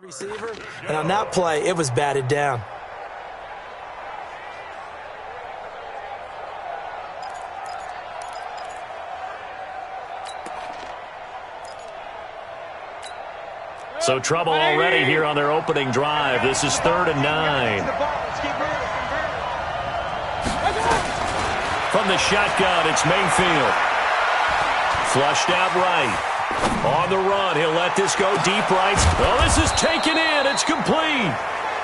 Receiver, and on that play, it was batted down. So trouble already here on their opening drive. This is 3rd and 9. From the shotgun, it's Mayfield. Flushed out right. On the run, he'll let this go deep right. Oh, this is taken in. It's complete.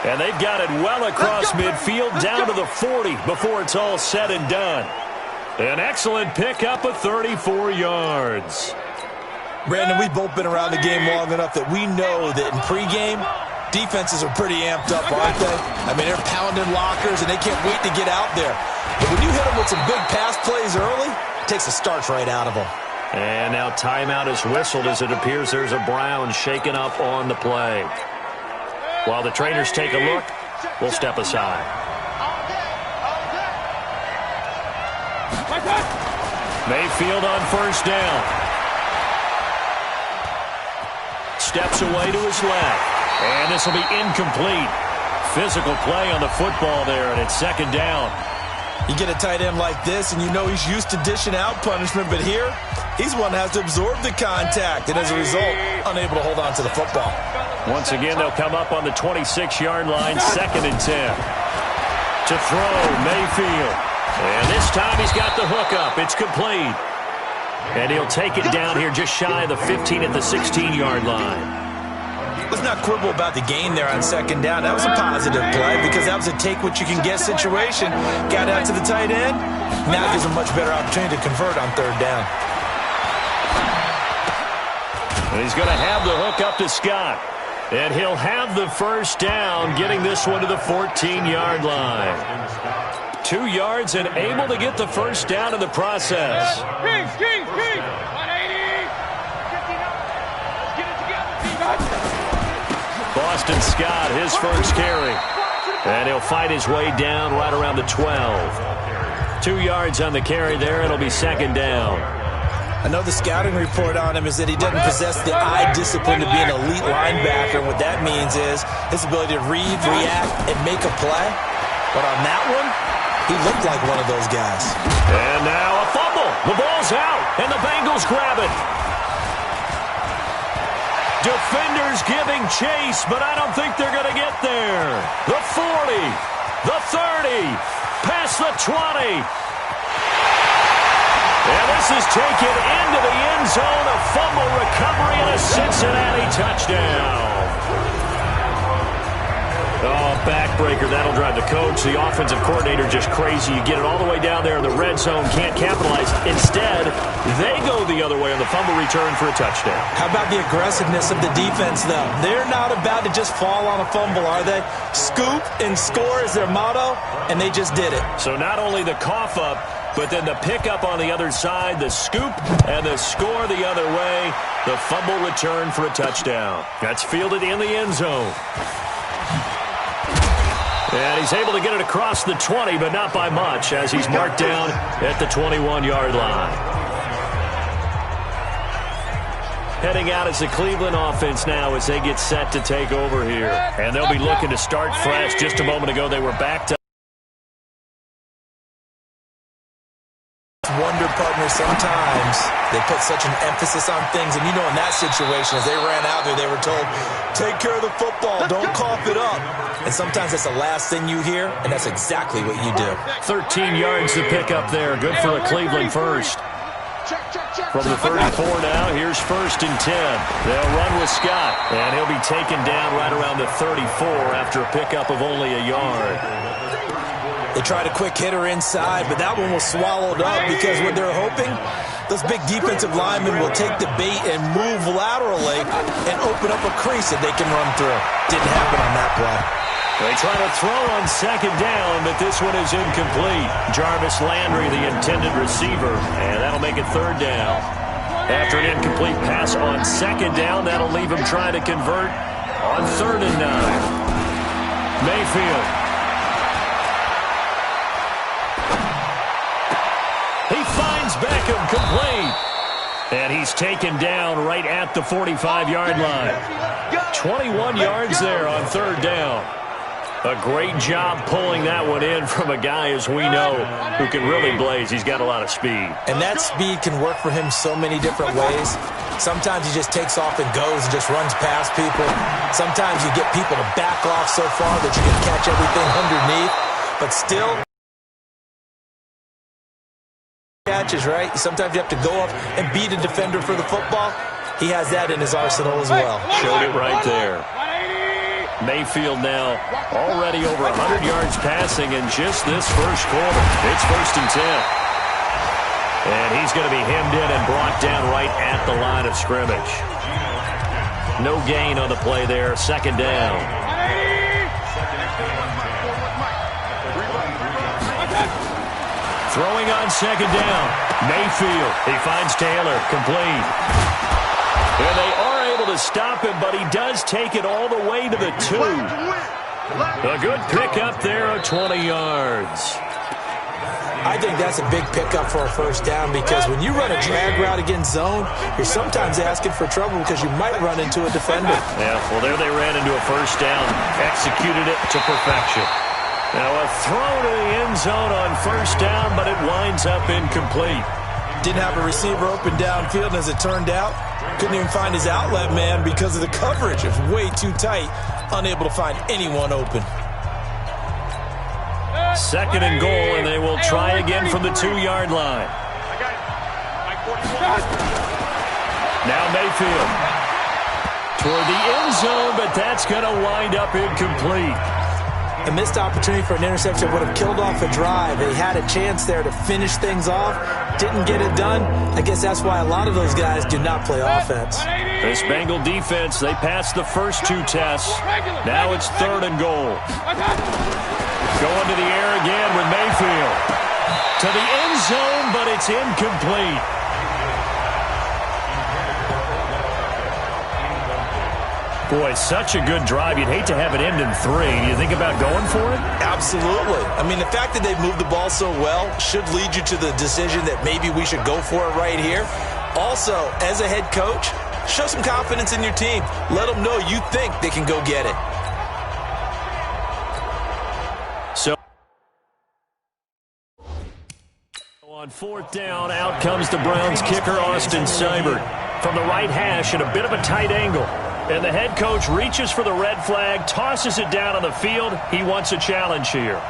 And they've got it well across midfield down to the 40 before it's all said and done. An excellent pickup of 34 yards. Brandon, we've both been around the game long enough that we know that in pregame, defenses are pretty amped up, aren't they? I mean, they're pounding lockers, and they can't wait to get out there. But when you hit them with some big pass plays early, it takes the starch right out of them. And now timeout is whistled as it appears there's a Brown shaken up on the play. While the trainers take a look, we'll step aside. Mayfield on 1st down. Steps away to his left. And this will be incomplete. Physical play on the football there, and it's 2nd down. You get a tight end like this, and you know he's used to dishing out punishment, but here, he's one that has to absorb the contact, and as a result, unable to hold on to the football. Once again, they'll come up on the 26-yard line, 2nd and 10. To throw, Mayfield. And this time he's got the hook up. It's complete. And he'll take it down here just shy of the 15 at the 16-yard line. Let's not quibble about the gain there on 2nd down. That was a positive play because that was a take-what-you-can-get situation. Got out to the tight end. Now gives a much better opportunity to convert on 3rd down. And he's going to have the hook up to Scott. And he'll have the 1st down, getting this one to the 14-yard line. 2 yards and able to get the 1st down in the process. King. 180. 59. Let's get it together. Boston Scott, his 1st carry. And he'll fight his way down right around the 12. 2 yards on the carry there. It'll be 2nd down. I know the scouting report on him is that he doesn't possess the eye discipline to be an elite linebacker. And what that means is his ability to read, react, and make a play. But on that one, he looked like one of those guys. And now a fumble. The ball's out, and the Bengals grab it. Defenders giving chase, but I don't think they're going to get there. The 40, the 30, past the 20. And this is taken into the end zone. A fumble recovery and a Cincinnati touchdown. Oh, backbreaker. That'll drive the coach, the offensive coordinator, just crazy. You get it all the way down there in the red zone, can't capitalize. Instead, they go the other way on the fumble return for a touchdown. How about the aggressiveness of the defense, though? They're not about to just fall on a fumble, are they? Scoop and score is their motto, and they just did it. So not only the cough up, but then the pickup on the other side, the scoop, and the score the other way. The fumble return for a touchdown. That's fielded in the end zone. And he's able to get it across the 20, but not by much, as he's marked down at the 21-yard line. Heading out is the Cleveland offense now as they get set to take over here. And they'll be looking to start fresh. Just a moment ago, they were backed up. Wonder partners, sometimes they put such an emphasis on things, and you know in that situation as they ran out there they were told, take care of the football, don't cough it up, and sometimes that's the last thing you hear, and that's exactly what you do. 13 yards to pick up there, good for a Cleveland first. From the 34 now, here's 1st and 10. They'll run with Scott, and he'll be taken down right around the 34 after a pickup of only a yard. They tried a quick hitter inside, but that one was swallowed up because what they're hoping, those big defensive linemen will take the bait and move laterally and open up a crease that they can run through. Didn't happen on that play. They try to throw on 2nd down, but this one is incomplete. Jarvis Landry, the intended receiver, and that'll make it 3rd down. After an incomplete pass on 2nd down, that'll leave him trying to convert on 3rd and 9. Mayfield. He finds Beckham complete. And he's taken down right at the 45-yard line. 21 yards there on third down. A great job pulling that one in from a guy, as we know, who can really blaze. He's got a lot of speed. And that speed can work for him so many different ways. Sometimes he just takes off and goes and just runs past people. Sometimes you get people to back off so far that you can catch everything underneath. But still, catches, right? Sometimes you have to go up and beat a defender for the football. He has that in his arsenal as well. Showed it right there. Mayfield now already over 100 yards passing in just this first quarter. It's 1st and 10. And he's going to be hemmed in and brought down right at the line of scrimmage. No gain on the play there. 2nd down. Throwing on 2nd down. Mayfield. He finds Taylor. Complete. And they are able to stop him, but he does take it all the way to the 2. A good pickup there of 20 yards. I think that's a big pickup for a first down because when you run a drag route against zone, you're sometimes asking for trouble because you might run into a defender. Yeah, well, there they ran into a first down, executed it to perfection. Now a throw to the end zone on first down, but it winds up incomplete. Didn't have a receiver open downfield, and as it turned out, couldn't even find his outlet man because of the coverage. It was way too tight, unable to find anyone open. 2nd and goal, and they will try again from the 2-yard line. Now Mayfield toward the end zone, but that's going to wind up incomplete. A missed opportunity for an interception would have killed off a drive. They had a chance there to finish things off. Didn't get it done. I guess that's why a lot of those guys do not play offense. This Bengal defense, they passed the first 2 tests. Now it's 3rd and goal. Going to the air again with Mayfield. To the end zone, but it's incomplete. Boy, such a good drive. You'd hate to have it end in 3. Do you think about going for it? Absolutely. I mean, the fact that they've moved the ball so well should lead you to the decision that maybe we should go for it right here. Also, as a head coach, show some confidence in your team. Let them know you think they can go get it. So, on 4th down, out comes the Browns kicker, Austin Seibert. From the right hash at a bit of a tight angle. And the head coach reaches for the red flag, tosses it down on the field. He wants a challenge here.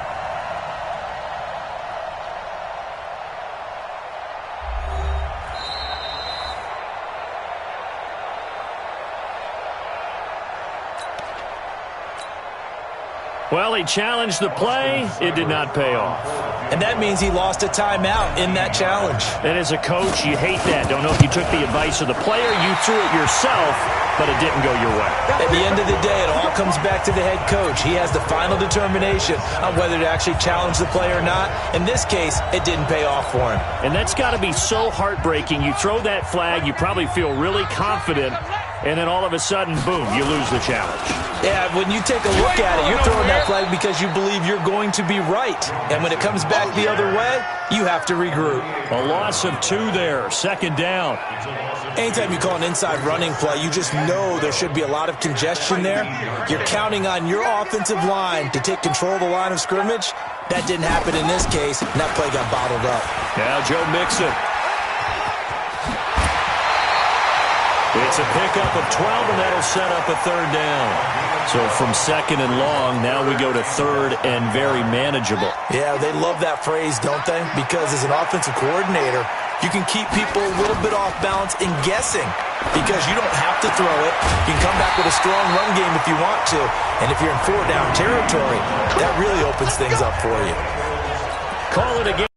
Well, he challenged the play. It did not pay off. And that means he lost a timeout in that challenge. And as a coach, you hate that. Don't know if you took the advice of the player. You threw it yourself, but it didn't go your way. At the end of the day, it all comes back to the head coach. He has the final determination on whether to actually challenge the play or not. In this case, it didn't pay off for him. And that's got to be so heartbreaking. You throw that flag, you probably feel really confident, and then all of a sudden, boom, you lose the challenge. Yeah, when you take a look at it, you're throwing that flag because you believe you're going to be right. And when it comes back the other way, you have to regroup. A loss of 2 there, 2nd down. Anytime you call an inside running play, you just know there should be a lot of congestion there. You're counting on your offensive line to take control of the line of scrimmage. That didn't happen in this case, and that play got bottled up. Now Joe Mixon. It's a pickup of 12, and that'll set up a 3rd down. So from 2nd and long, now we go to 3rd and very manageable. Yeah, they love that phrase, don't they? Because as an offensive coordinator, you can keep people a little bit off balance and guessing because you don't have to throw it. You can come back with a strong run game if you want to. And if you're in 4-down territory, that really opens things up for you. Call it again.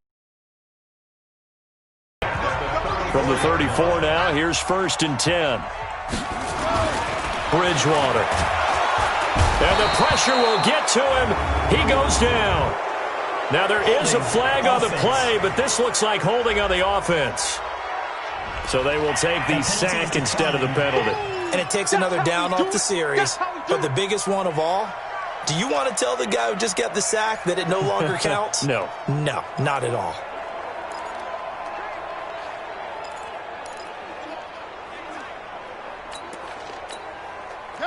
From the 34 now, here's 1st and 10. Bridgewater. And the pressure will get to him. He goes down. Now there is a flag on the play, but this looks like holding on the offense. So they will take the sack instead of the penalty. And it takes another down off the series. But the biggest one of all, do you want to tell the guy who just got the sack that it no longer counts? No. No, not at all.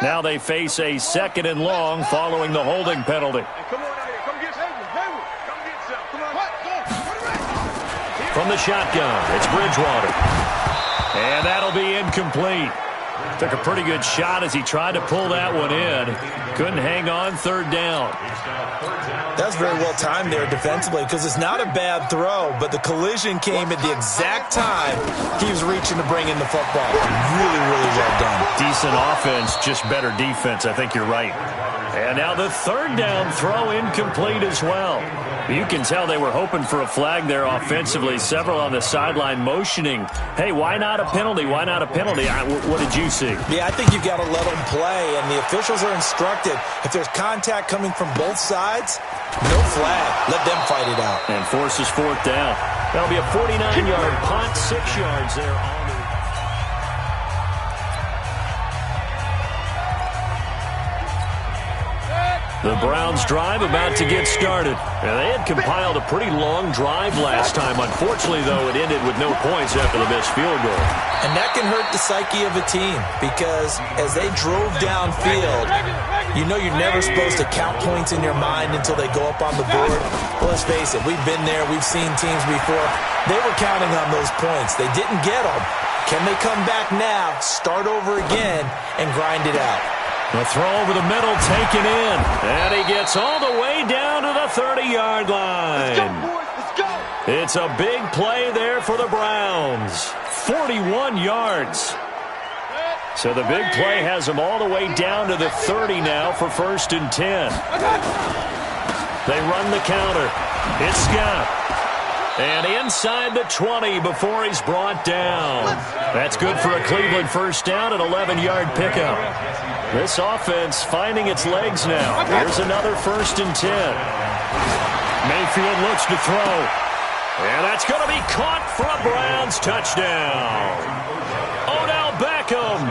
Now they face a 2nd and long following the holding penalty. Come on out here. Come get some. Come get some. Come on. From the shotgun, it's Bridgewater. And that'll be incomplete. Took a pretty good shot as he tried to pull that one in. Couldn't hang on 3rd down. That's very well timed there defensively because it's not a bad throw, but the collision came at the exact time he was reaching to bring in the football. Really, really well done. Decent offense, just better defense. I think you're right. And now the 3rd down throw incomplete as well. You can tell they were hoping for a flag there offensively. Several on the sideline motioning, hey, why not a penalty? Why not a penalty? What did you see? Yeah, I think you've got to let them play, and the officials are instructed. If there's contact coming from both sides, no flag. Let them fight it out. And forces 4th down. That'll be a 49-yard punt, 6 yards there on the... The Browns drive about to get started. Now, they had compiled a pretty long drive last time. Unfortunately, though, it ended with no points after the missed field goal. And that can hurt the psyche of a team because as they drove downfield, you know you're never supposed to count points in your mind until they go up on the board. Well, let's face it, we've been there. We've seen teams before. They were counting on those points. They didn't get them. Can they come back now, start over again, and grind it out? The throw over the middle taken in. And he gets all the way down to the 30-yard line. Let's go, boys. Let's go. It's a big play there for the Browns. 41 yards. So the big play has them all the way down to the 30 now for 1st and 10. They run the counter. It's Scott. And inside the 20 before he's brought down. That's good for a Cleveland 1st down, an 11-yard pickup. This offense finding its legs now. Here's another 1st and 10. Mayfield looks to throw. And that's going to be caught for a Browns touchdown. Odell Beckham,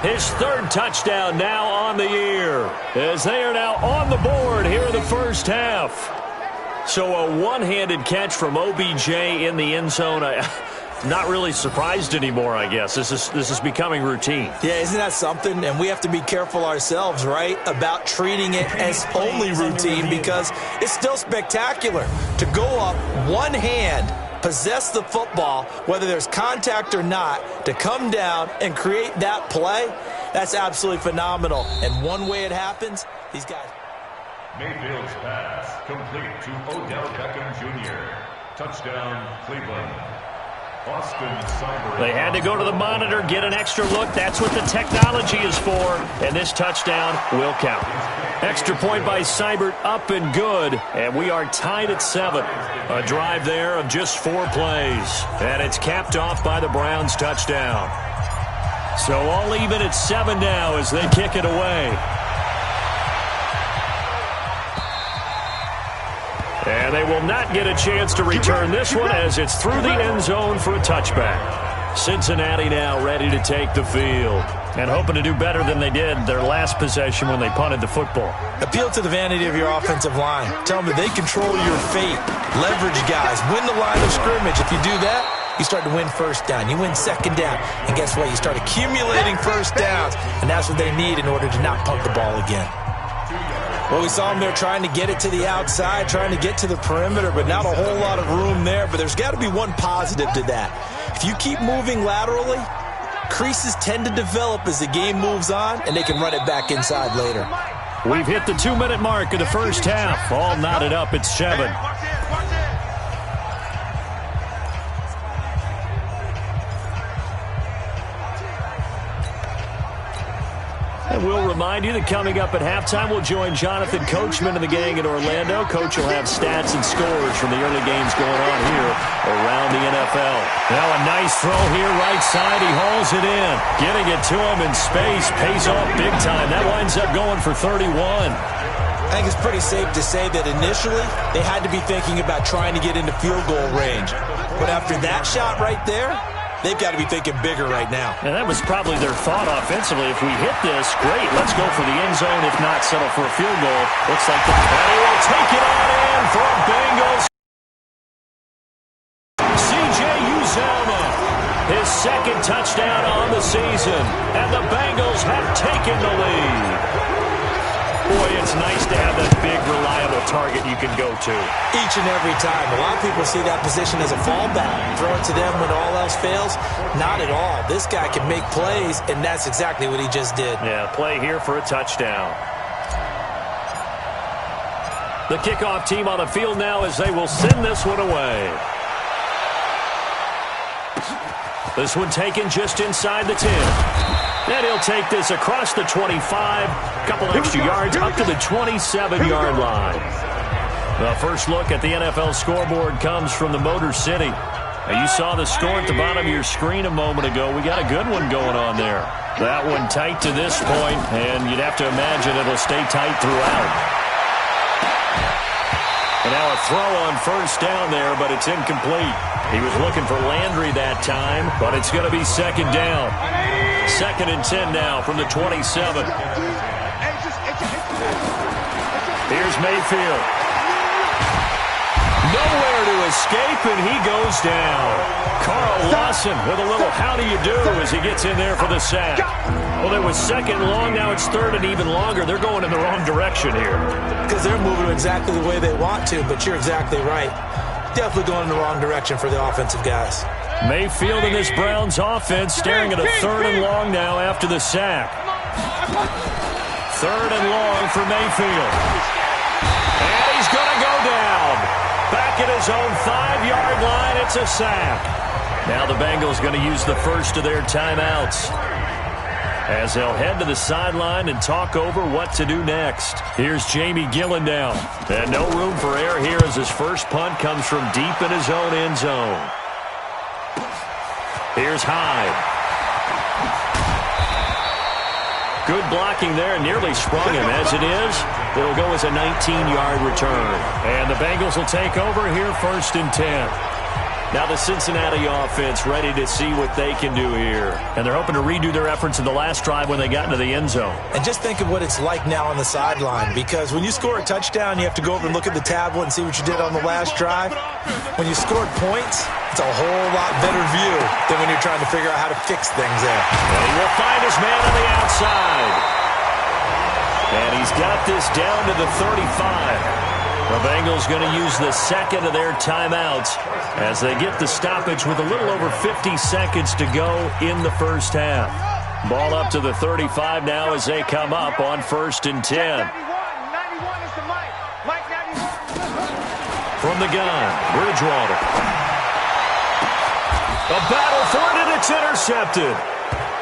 his 3rd touchdown now on the year, as they are now on the board here in the 1st half. So a one-handed catch from OBJ in the end zone. Not really surprised anymore, I guess. This is becoming routine. Yeah, isn't that something? And we have to be careful ourselves, right, about treating it as only routine because it's still spectacular to go up one hand, possess the football, whether there's contact or not, to come down and create that play. That's absolutely phenomenal. And one way it happens, these guys. Mayfield's pass complete to Odell Beckham Jr. Touchdown, Cleveland. They had to go to the monitor, get an extra look. That's what the technology is for. And this touchdown will count. Extra point by Seibert, up and good. And we are tied at 7. A drive there of just 4 plays. And it's capped off by the Browns touchdown. So all even at 7 now as they kick it away. And they will not get a chance to return this one as it's through the end zone for a touchback. Cincinnati now ready to take the field and hoping to do better than they did their last possession when they punted the football. Appeal to the vanity of your offensive line. Tell them that they control your fate. Leverage guys. Win the line of scrimmage. If you do that, you start to win 1st down. You win 2nd down. And guess what? You start accumulating 1st downs. And that's what they need in order to not punt the ball again. Well, we saw them there trying to get it to the outside, trying to get to the perimeter, but not a whole lot of room there. But there's got to be one positive to that. If you keep moving laterally, creases tend to develop as the game moves on, and they can run it back inside later. We've hit the 2-minute mark of the 1st half. All knotted up at 7. And we'll remind you that coming up at halftime, we'll join Jonathan Coachman and the gang in Orlando. Coach will have stats and scores from the early games going on here around the NFL. Now a nice throw here, right side. He hauls it in. Getting it to him in space. Pays off big time. That winds up going for 31. I think it's pretty safe to say that initially they had to be thinking about trying to get into field goal range. But after that shot right there, they've got to be thinking bigger right now. And that was probably their thought offensively. If we hit this, great. Let's go for the end zone. If not, settle for a field goal. Looks like the play will take it on in for a Bengals. C.J. Uzomah, his 2nd touchdown on the season. And the Bengals Bengals have taken the lead. Boy, it's nice to have that big, reliable target you can go to. Each and every time. A lot of people see that position as a fallback. Throw it to them when all else fails. Not at all. This guy can make plays, and that's exactly what he just did. Yeah, play here for a touchdown. The kickoff team on the field now as they will send this one away. This one taken just inside the 10. And he'll take this across the 25. A couple extra yards up to the 27-yard line. The first look at the NFL scoreboard comes from the Motor City. Now, you saw the score at the bottom of your screen a moment ago. We got a good one going on there. That one tight to this point, and you'd have to imagine it'll stay tight throughout. And now a throw on first down there, but it's incomplete. He was looking for Landry that time, but it's going to be second down. 2nd and 10 now from the 27. Here's Mayfield. Nowhere to escape, and he goes down. Carl Lawson with a little how do you do as he gets in there for the sack. Well, it was 2nd and long. Now it's 3rd and even longer. They're going in the wrong direction here. Because they're moving exactly the way they want to, but you're exactly right. Definitely going in the wrong direction for the offensive guys. Mayfield and this Browns offense staring at a 3rd and long now after the sack. 3rd and long for Mayfield. And he's going to go down. Back at his own 5-yard line, it's a sack. Now the Bengals going to use the first of their timeouts as they'll head to the sideline and talk over what to do next. Here's Jamie Gillen down. And no room for error here as his first punt comes from deep in his own end zone. Here's Hyde. Good blocking there, nearly sprung him. As it is, it'll go as a 19-yard return. And the Bengals will take over here 1st and 10. Now the Cincinnati offense ready to see what they can do here. And they're hoping to redo their efforts in the last drive when they got into the end zone. And just think of what it's like now on the sideline, because when you score a touchdown, you have to go over and look at the tablet and see what you did on the last drive. When you scored points, it's a whole lot better view than when you're trying to figure out how to fix things there. And he will find his man on the outside. And he's got this down to the 35. The Bengals going to use the 2nd of their timeouts as they get the stoppage with a little over 50 seconds to go in the first half. Ball up to the 35 now as they come up on 1st and 10. From the gun, Bridgewater. A battle for it, and it's intercepted.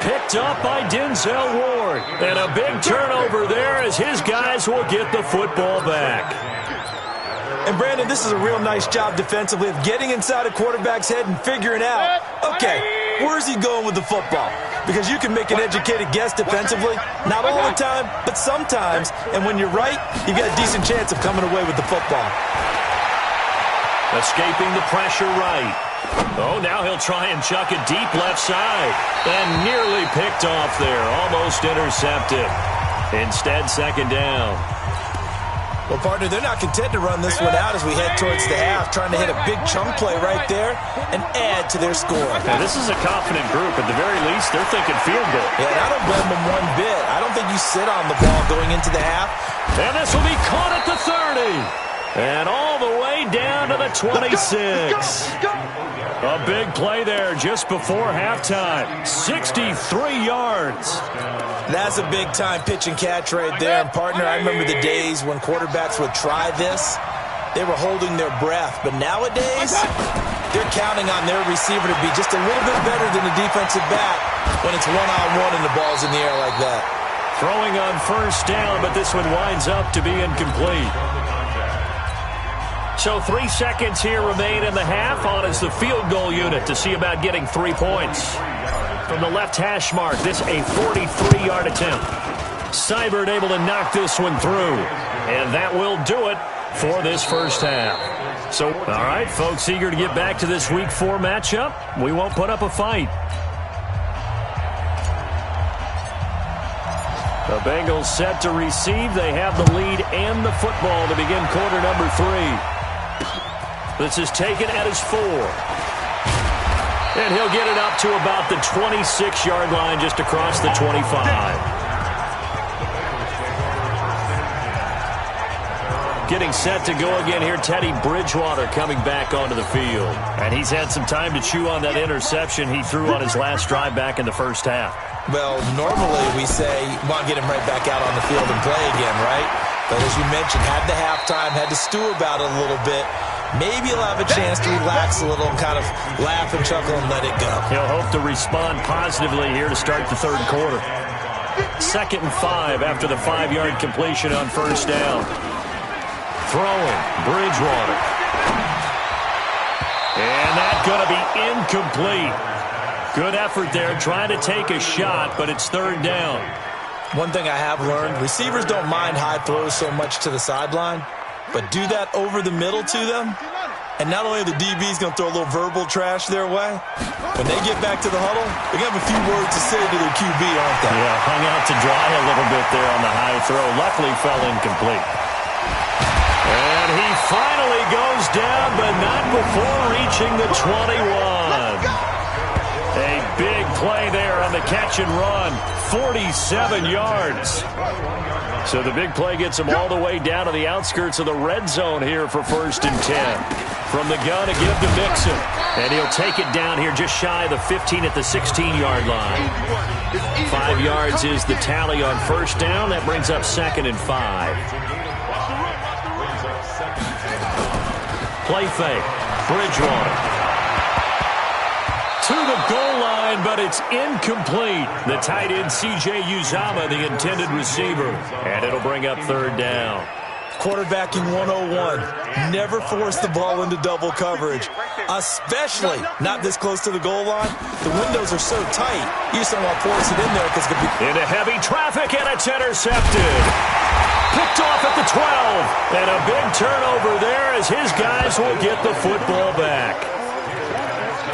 Picked up by Denzel Ward. And a big turnover there as his guys will get the football back. And, Brandon, this is a real nice job defensively of getting inside a quarterback's head and figuring out, okay, where's he going with the football? Because you can make an educated guess defensively, not all the time, but sometimes. And when you're right, you've got a decent chance of coming away with the football. Escaping the pressure right. Oh, now he'll try and chuck it deep left side. And nearly picked off there. Almost intercepted. Instead, 2nd down. Well, partner, they're not content to run this one out as we head towards the half, trying to hit a big chunk play right there and add to their score. Now, this is a confident group. At the very least, they're thinking field goal. Yeah, and I don't blame them one bit. I don't think you sit on the ball going into the half. And this will be caught at the 30. And all the way down to the 26. A big play there just before halftime. 63 yards. That's a big-time pitch and catch right there. And, partner, I remember the days when quarterbacks would try this. They were holding their breath. But nowadays, they're counting on their receiver to be just a little bit better than the defensive back when it's one-on-one and the ball's in the air like that. Throwing on first down, but this one winds up to be incomplete. So 3 seconds here remain in the half. On is the field goal unit to see about getting 3 points. From the left hash mark, this a 43-yard attempt. Seibert able to knock this one through. And that will do it for this first half. So, all right, folks, eager to get back to this Week 4 matchup. We won't put up a fight. The Bengals set to receive. They have the lead and the football to begin quarter number 3. This is taken at his 4. And he'll get it up to about the 26-yard line just across the 25. Getting set to go again here, Teddy Bridgewater coming back onto the field. And he's had some time to chew on that interception he threw on his last drive back in the first half. Well, normally we say, want to get him right back out on the field and play again, right? But as you mentioned, had the halftime, had to stew about it a little bit. Maybe he'll have a chance to relax a little and kind of laugh and chuckle and let it go. He'll hope to respond positively here to start the third quarter. 2nd and 5 after the 5-yard completion on first down. Throwing, Bridgewater. And that's going to be incomplete. Good effort there, trying to take a shot, but it's third down. One thing I have learned, receivers don't mind high throws so much to the sideline, but do that over the middle to them, and not only are the DBs going to throw a little verbal trash their way, when they get back to the huddle, they're going to have a few words to say to their QB, aren't they? Yeah, hung out to dry a little bit there on the high throw. Luckily fell incomplete. And he finally goes down, but not before reaching the 21. A big play there on the catch and run. 47 yards. So the big play gets him all the way down to the outskirts of the red zone here for 1st and 10. From the gun to give to Mixon. And he'll take it down here just shy of the 15 at the 16-yard line. 5 yards is the tally on first down. That brings up 2nd and 5. Play fake. Bridgewater. To the goal line, but it's incomplete. The tight end, C.J. Uzomah, the intended receiver. And it'll bring up third down. Quarterbacking 101. Never force the ball into double coverage, especially not this close to the goal line. The windows are so tight, you just don't want to force it in there because it could be... Into heavy traffic, and it's intercepted. Picked off at the 12. And a big turnover there as his guys will get the football back.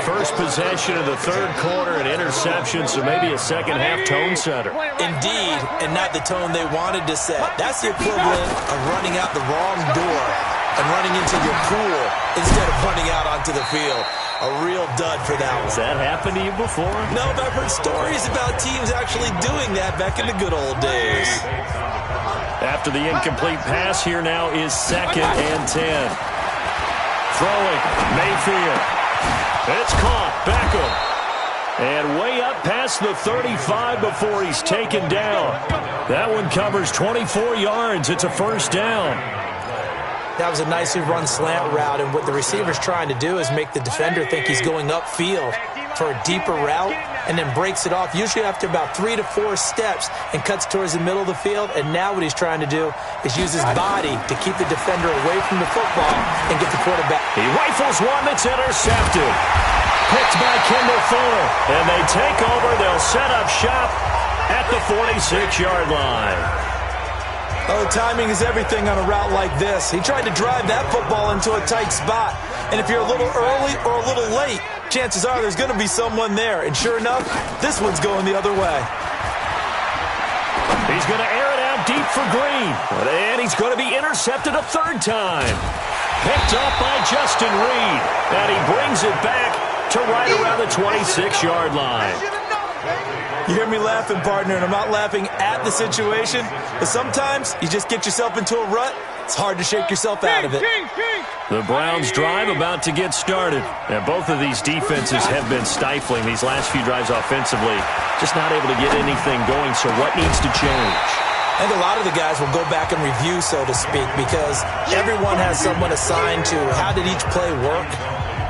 First possession of the third quarter, an interception, so maybe a second-half tone setter. Indeed, and not the tone they wanted to set. That's the equivalent of running out the wrong door and running into your pool instead of running out onto the field. A real dud for that one. Has that happened to you before? No, but I've heard stories about teams actually doing that back in the good old days. After the incomplete pass, here now is 2nd and 10. Throwing, Mayfield. It's caught. Beckham. And way up past the 35 before he's taken down. That one covers 24 yards. It's a first down. That was a nicely run slant route, and what the receiver's trying to do is make the defender think he's going upfield for a deeper route and then breaks it off, usually after about 3 to 4 steps, and cuts towards the middle of the field. And now what he's trying to do is use his body to keep the defender away from the football and get the quarterback. He rifles one that's intercepted. Picked by Kendall Fuller. And they take over. They'll set up shop at the 46-yard line. Oh, timing is everything on a route like this. He tried to drive that football into a tight spot. And if you're a little early or a little late, chances are there's going to be someone there. And sure enough, this one's going the other way. He's going to air it out deep for Green. And he's going to be intercepted a third time. Picked up by Justin Reed. And he brings it back to right around the 26-yard line. You hear me laughing, partner, and I'm not laughing at the situation, but sometimes you just get yourself into a rut. It's hard to shake yourself out of it. The Browns drive about to get started. And both of these defenses have been stifling these last few drives offensively. Just not able to get anything going, so what needs to change? I think a lot of the guys will go back and review, so to speak, because everyone has someone assigned to how did each play work.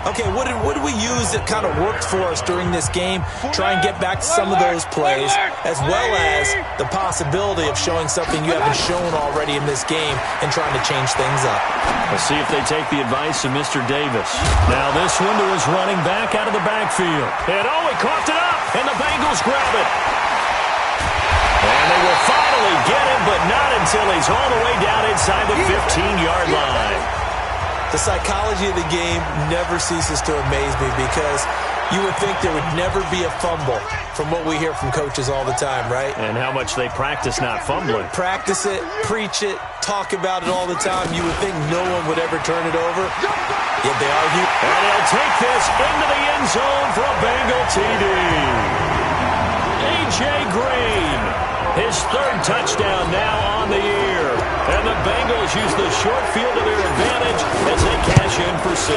Okay, what did we use that kind of worked for us during this game? Try and get back to some of those plays, as well as the possibility of showing something you haven't shown already in this game and trying to change things up. We'll see if they take the advice of Mr. Davis. Now this one to his running back out of the backfield. And he coughed it up, and the Bengals grab it. And they will finally get him, but not until he's all the way down inside the 15-yard line. The psychology of the game never ceases to amaze me because you would think there would never be a fumble from what we hear from coaches all the time, right? And how much they practice not fumbling. Practice it, preach it, talk about it all the time. You would think no one would ever turn it over, yet they argue. And he'll take this into the end zone for a Bengal TD. A.J. Green, his third touchdown now on the year. And the Bengals use the short field to their advantage as they cash in for 6.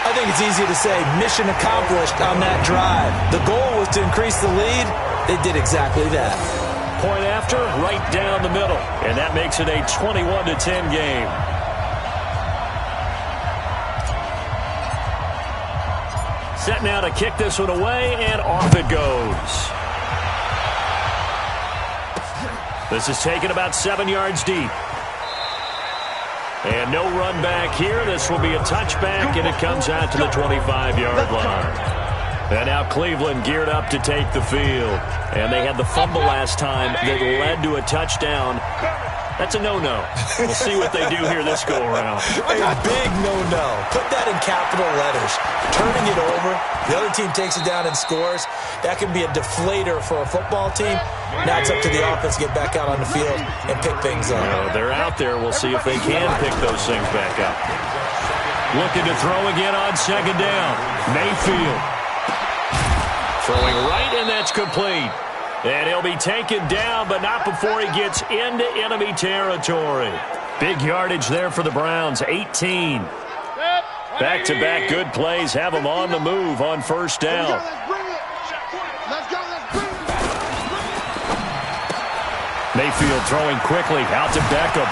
I think it's easy to say mission accomplished on that drive. The goal was to increase the lead. They did exactly that. Point after, right down the middle. And that makes it a 21-10 game. Set now to kick this one away, and off it goes. This is taken about 7 yards deep. And no run back here. This will be a touchback, and it comes out to the 25-yard line. And now Cleveland geared up to take the field. And they had the fumble last time that led to a touchdown. That's a no-no. We'll see what they do here this go-around. A big no-no. Put that in capital letters. Turning it over, the other team takes it down and scores. That can be a deflator for a football team. Now it's up to the offense to get back out on the field and pick things up. They're out there. We'll see if they can pick those things back up. Looking to throw again on second down. Mayfield. Throwing right, and that's complete. And he'll be taken down, but not before he gets into enemy territory. Big yardage there for the Browns, 18. Back-to-back good plays have them on the move on first down. Mayfield throwing quickly out to Beckham.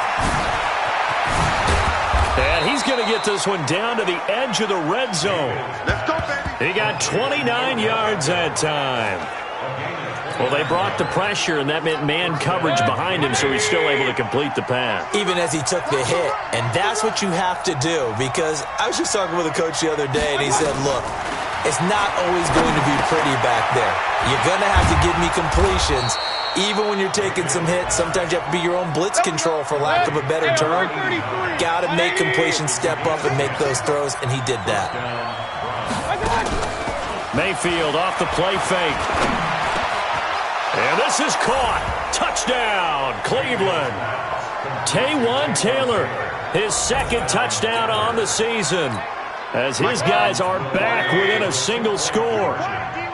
And he's going to get this one down to the edge of the red zone. Let's go, baby. He got 29 yards that time. Well, they brought the pressure, and that meant man coverage behind him, so he's still able to complete the pass. Even as he took the hit. And that's what you have to do, because I was just talking with a coach the other day, and he said, look, it's not always going to be pretty back there. You're going to have to give me completions. Even when you're taking some hits, sometimes you have to be your own blitz control, for lack of a better term. Got to make completions, step up, and make those throws, and he did that. Mayfield off the play fake. And this is caught. Touchdown, Cleveland. Taywan Taylor, his second touchdown on the season, as his guys are back within a single score.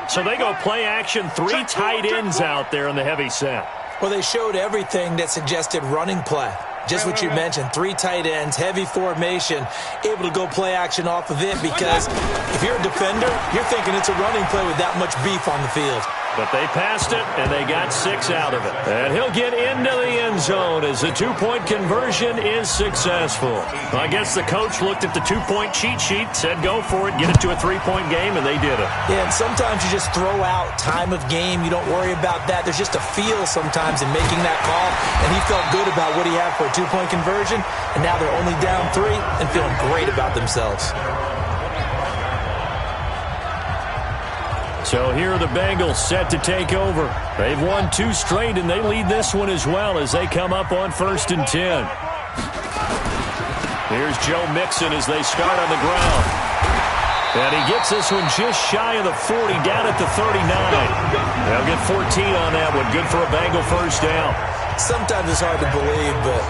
So they go play action, 3 tight ends out there in the heavy set. Well, they showed everything that suggested running play. Just what you mentioned, 3 tight ends, heavy formation, able to go play action off of it, because if you're a defender, you're thinking it's a running play with that much beef on the field. But they passed it, and they got 6 out of it. And he'll get into the end zone as the 2-point conversion is successful. I guess the coach looked at the 2-point cheat sheet, said go for it, get it to a 3-point game, and they did it. Yeah, and sometimes you just throw out time of game. You don't worry about that. There's just a feel sometimes in making that call, and he felt good about what he had for a 2-point conversion, and now they're only down 3 and feeling great about themselves. So here are the Bengals set to take over. They've won 2 straight, and they lead this one as well as they come up on 1st and 10. Here's Joe Mixon as they start on the ground. And he gets this one just shy of the 40, down at the 39. They'll get 14 on that one. Good for a Bengal first down. Sometimes it's hard to believe, but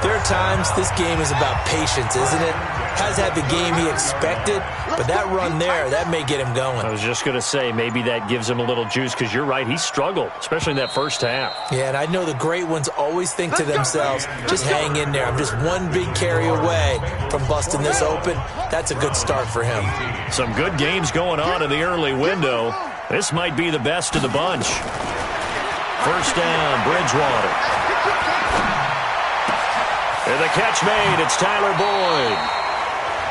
there are times this game is about patience, isn't it? Has had the game he expected, but that run there, that may get him going. I was just going to say, maybe that gives him a little juice, because you're right, he struggled, especially in that first half. Yeah, and I know the great ones always think to themselves, just hang in there. I'm just one big carry away from busting this open. That's a good start for him. Some good games going on in the early window. This might be the best of the bunch. First down, Bridgewater. And the catch made, it's Tyler Boyd.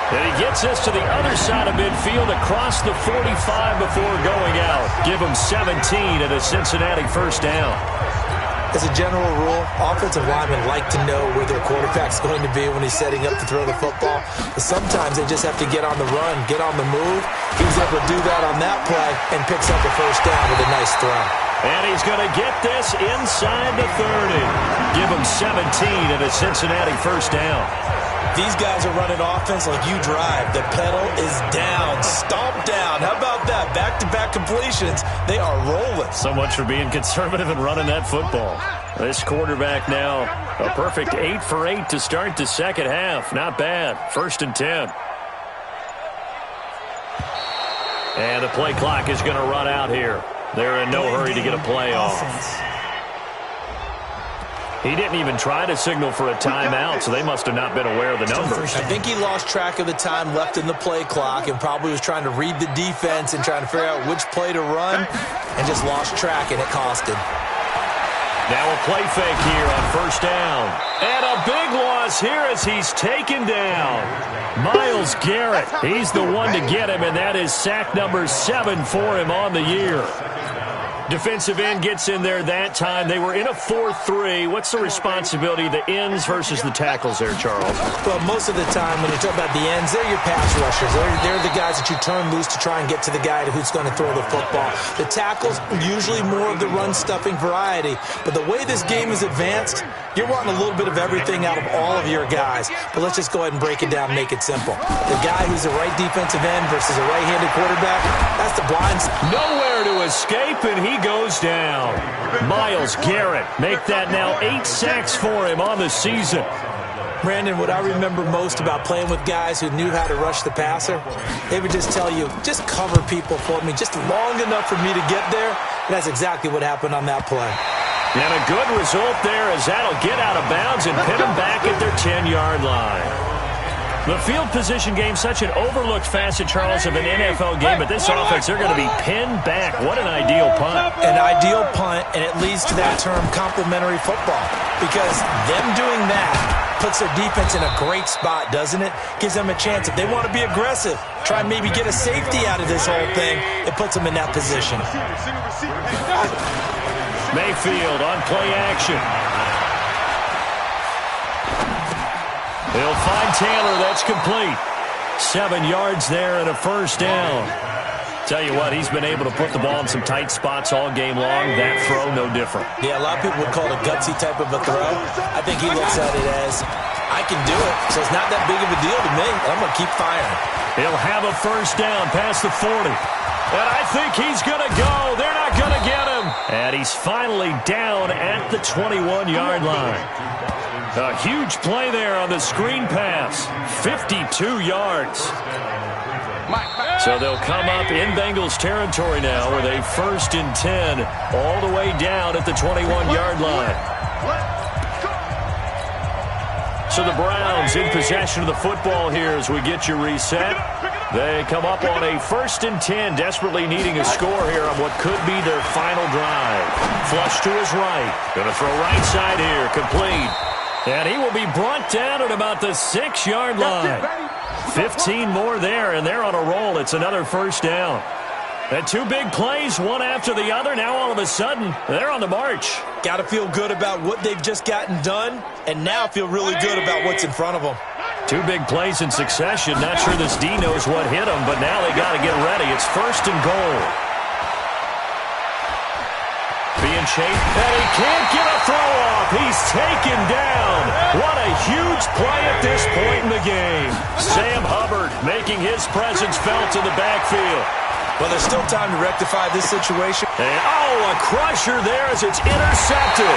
And he gets this to the other side of midfield across the 45 before going out. Give him 17 at a Cincinnati first down. As a general rule, offensive linemen like to know where their quarterback's going to be when he's setting up to throw the football. But sometimes they just have to get on the run, get on the move. He was able to do that on that play and picks up a first down with a nice throw. And he's going to get this inside the 30. Give him 17 at a Cincinnati first down. These guys are running offense like you drive. The pedal is down, stomp down. How about that? Back-to-back completions. They are rolling. So much for being conservative and running that football. This quarterback now, a perfect 8 for 8 to start the second half. Not bad. 1st and 10. And the play clock is going to run out here. They're in no hurry to get a play off. He didn't even try to signal for a timeout, so they must have not been aware of the numbers. I think he lost track of the time left in the play clock and probably was trying to read the defense and trying to figure out which play to run and just lost track, and it cost him. Now a play fake here on first down. And a big loss here as he's taken down. Miles Garrett, he's the one to get him, and that is sack number 7 for him on the year. Defensive end gets in there that time. They were in a 4-3. What's the responsibility of the ends versus the tackles there, Charles? Well, most of the time when you talk about the ends, they're your pass rushers. They're the guys that you turn loose to try and get to the guy who's going to throw the football. The tackles, usually more of the run-stuffing variety. But the way this game is advanced, you're wanting a little bit of everything out of all of your guys. But let's just go ahead and break it down and make it simple. The guy who's a right defensive end versus a right-handed quarterback, that's the blind spot. Nowhere to escape, and he goes down. Miles Garrett, make that now 8 sacks for him on the season. Brandon, what I remember most about playing with guys who knew how to rush the passer, they would just tell you, just cover people for me, just long enough for me to get there. And that's exactly what happened on that play. And a good result there as that'll get out of bounds and pin them back at their 10-yard line. The field position game, such an overlooked facet, Charles, of an NFL game, but this offense, they're going to be pinned back. What an ideal punt. An ideal punt, and it leads to that term complementary football, because them doing that puts their defense in a great spot, doesn't it? Gives them a chance. If they want to be aggressive, try and maybe get a safety out of this whole thing, it puts them in that position. Mayfield on play action. He'll find Taylor. That's complete. 7 yards there and a first down. Tell you what, he's been able to put the ball in some tight spots all game long. That throw, no different. Yeah, a lot of people would call it a gutsy type of a throw. I think he looks at it as, I can do it, so it's not that big of a deal to me. I'm going to keep firing. He'll have a first down past the 40. And I think he's going to go. They're not going to get him. And he's finally down at the 21-yard line. A huge play there on the screen pass. 52 yards. So they'll come up in Bengals territory now with a 1st and 10 all the way down at the 21-yard line. So the Browns in possession of the football here as we get you reset. They come up on a 1st and 10, desperately needing a score here on what could be their final drive. Flush to his right. Going to throw right side here, complete. And he will be brought down at about the 6-yard line. 15 more there, and they're on a roll. It's another first down. And 2 big plays, one after the other. Now all of a sudden, they're on the march. Got to feel good about what they've just gotten done, and now feel really good about what's in front of them. 2 big plays in succession. Not sure this D knows what hit them, but now they got to get ready. It's 1st and goal. Being chased, and he can't get a throw off. He's taken down. What a huge play at this point in the game. Sam Hubbard making his presence felt in the backfield. Well, there's still time to rectify this situation. And, a crusher there as it's intercepted.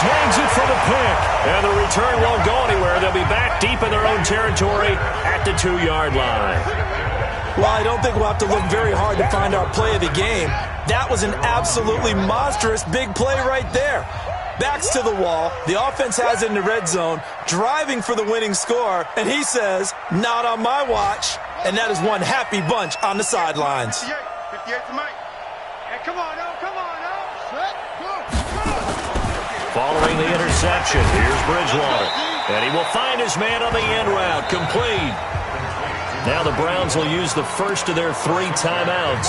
Snags it for the pick. And the return won't go anywhere. They'll be back deep in their own territory at the 2-yard line. Well, I don't think we'll have to look very hard to find our play of the game. That was an absolutely monstrous big play right there. Backs to the wall. The offense has it in the red zone, driving for the winning score. And he says, not on my watch. And that is one happy bunch on the sidelines. 58 to Mike. Hey, come on, now. Come on, now. Following the interception, here's Bridgewater. And he will find his man on the end route. Complete. Now the Browns will use the first of their 3 timeouts,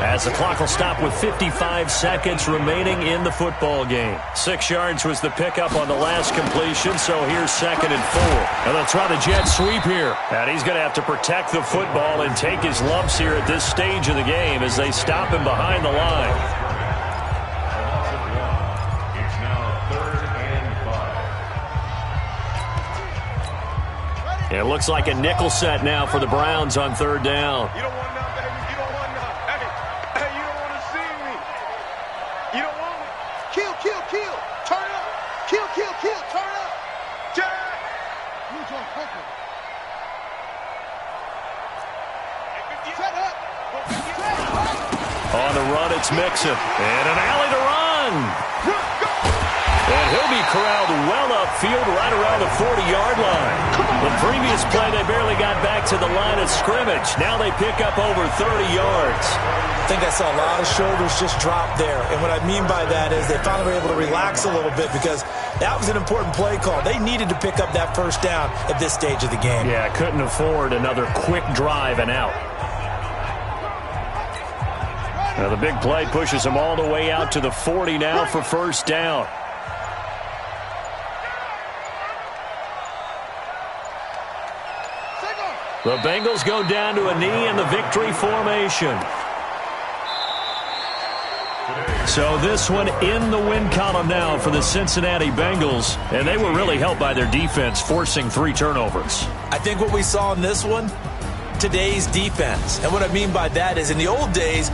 as the clock will stop with 55 seconds remaining in the football game. 6 yards was the pickup on the last completion, so here's 2nd and 4. And they'll try the jet sweep here. And he's going to have to protect the football and take his lumps here at this stage of the game as they stop him behind the line. It's now 3rd and 5. It looks like a nickel set now for the Browns on 3rd down. You don't want none, baby. You don't want none. Hey, you don't want to see me. You don't want me. Kill. Turn up. Kill. Turn up. Jack. Use your focus. Set up. On the run, it's Mixon. And an alley to run. And he'll be corralled well upfield right around the 40-yard line. The previous play, they barely got back to the line of scrimmage. Now they pick up over 30 yards. I think I saw a lot of shoulders just drop there. And what I mean by that is they finally were able to relax a little bit because that was an important play call. They needed to pick up that first down at this stage of the game. Yeah, couldn't afford another quick drive and out. Now the big play pushes them all the way out to the 40 now for first down. The Bengals go down to a knee in the victory formation. So this one in the win column now for the Cincinnati Bengals. And they were really helped by their defense, forcing 3 turnovers. I think what we saw in this one, today's defense. And what I mean by that is in the old days,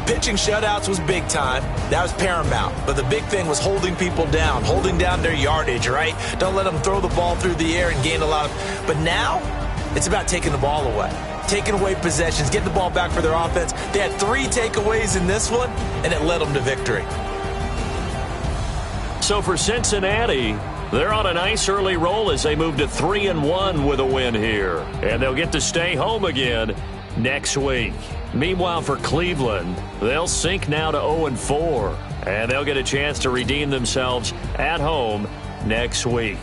pitching shutouts was big time. That was paramount. But the big thing was holding people down, holding down their yardage, right? Don't let them throw the ball through the air and gain a lot of... But now, it's about taking the ball away. Taking away possessions, getting the ball back for their offense. They had 3 takeaways in this one, and it led them to victory. So for Cincinnati, they're on a nice early roll as they move to 3-1 with a win here. And they'll get to stay home again next week. Meanwhile, for Cleveland, they'll sink now to 0-4. And they'll get a chance to redeem themselves at home next week.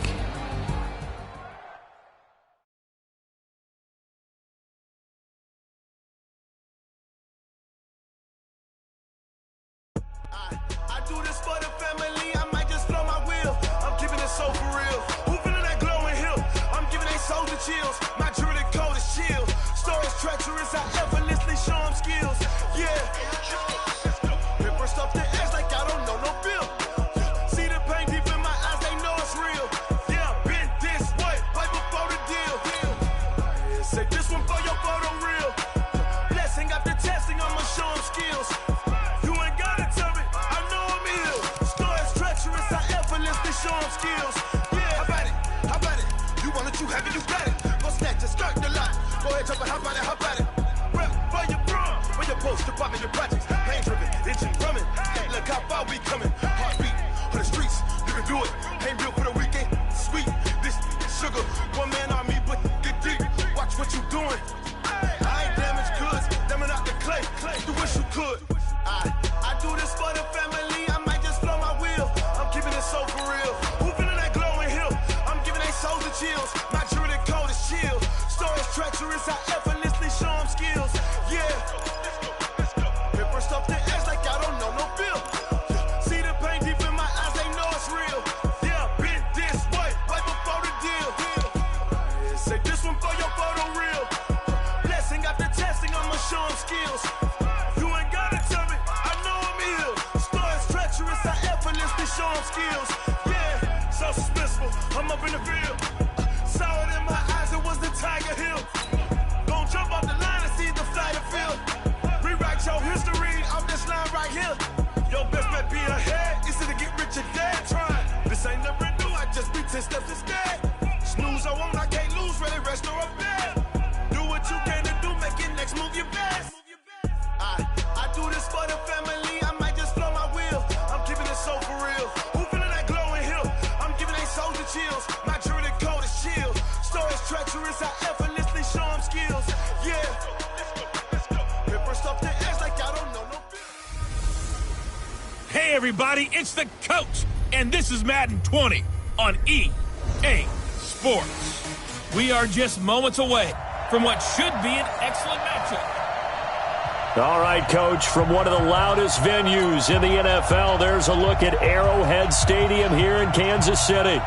Hey everybody, it's the coach, and this is Madden 20 on EA Sports. We are just moments away from what should be an excellent matchup. All right, Coach, from one of the loudest venues in the NFL, there's a look at Arrowhead Stadium here in Kansas City.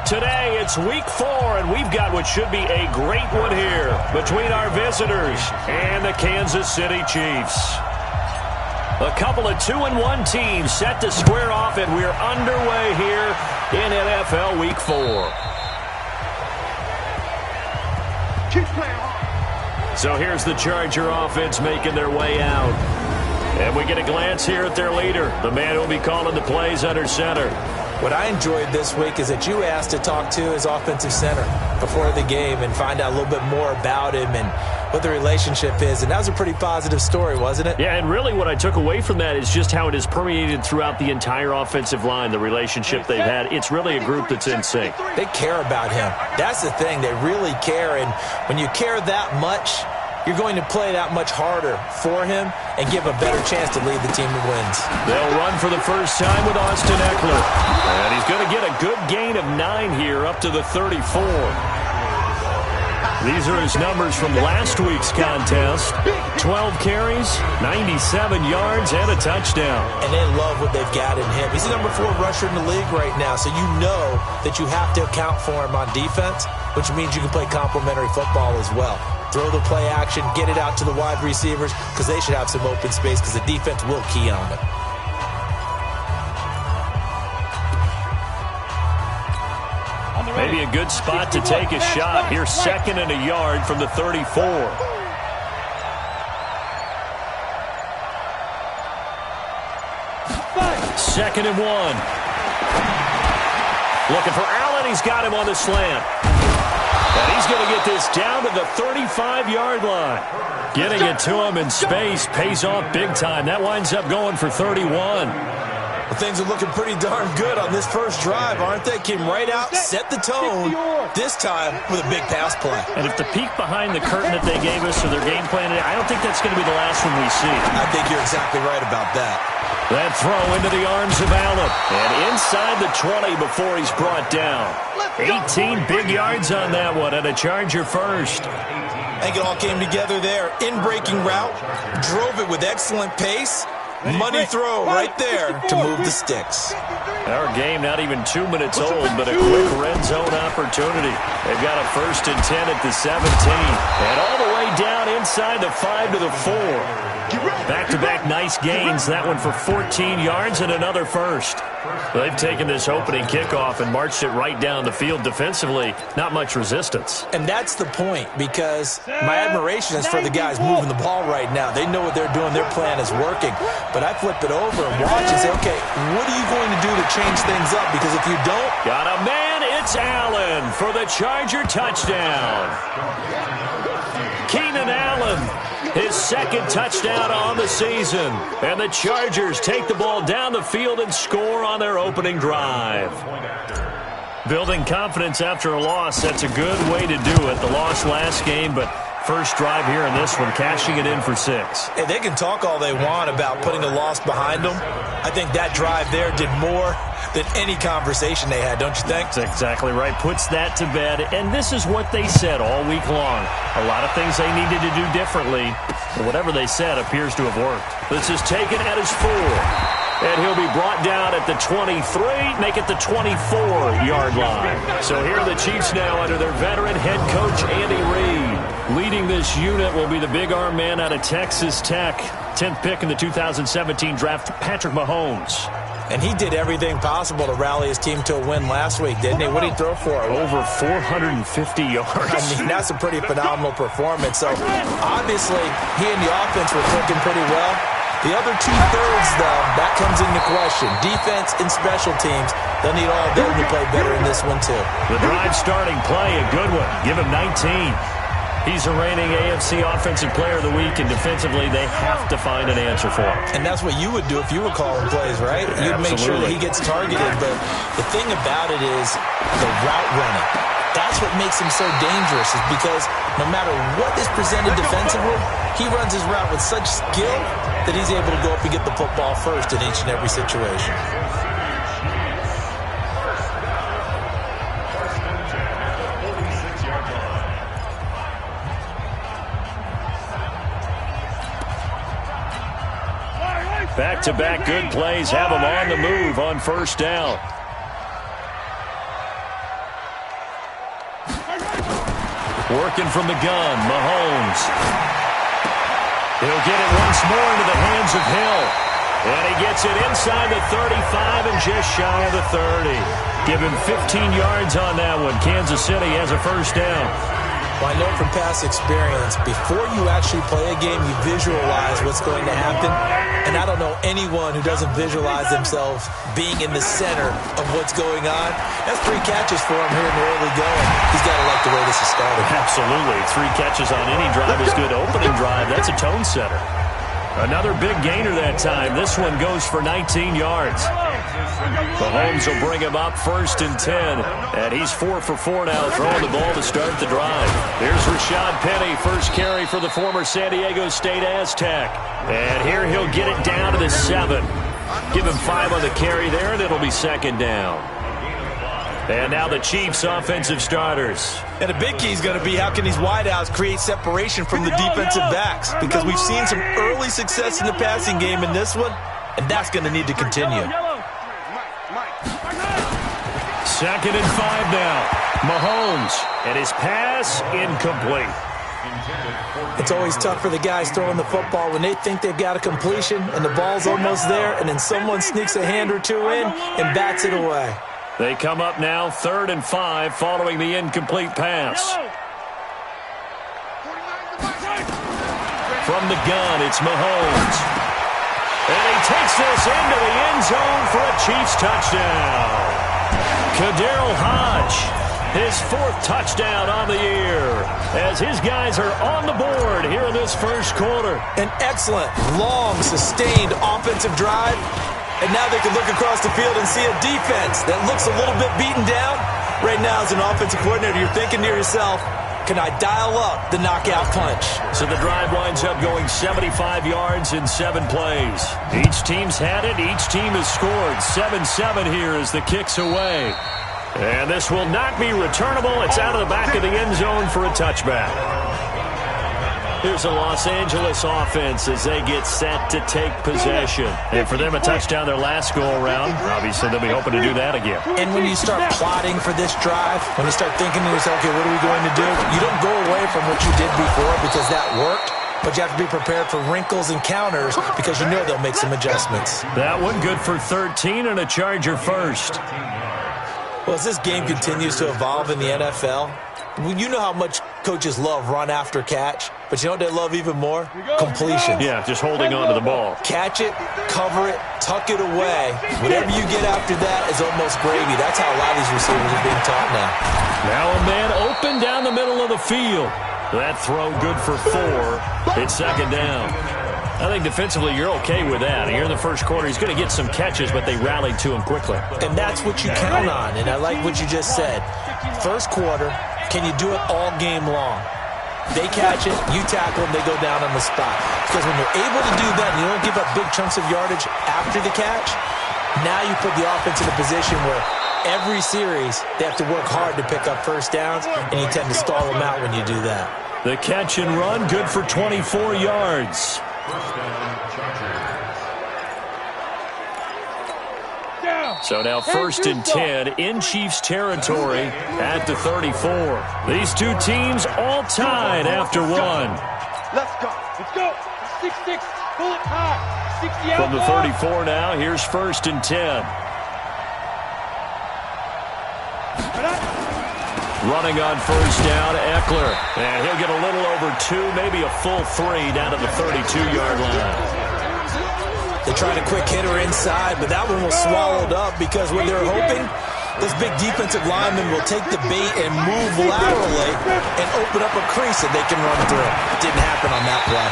Today, it's Week 4, and we've got what should be a great one here between our visitors and the Kansas City Chiefs. A couple of 2-1 teams set to square off, and we're underway here in NFL Week 4. Keep playing hard. So here's the Charger offense making their way out. And we get a glance here at their leader, the man who will be calling the plays under center. What I enjoyed this week is that you asked to talk to his offensive center before the game and find out a little bit more about him and what the relationship is. And that was a pretty positive story, wasn't it? Yeah, and really what I took away from that is just how it has permeated throughout the entire offensive line, the relationship they've had. It's really a group that's in sync. They care about him. That's the thing. They really care. And when you care that much, you're going to play that much harder for him and give a better chance to lead the team to wins. They'll run for the first time with Austin Eckler. And he's going to get a good gain of 9 here up to the 34. These are his numbers from last week's contest. 12 carries, 97 yards, and a touchdown. And they love what they've got in him. He's the number 4 rusher in the league right now, so you know that you have to account for him on defense, which means you can play complementary football as well. Throw the play action, get it out to the wide receivers, because they should have some open space because the defense will key on them. Maybe a good spot to take a shot. Here's 2nd and a yard from the 34. Second and 1. Looking for Allen. He's got him on the slant. And he's going to get this down to the 35-yard line. Getting it to him in space pays off big time. That winds up going for 31. Well, things are looking pretty darn good on this first drive, aren't they? Came right out, set the tone, this time with a big pass play. And if the peek behind the curtain that they gave us or their game plan, I don't think that's going to be the last one we see. I think you're exactly right about that. That throw into the arms of Allen. And inside the 20 before he's brought down. 18 big yards on that one, and a Charger first. I think it all came together there. In-breaking route, drove it with excellent pace. Money throw right there to move the sticks. Our game not even 2 minutes old, but a quick red zone opportunity. They've got a 1st and 10 at the 17. And all the way down inside the 5 to the 4. Back-to-back nice gains. That one for 14 yards and another first. They've taken this opening kickoff and marched it right down the field defensively. Not much resistance. And that's the point, because my admiration is for the guys moving the ball right now. They know what they're doing. Their plan is working. But I flip it over and watch and say, okay, what are you going to do to change things up? Because if you don't... Got a man. It's Allen for the Charger touchdown. Keenan Allen, his 2nd touchdown on the season. And the Chargers take the ball down the field and score on their opening drive. Building confidence after a loss, that's a good way to do it. The loss last game, but first drive here in this one, cashing it in for 6. Hey, they can talk all they want about putting a loss behind them. I think that drive there did more than any conversation they had, don't you think? That's exactly right. Puts that to bed. And this is what they said all week long. A lot of things they needed to do differently. But whatever they said appears to have worked. This is taken at his 4. And he'll be brought down at the 23, make it the 24-yard line. So here are the Chiefs now under their veteran head coach, Andy Reid. Leading this unit will be the big arm man out of Texas Tech. 10th pick in the 2017 draft, Patrick Mahomes. And he did everything possible to rally his team to a win last week, didn't he? What did he throw for? Over 450 yards. I mean, that's a pretty phenomenal performance. So, obviously, he and the offense were clicking pretty well. The other 2/3, though, that comes into question. Defense and special teams, they'll need all of them to play better in this one, too. The drive starting play, a good one. Give him 19. He's a reigning AFC Offensive Player of the Week, and defensively, they have to find an answer for him. And that's what you would do if you were calling plays, right? You'd make sure that he gets targeted. But the thing about it is the route running. That's what makes him so dangerous, is because no matter what is presented defensively, he runs his route with such skill that he's able to go up and get the football first in each and every situation. Back-to-back good plays have him on the move on first down. Working from the gun, Mahomes. He'll get it once more into the hands of Hill. And he gets it inside the 35 and just shy of the 30. Give him 15 yards on that one. Kansas City has a first down. Well, I know from past experience, before you actually play a game, you visualize what's going to happen. And I don't know anyone who doesn't visualize themselves being in the center of what's going on. That's 3 catches for him here in the early going. He's got to like the way this is started. Absolutely. 3 catches on any drive is good. Opening drive, that's a tone setter. Another big gainer that time. This one goes for 19 yards. Mahomes will bring him up 1st and 10. And he's 4 for 4 now, throwing the ball to start the drive. Here's Rashad Penny, first carry for the former San Diego State Aztec. And here he'll get it down to the 7. Give him 5 on the carry there, and it'll be 2nd down. And now the Chiefs' offensive starters. And a big key is going to be how can these wideouts create separation from the defensive backs, because we've seen some early success in the passing game in this one, and that's going to need to continue. 2nd and 5 now. Mahomes, and his pass incomplete. It's always tough for the guys throwing the football when they think they've got a completion and the ball's almost there, and then someone sneaks a hand or 2 in and bats it away. They come up now 3rd and 5 following the incomplete pass. From the gun, it's Mahomes. And he takes this into the end zone for a Chiefs touchdown. Kaderl Hodge, his 4th touchdown on the year, as his guys are on the board here in this first quarter. An excellent, long, sustained offensive drive. And now they can look across the field and see a defense that looks a little bit beaten down. Right now, as an offensive coordinator, you're thinking to yourself, can I dial up the knockout punch? So the drive winds up going 75 yards in 7 plays. Each team's had it. Each team has scored. 7-7 here as the kick's away. And this will not be returnable. It's out of the back of the end zone for a touchback. Here's the Los Angeles offense as they get set to take possession. And for them, a touchdown their last go-around. Obviously, they'll be hoping to do that again. And when you start plotting for this drive, when you start thinking to yourself, okay, what are we going to do? You don't go away from what you did before because that worked. But you have to be prepared for wrinkles and counters because you know they'll make some adjustments. That one good for 13 and a Charger first. Well, as this game continues to evolve in the NFL, you know how much coaches love run after catch, but you know what they love even more? Completion. Yeah, just holding on to the ball. Catch it, cover it, tuck it away. Whatever you get after that is almost gravy. That's how a lot of these receivers are being taught now. Now a man open down the middle of the field. That throw good for 4. It's 2nd down. I think defensively you're okay with that. Here in the first quarter, he's going to get some catches, but they rallied to him quickly. And that's what you count on, and I like what you just said. First quarter, can you do it all game long? They catch it, you tackle them, they go down on the spot. Because when you're able to do that and you don't give up big chunks of yardage after the catch, now you put the offense in a position where every series they have to work hard to pick up first downs, and you tend to stall them out when you do that. The catch and run, good for 24 yards. So now 1st and 10 in Chiefs territory at the 34. These two teams all tied after 1. Let's go. Let's go. 6-6. Pull it high. 60 out. From the 34 now, here's 1st and 10. Running on 1st down, Eckler. And he'll get a little over 2, maybe a full 3 down to the 32-yard line. They tried a quick hitter inside, but that one was swallowed up because what they're hoping, this big defensive lineman will take the bait and move laterally and open up a crease that they can run through. Didn't happen on that play.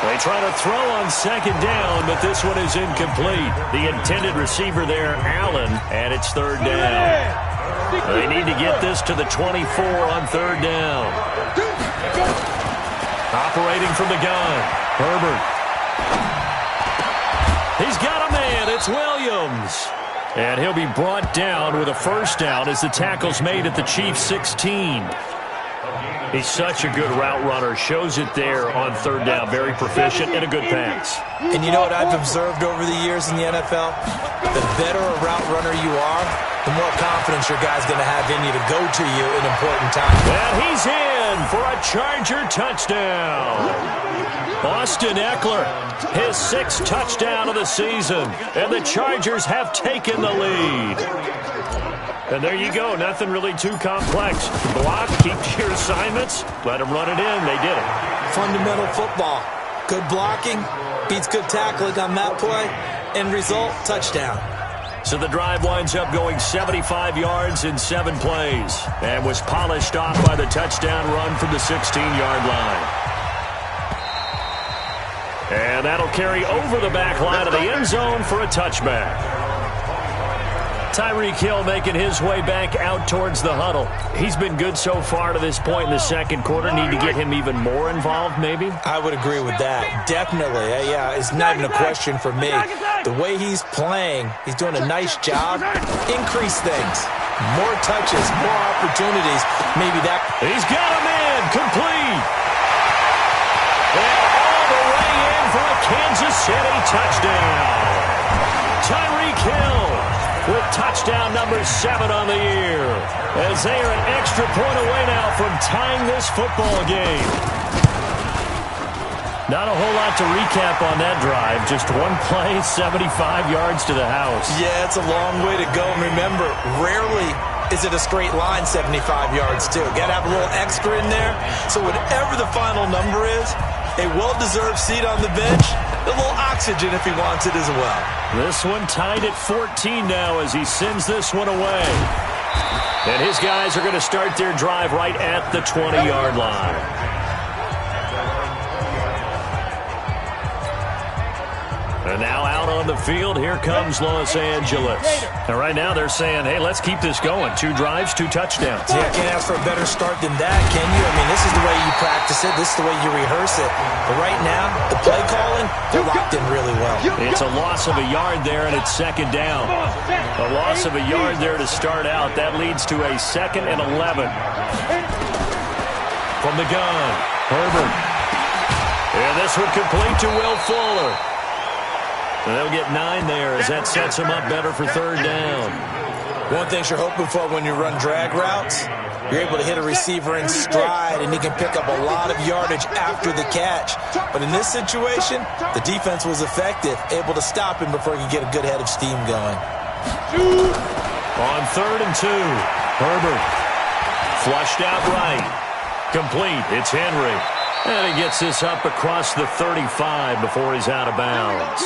They try to throw on 2nd down, but this one is incomplete. The intended receiver there, Allen, and it's 3rd down. They need to get this to the 24 on 3rd down. Operating from the gun, Herbert. He's got a man. It's Williams. And he'll be brought down with a 1st down as the tackle's made at the Chiefs' 16. He's such a good route runner. Shows it there on 3rd down. Very proficient and a good pass. And you know what I've observed over the years in the NFL? The better a route runner you are, the more confidence your guy's going to have in you to go to you in important times. And he's in for a Charger touchdown. Austin Eckler, his 6th touchdown of the season, and the Chargers have taken the lead. And there you go. Nothing really too complex. Block, keep to your assignments, let them run it in. They did it. Fundamental football. Good blocking beats good tackling on that play. End result, touchdown. So the drive winds up going 75 yards in 7 plays and was polished off by the touchdown run from the 16-yard line. And that'll carry over the back line of the end zone for a touchback. Tyreek Hill making his way back out towards the huddle. He's been good so far to this point in the second quarter. Need to get him even more involved, maybe? I would agree with that. Definitely. Yeah, it's not even a question for me. The way he's playing, he's doing a nice job. Increase things. More touches, more opportunities. Maybe that. He's got him in. Complete. And all the way in for a Kansas City touchdown. Tyreek Hill with touchdown number 7 on the year, as they are an extra point away now from tying this football game. Not a whole lot to recap on that drive. Just one play, 75 yards to the house. Yeah, it's a long way to go. And remember, rarely is it a straight line 75 yards, too. Got to have a little extra in there. So whatever the final number is, a well-deserved seat on the bench, a little oxygen if he wants it as well. This one tied at 14 now as he sends this one away. And his guys are going to start their drive right at the 20-yard line. And now out on the field, here comes Los Angeles. And right now they're saying, hey, let's keep this going. 2 drives, 2 touchdowns. Yeah, can't ask for a better start than that, can you? I mean, this is the way you practice it. This is the way you rehearse it. But right now, the play calling, they're locked in really well. It's a loss of a yard there, and it's second down. A loss of a yard there to start out. That leads to a 2nd and 11. From the gun, Herbert. And this one complete to Will Fuller. And they'll get 9 there as that sets them up better for 3rd down. One thing you're hoping for when you run drag routes, you're able to hit a receiver in stride, and he can pick up a lot of yardage after the catch. But in this situation, the defense was effective, able to stop him before he could get a good head of steam going. On 3rd and 2, Herbert. Flushed out right. Complete. It's Henry. And he gets this up across the 35 before he's out of bounds.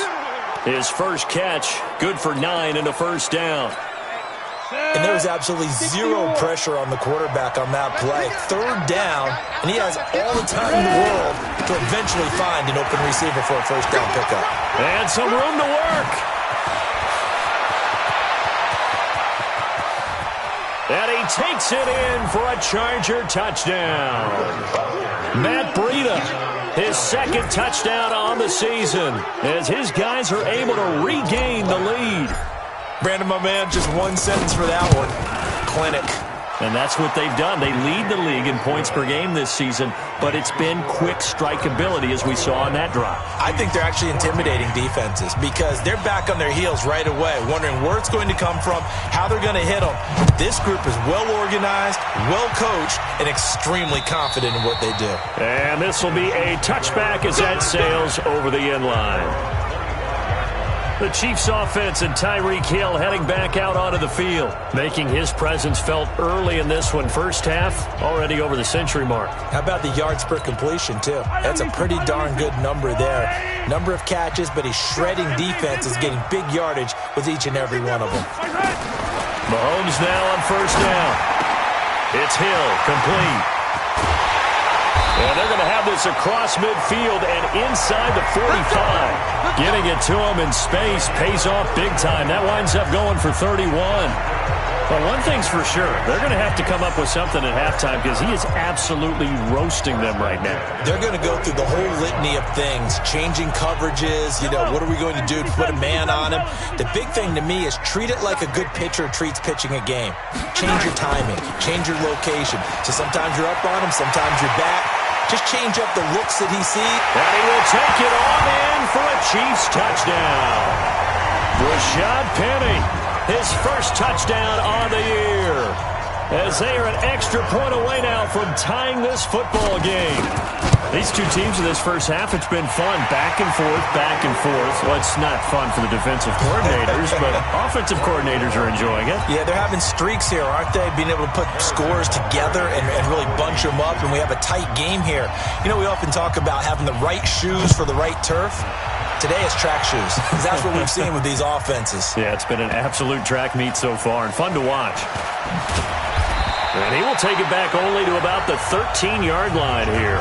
His first catch, good for 9 and a 1st down. And there was absolutely zero pressure on the quarterback on that play. 3rd down, and he has all the time in the world to eventually find an open receiver for a 1st down pickup. And some room to work. And he takes it in for a Charger touchdown. Matt Breida, his 2nd touchdown on the season, as his guys are able to regain the lead. Brandon, my man, just one sentence for that one. Clinic. And that's what they've done. They lead the league in points per game this season, but it's been quick strikeability as we saw on that drive. I think they're actually intimidating defenses because they're back on their heels right away, wondering where it's going to come from, how they're going to hit them. This group is well organized, well coached, and extremely confident in what they do. And this will be a touchback as that sails over the end line. The Chiefs offense and Tyreek Hill heading back out onto the field, making his presence felt early in this one. First half, already over the century mark. How about the yards per completion, too? That's a pretty darn good number there. Number of catches, but he's shredding defenses, getting big yardage with each and every one of them. Mahomes now on 1st down. It's Hill, complete. And they're going to have this across midfield and inside the 45. Getting it to him in space pays off big time. That winds up going for 31. But one thing's for sure, they're going to have to come up with something at halftime because he is absolutely roasting them right now. They're going to go through the whole litany of things, changing coverages, what are we going to do to put a man on him? The big thing to me is treat it like a good pitcher treats pitching a game. Change your timing, change your location. So sometimes you're up on him, sometimes you're back. Just change up the looks that he sees. And he will take it on in for a Chiefs touchdown. Rashad Penny, his first touchdown on the year, as they are an extra point away now from tying this football game. These two teams in this first half, it's been fun. Back and forth, back and forth. Well, it's not fun for the defensive coordinators, but offensive coordinators are enjoying it. Yeah, they're having streaks here, aren't they? Being able to put scores together and really bunch them up, and we have a tight game here. You know, we often talk about having the right shoes for the right turf. Today it's track shoes, because that's what we've seen with these offenses. Yeah, it's been an absolute track meet so far, and fun to watch. And he will take it back only to about the 13-yard line here.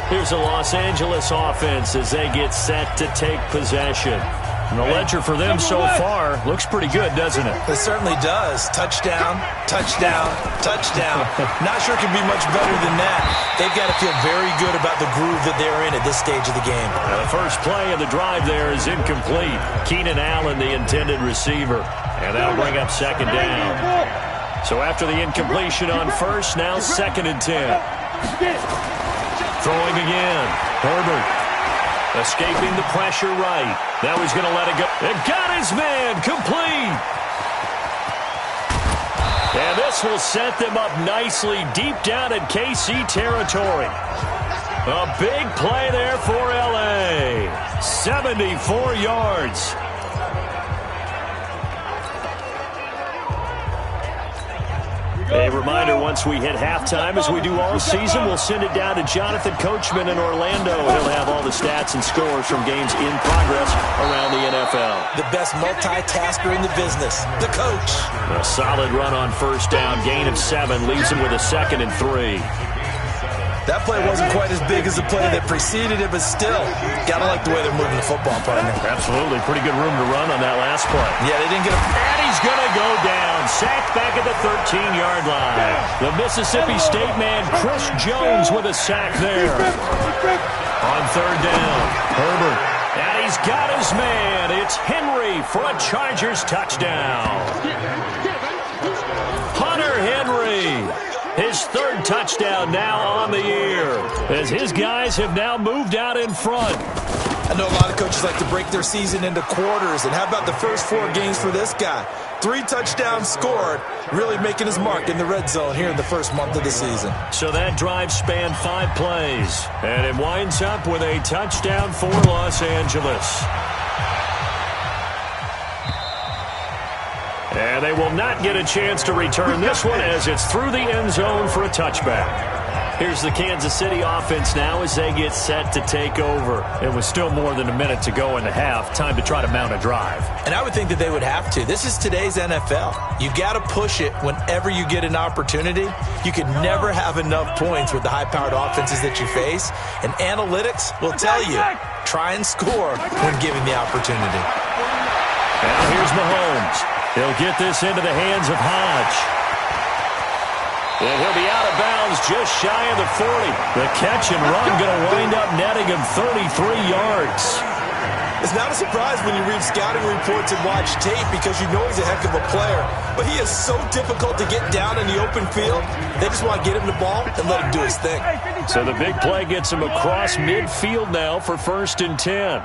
Here's the Los Angeles offense as they get set to take possession. And the ledger for them so far looks pretty good, doesn't it? It certainly does. Touchdown, touchdown, touchdown. Not sure it can be much better than that. They've got to feel very good about the groove that they're in at this stage of the game. Now the first play of the drive there is incomplete. Keenan Allen, the intended receiver. And that'll bring up second down. So after the incompletion on first, now 2nd and 10. Throwing again. Herbert. Escaping the pressure right. Now he's going to let it go. And got his man. Complete. And this will set them up nicely deep down in KC territory. A big play there for L.A. 74 yards. A reminder, once we hit halftime, as we do all season, we'll send it down to Jonathan Coachman in Orlando. He'll have all the stats and scores from games in progress around the NFL. The best multitasker in the business, the coach. A solid run on first down, gain of 7, leaves him with a 2nd and 3. That play wasn't quite as big as the play that preceded it, but still, gotta like the way they're moving the football, partner. Absolutely. Pretty good room to run on that last play. Yeah, they didn't get a... And he's going to go down. Sacked back at the 13-yard line. The Mississippi State man, Chris Jones, with a sack there. On third down, Herbert. And he's got his man. It's Henry for a Chargers touchdown. Hunter Henry. His 3rd touchdown now on the year, as his guys have now moved out in front. I know a lot of coaches like to break their season into quarters, and how about the first 4 games for this guy? 3 touchdowns scored, really making his mark in the red zone here in the first month of the season. So that drive spanned 5 plays, and it winds up with a touchdown for Los Angeles. And they will not get a chance to return this one as it's through the end zone for a touchback. Here's the Kansas City offense now as they get set to take over. It was still more than a minute to go in the half. Time to try to mount a drive. And I would think that they would have to. This is today's NFL. You got to push it whenever you get an opportunity. You can never have enough points with the high-powered offenses that you face. And analytics will tell you, try and score when given the opportunity. Now here's Mahomes. He'll get this into the hands of Hodge. And he'll be out of bounds just shy of the 40. The catch and run going to wind up netting him 33 yards. It's not a surprise when you read scouting reports and watch tape because you know he's a heck of a player. But he is so difficult to get down in the open field. They just want to get him the ball and let him do his thing. So the big play gets him across midfield now for 1st and 10.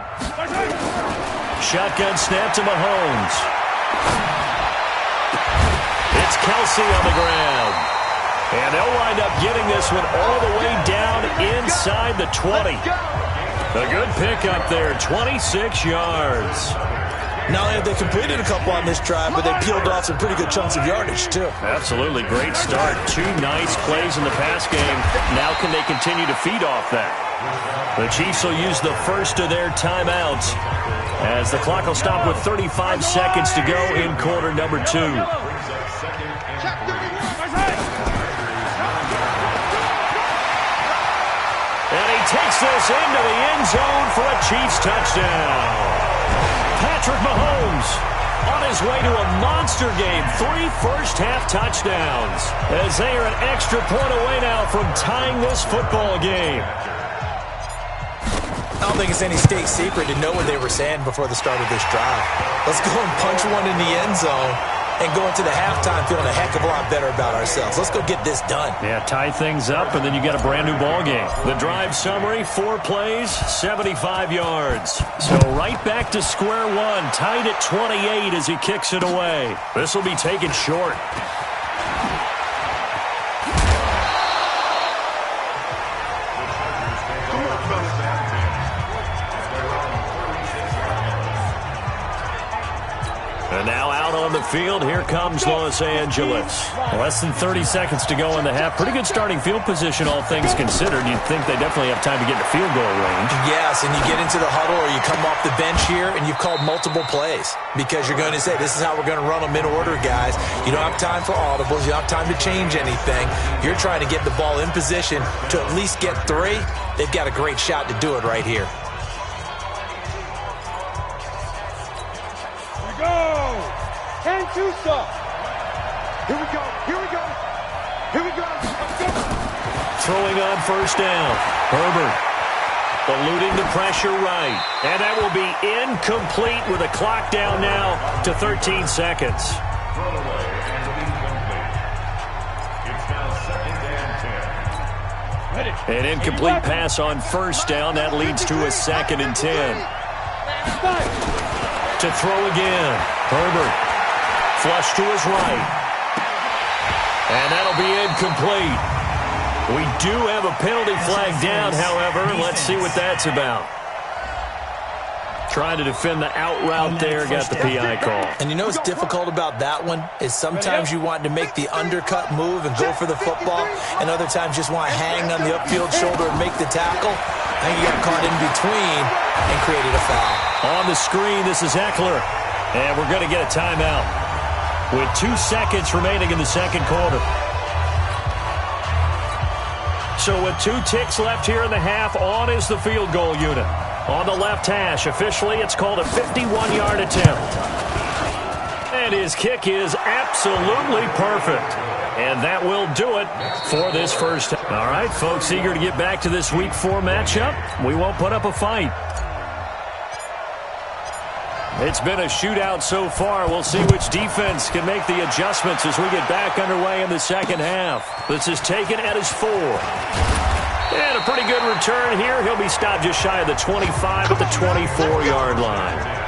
Shotgun snap to Mahomes. It's Kelsey on the ground. And they'll wind up getting this one all the way down inside the 20. A good pickup there, 26 yards. Not only have they completed a couple on this drive, but they peeled off some pretty good chunks of yardage, too. Absolutely. Great start. 2 nice plays in the pass game. Now can they continue to feed off that? The Chiefs will use the first of their timeouts as the clock will stop with 35 seconds to go in quarter number 2. And he takes this into the end zone for a Chiefs touchdown. Patrick Mahomes on his way to a monster game. 3 first-half touchdowns as they are an extra point away now from tying this football game. I don't think it's any state secret to know what they were saying before the start of this drive. Let's go and punch one in the end zone and go into the halftime feeling a heck of a lot better about ourselves. Let's go get this done. Yeah, tie things up, and then you get a brand-new ball game. The drive summary, 4 plays, 75 yards. So right back to square one, tied at 28 as he kicks it away. This will be taken short. midfield. Here comes Los Angeles. Less than 30 seconds to go in the half. Pretty good starting field position, all things considered. You'd think they definitely have time to get to field goal range. Yes, and you get into the huddle or you come off the bench here and you've called multiple plays because you're going to say, this is how we're going to run them in order, guys. You don't have time for audibles. You don't have time to change anything. You're trying to get the ball in position to at least get 3. They've got a great shot to do it right here. And two stop. Here we go. Here we go. Here we go. Let's go. Throwing on first down. Herbert eluding the pressure right. And that will be incomplete with a clock down now to 13 seconds. Throwaway and incomplete. It's now 2nd and 10. An incomplete pass on first down. That leads to a 2nd and 10. To throw again. Herbert. Flush to his right. And that'll be incomplete. We do have a penalty flag down, however. Let's see what that's about. Trying to defend the out route there, got the PI call. And you know what's difficult about that one is sometimes you want to make the undercut move and go for the football, and other times just want to hang on the upfield shoulder and make the tackle. I think you got caught in between and created a foul. On the screen, this is Eckler. And we're going to get a timeout with 2 seconds remaining in the second quarter. So with 2 ticks left here in the half, on is the field goal unit. On the left hash, officially it's called a 51-yard attempt. And his kick is absolutely perfect. And that will do it for this first. All right, folks, eager to get back to this Week 4 matchup. We won't put up a fight. It's been a shootout so far. We'll see which defense can make the adjustments as we get back underway in the second half. This is taken at his 4. And a pretty good return here. He'll be stopped just shy of the 25 at the 24-yard line.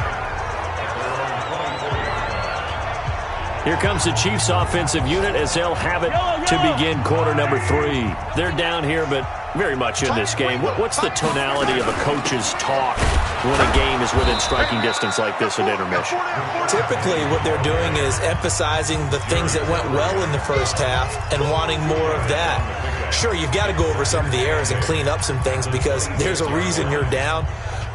Here comes the Chiefs offensive unit as they'll have it to begin quarter number 3. They're down here, but very much in this game. What's the tonality of a coach's talk when a game is within striking distance like this at intermission? Typically, what they're doing is emphasizing the things that went well in the first half and wanting more of that. Sure, you've got to go over some of the errors and clean up some things because there's a reason you're down.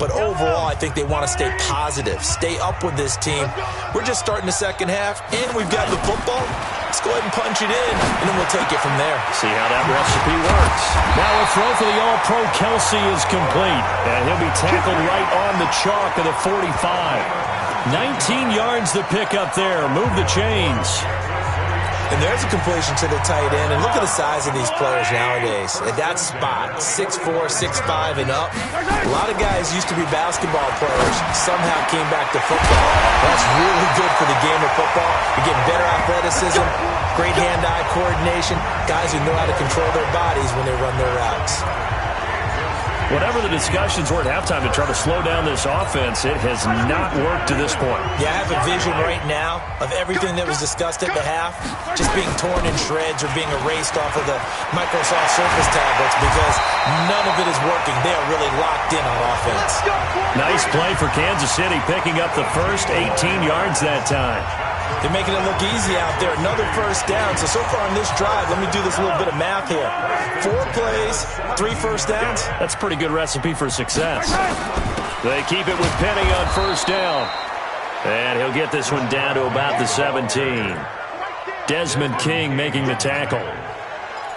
But overall, I think they want to stay positive, stay up with this team. We're just starting the second half, and we've got the football. Let's go ahead and punch it in, and then we'll take it from there. See how that recipe works. Now a throw for the All-Pro Kelsey is complete, and he'll be tackled right on the chalk of the 45. 19 yards to pick up there. Move the chains. And there's a completion to the tight end. And look at the size of these players nowadays. At that spot, 6'4", 6'5", and up. A lot of guys used to be basketball players. Somehow came back to football. That's really good for the game of football. You're getting better athleticism, great hand-eye coordination, guys who know how to control their bodies when they run their routes. Whatever the discussions were at halftime to try to slow down this offense, it has not worked to this point. Yeah, I have a vision right now of everything that was discussed at the half just being torn in shreds or being erased off of the Microsoft Surface tablets because none of it is working. They are really locked in on offense. Nice play for Kansas City, picking up the first 18 yards that time. They're making it look easy out there. Another first down. So far on this drive, let me do this little bit of math here. 4 plays, 3 first downs. That's a pretty good recipe for success. They keep it with Penny on first down. And he'll get this one down to about the 17. Desmond King making the tackle.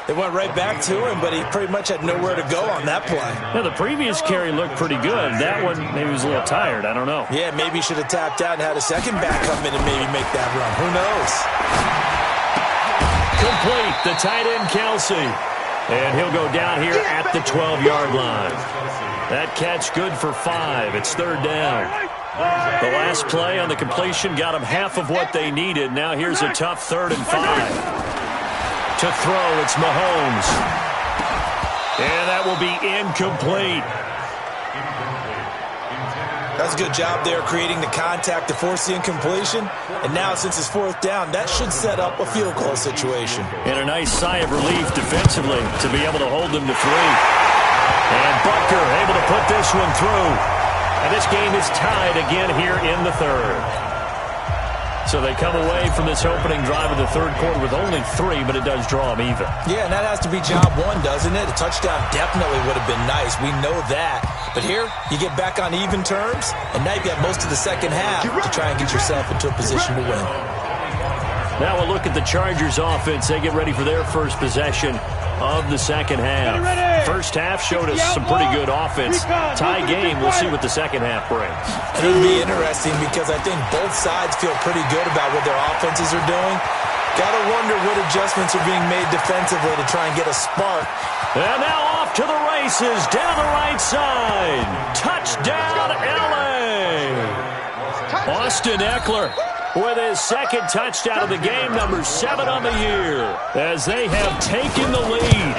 They went right back to him, but he pretty much had nowhere to go on that play. Yeah, the previous carry looked pretty good. That one, maybe was a little tired. I don't know. Yeah, maybe he should have tapped out and had a second back come in and maybe make that run. Who knows? Complete, the tight end Kelsey. And he'll go down here at the 12-yard line. That catch good for 5. It's third down. The last play on the completion got them half of what they needed. Now here's a tough 3rd and 5. To throw, it's Mahomes. And that will be incomplete. That's a good job there creating the contact to force the incompletion. And now since it's 4th down, that should set up a field goal situation. And a nice sigh of relief defensively to be able to hold them to 3. And Butker able to put this one through. And this game is tied again here in the 3rd. So they come away from this opening drive of the third quarter with only 3, but it does draw them even. Yeah, and that has to be job one, doesn't it? A touchdown definitely would have been nice. We know that. But here, you get back on even terms, and now you've got most of the second half to try and get yourself into a position to win. Now we'll look at the Chargers offense. They get ready for their first possession of the second half. First half showed us some pretty good offense. Tie game, we'll see what the second half brings. It'll be interesting because I think both sides feel pretty good about what their offenses are doing. Gotta wonder what adjustments are being made defensively to try and get a spark. And now off to the races, down the right side. Touchdown, LA! Austin Eckler with his second touchdown of the game, number 7 on the year, as they have taken the lead.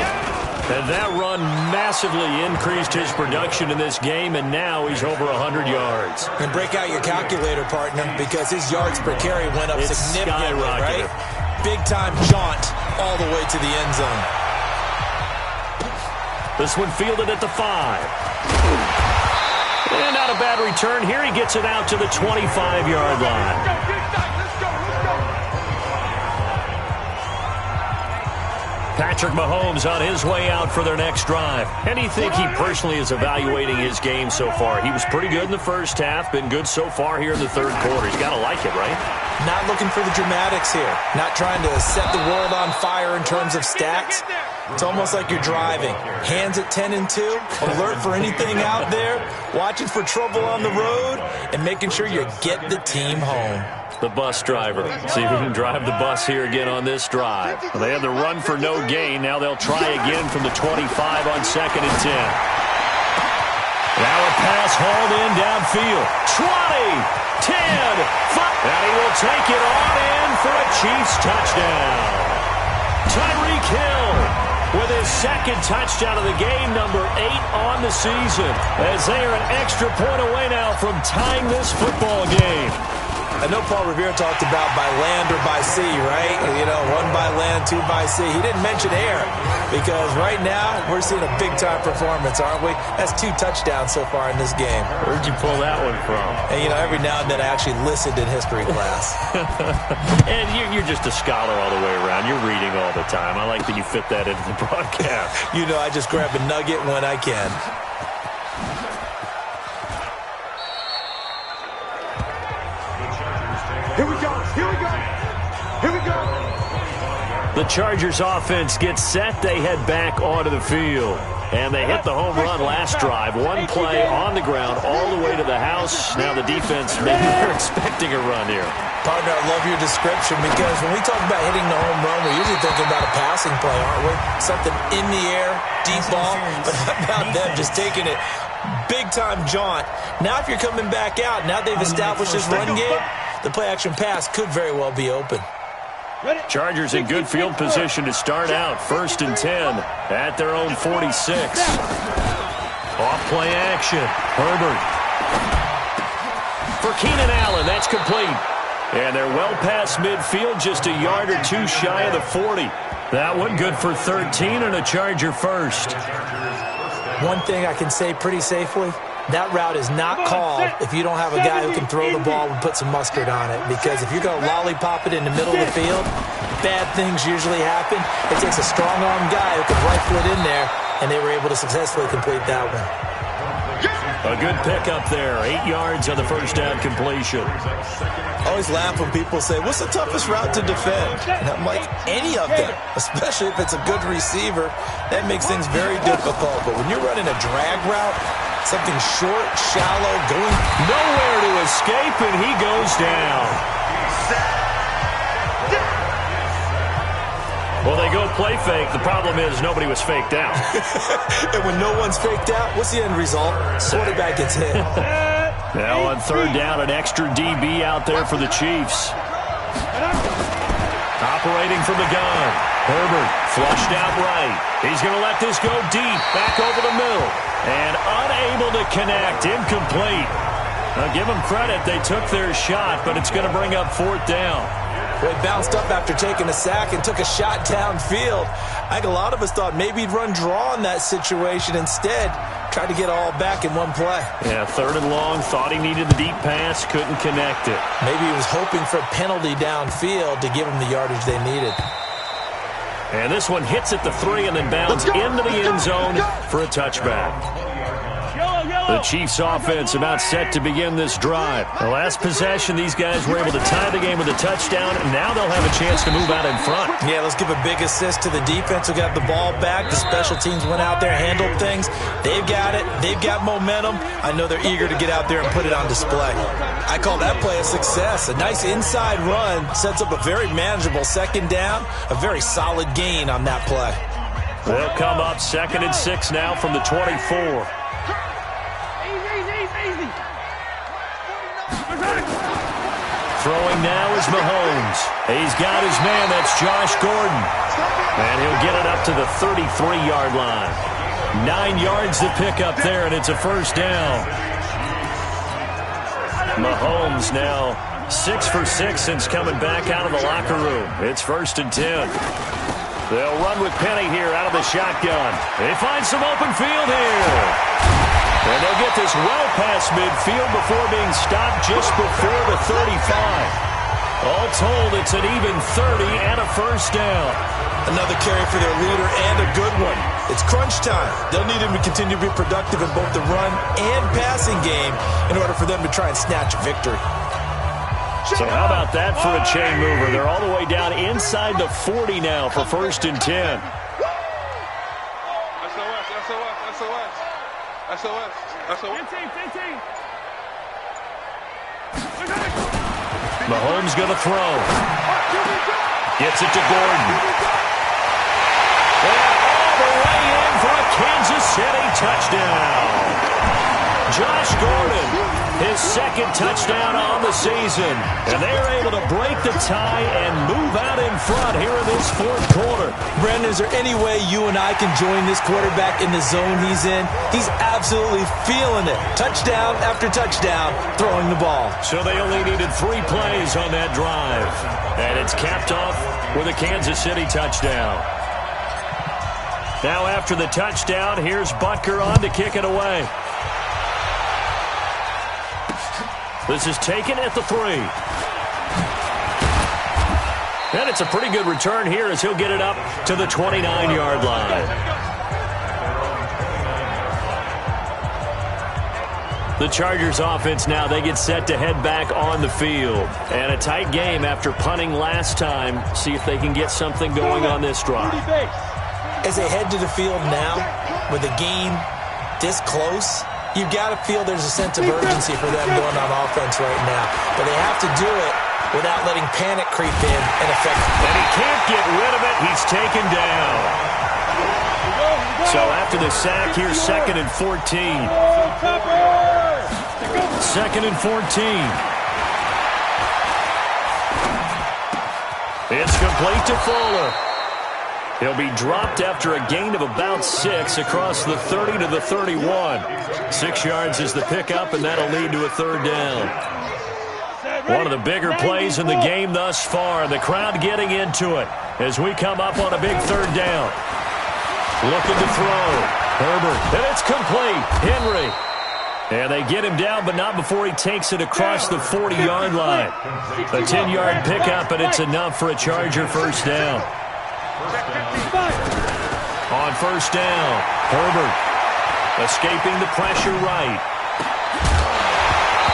And that run massively increased his production in this game, and now he's over 100 yards. And break out your calculator, partner, because his yards per carry went up significantly, right? Big-time jaunt all the way to the end zone. This one fielded at the 5. And not a bad return here. He gets it out to the 25-yard line. Patrick Mahomes on his way out for their next drive. And do you think he personally is evaluating his game so far? He was pretty good in the first half, been good so far here in the third quarter. He's got to like it, right? Not looking for the dramatics here. Not trying to set the world on fire in terms of stats. It's almost like you're driving. Hands at 10 and 2, alert for anything out there, watching for trouble on the road, and making sure you get the team home. The bus driver. See if we can drive the bus here again on this drive. Well, they had the run for no gain. Now they'll try again from the 25 on 2nd and 10. Now a pass hauled in downfield. 20, 10, 5. And he will take it on in for a Chiefs touchdown. Tyreek Hill with his second touchdown of the game, number 8 on the season, as they are an extra point away now from tying this football game. I know Paul Revere talked about by land or by sea, right? You know, 1 by land, 2 by sea. He didn't mention air because right now we're seeing a big-time performance, aren't we? That's 2 touchdowns so far in this game. Where'd you pull that one from? And, you know, every now and then I actually listened in history class. And you're just a scholar all the way around. You're reading all the time. I like that you fit that into the broadcast. You know, I just grab a nugget when I can. Here we go. Here we go. Here we go. The Chargers offense gets set. They head back onto the field. And they hit the home run last drive. 1 play on the ground all the way to the house. Now the defense, maybe they're expecting a run here. Partner, I love your description because when we talk about hitting the home run, we're usually thinking about a passing play, aren't we? Something in the air, deep ball. But how about them just taking it big-time jaunt? Now if you're coming back out, now they've established this run game, the play-action pass could very well be open. Chargers in good field position to start out. 1st and 10 at their own 46. Off play action. Herbert. For Keenan Allen, that's complete. And they're well past midfield, just a yard or 2 shy of the 40. That one good for 13 and a Charger first. One thing I can say pretty safely, that route is not called if you don't have a guy who can throw the ball and put some mustard on it. Because if you're going to lollipop it in the middle of the field, bad things usually happen. It takes a strong-arm guy who can rifle it in there, and they were able to successfully complete that one. A good pickup there. 8 yards on the first down completion. I always laugh when people say, what's the toughest route to defend? And I'm like, any of them, especially if it's a good receiver. That makes things very difficult. But when you're running a drag route, something short, shallow, going nowhere to escape, and he goes down. Well, they go play fake. The problem is nobody was faked out. And when no one's faked out, what's the end result? Quarterback gets hit. Now on 3rd down, an extra DB out there for the Chiefs. Operating from the gun. Herbert flushed out right. He's going to let this go deep, back over the middle. And unable to connect, incomplete. Now give them credit, they took their shot, but it's going to bring up 4th down. Well, he bounced up after taking a sack and took a shot downfield. I think a lot of us thought maybe he'd run draw in that situation. Instead, Tried to get all back in one play. Yeah, 3rd and long. Thought he needed the deep pass. Couldn't connect it. Maybe he was hoping for a penalty downfield to give him the yardage they needed. And this one hits at the 3 and then bounds into the end zone for a touchback. The Chiefs offense about set to begin this drive. The last possession, these guys were able to tie the game with a touchdown, and now they'll have a chance to move out in front. Yeah, let's give a big assist to the defense who got the ball back. The special teams went out there, handled things. They've got it. They've got momentum. I know they're eager to get out there and put it on display. I call that play a success. A nice inside run sets up a very manageable 2nd down. A very solid gain on that play. They'll come up 2nd and 6 now from the 24. Throwing now is Mahomes. He's got his man. That's Josh Gordon. And he'll get it up to the 33-yard line. 9 yards to pick up there, and it's a 1st down. Mahomes now 6 for 6 since coming back out of the locker room. It's 1st and 10. They'll run with Penny here out of the shotgun. They find some open field here. And they'll get this well past midfield before being stopped just before the 35. All told, it's an even 30 and a 1st down. Another carry for their leader and a good one. It's crunch time. They'll need him to continue to be productive in both the run and passing game in order for them to try and snatch a victory. So how about that for a chain mover? They're all the way down inside the 40 now for 1st and 10. Mahomes going to throw. Gets it to Gordon. And all the way in for a Kansas City touchdown. Josh Gordon, his 2nd touchdown on the season. And they're able to break the tie and move out in front here in this 4th quarter. Brandon, is there any way you and I can join this quarterback in the zone he's in? He's absolutely feeling it. Touchdown after touchdown, throwing the ball. So they only needed 3 plays on that drive. And it's capped off with a Kansas City touchdown. Now after the touchdown, here's Butker on to kick it away. This is taken at the 3. And it's a pretty good return here as he'll get it up to the 29-yard line. The Chargers offense now, they get set to head back on the field. And a tight game after punting last time. See if they can get something going on this drive. As they head to the field now, with the game this close, you've got to feel there's a sense of urgency for them going on offense right now. But they have to do it without letting panic creep in and affect. And he can't get rid of it. He's taken down. So after the sack, here's 2nd and 14. 2nd and 14. It's complete to Fuller. He'll be dropped after a gain of about 6 across the 30 to the 31. 6 yards is the pickup, and that'll lead to a 3rd down. One of the bigger plays in the game thus far. The crowd getting into it as we come up on a big 3rd down. Looking to throw. Herbert, and it's complete. Henry. And they get him down, but not before he takes it across the 40-yard line. A 10-yard pickup, and it's enough for a Charger 1st down. On 1st down, Herbert escaping the pressure right.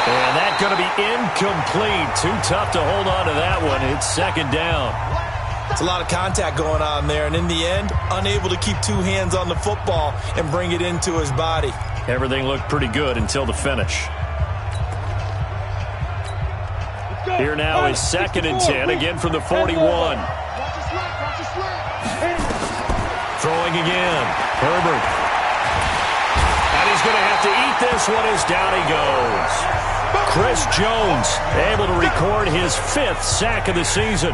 And that's going to be incomplete. Too tough to hold on to that one. It's 2nd down. It's a lot of contact going on there, and in the end, unable to keep 2 hands on the football and bring it into his body. Everything looked pretty good until the finish. Here now is 2nd and 10, again from the 41. Throwing again. Herbert. And he's going to have to eat this one as down he goes. Chris Jones able to record his 5th sack of the season.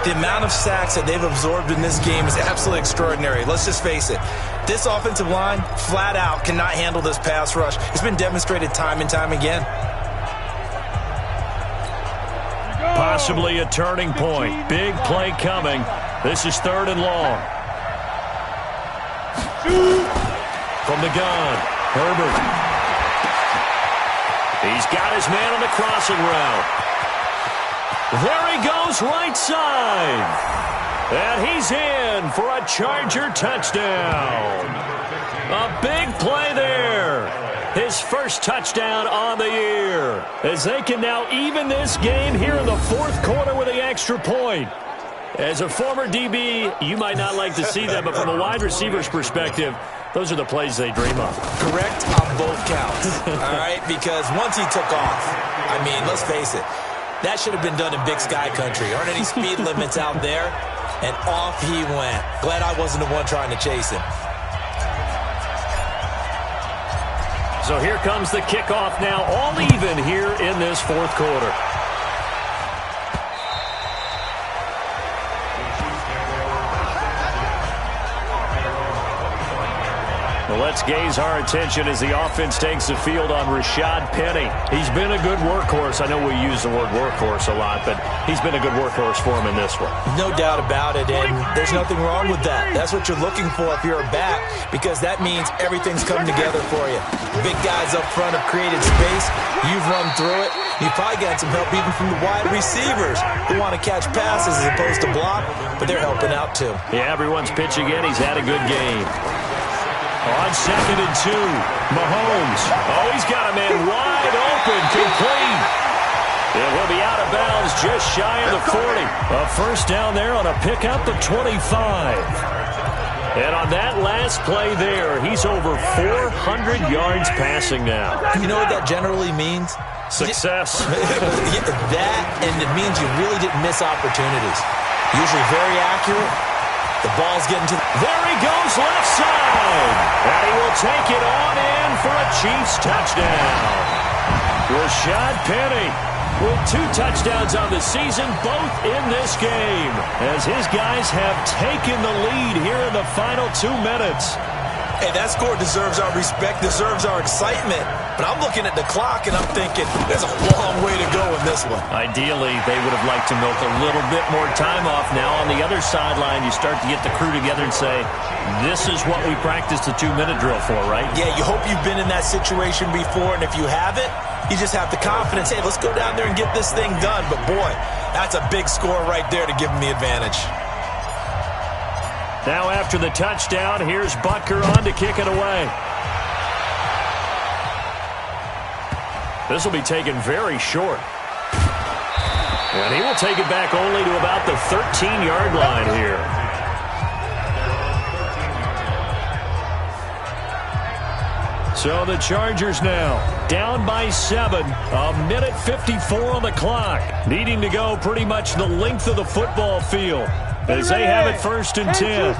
The amount of sacks that they've absorbed in this game is absolutely extraordinary. Let's just face it. This offensive line, flat out, cannot handle this pass rush. It's been demonstrated time and time again. Possibly a turning point. Big play coming. This is 3rd and long. From the gun, Herbert. He's got his man on the crossing route. There he goes, right side. And he's in for a Charger touchdown. A big play there. His first touchdown on the year. As they can now even this game here in the fourth quarter with the extra point. As a former DB, you might not like to see that, but from a wide receiver's perspective, those are the plays they dream of. Correct on both counts, all right? Because once he took off, I mean, let's face it, that should have been done in Big Sky Country. Aren't any speed limits out there? And off he went. Glad I wasn't the one trying to chase him. So here comes the kickoff now, all even here in this fourth quarter. Well, let's gaze our attention as the offense takes the field on Rashad Penny. He's been a good workhorse. I know we use the word workhorse a lot, but he's been a good workhorse for him in this one. No doubt about it, and there's nothing wrong with that. That's what you're looking for if you're a back, because that means everything's coming together for you. Big guys up front have created space. You've run through it. You've probably got some help even from the wide receivers who want to catch passes as opposed to block, but they're helping out too. Yeah, everyone's pitching in. He's had a good game. On 2nd and 2, Mahomes. Oh, he's got a man wide open, complete. It will be out of bounds just shy of the 40. A first down there on a pickup of 25. And on that last play there, he's over 400 yards passing now. You know what that generally means? Success. That, and it means you really didn't miss opportunities. Usually very accurate. The ball's getting to... There he goes, left side. And he will take it on in for a Chiefs touchdown. Rashad Penny with 2 touchdowns on the season, both in this game, as his guys have taken the lead here in the final 2 minutes. Hey, that score deserves our respect, deserves our excitement. But I'm looking at the clock, and I'm thinking there's a long way to go in this one. Ideally, they would have liked to milk a little bit more time off. Now, on the other sideline, you start to get the crew together and say, this is what we practiced the 2-minute drill for, right? Yeah, you hope you've been in that situation before, and if you haven't, you just have the confidence, hey, let's go down there and get this thing done. But, boy, that's a big score right there to give them the advantage. Now after the touchdown, here's Butker on to kick it away. This will be taken very short. And he will take it back only to about the 13-yard line here. So the Chargers now down by 7. 1:54 on the clock. Needing to go pretty much the length of the football field as they have it 1st and 10.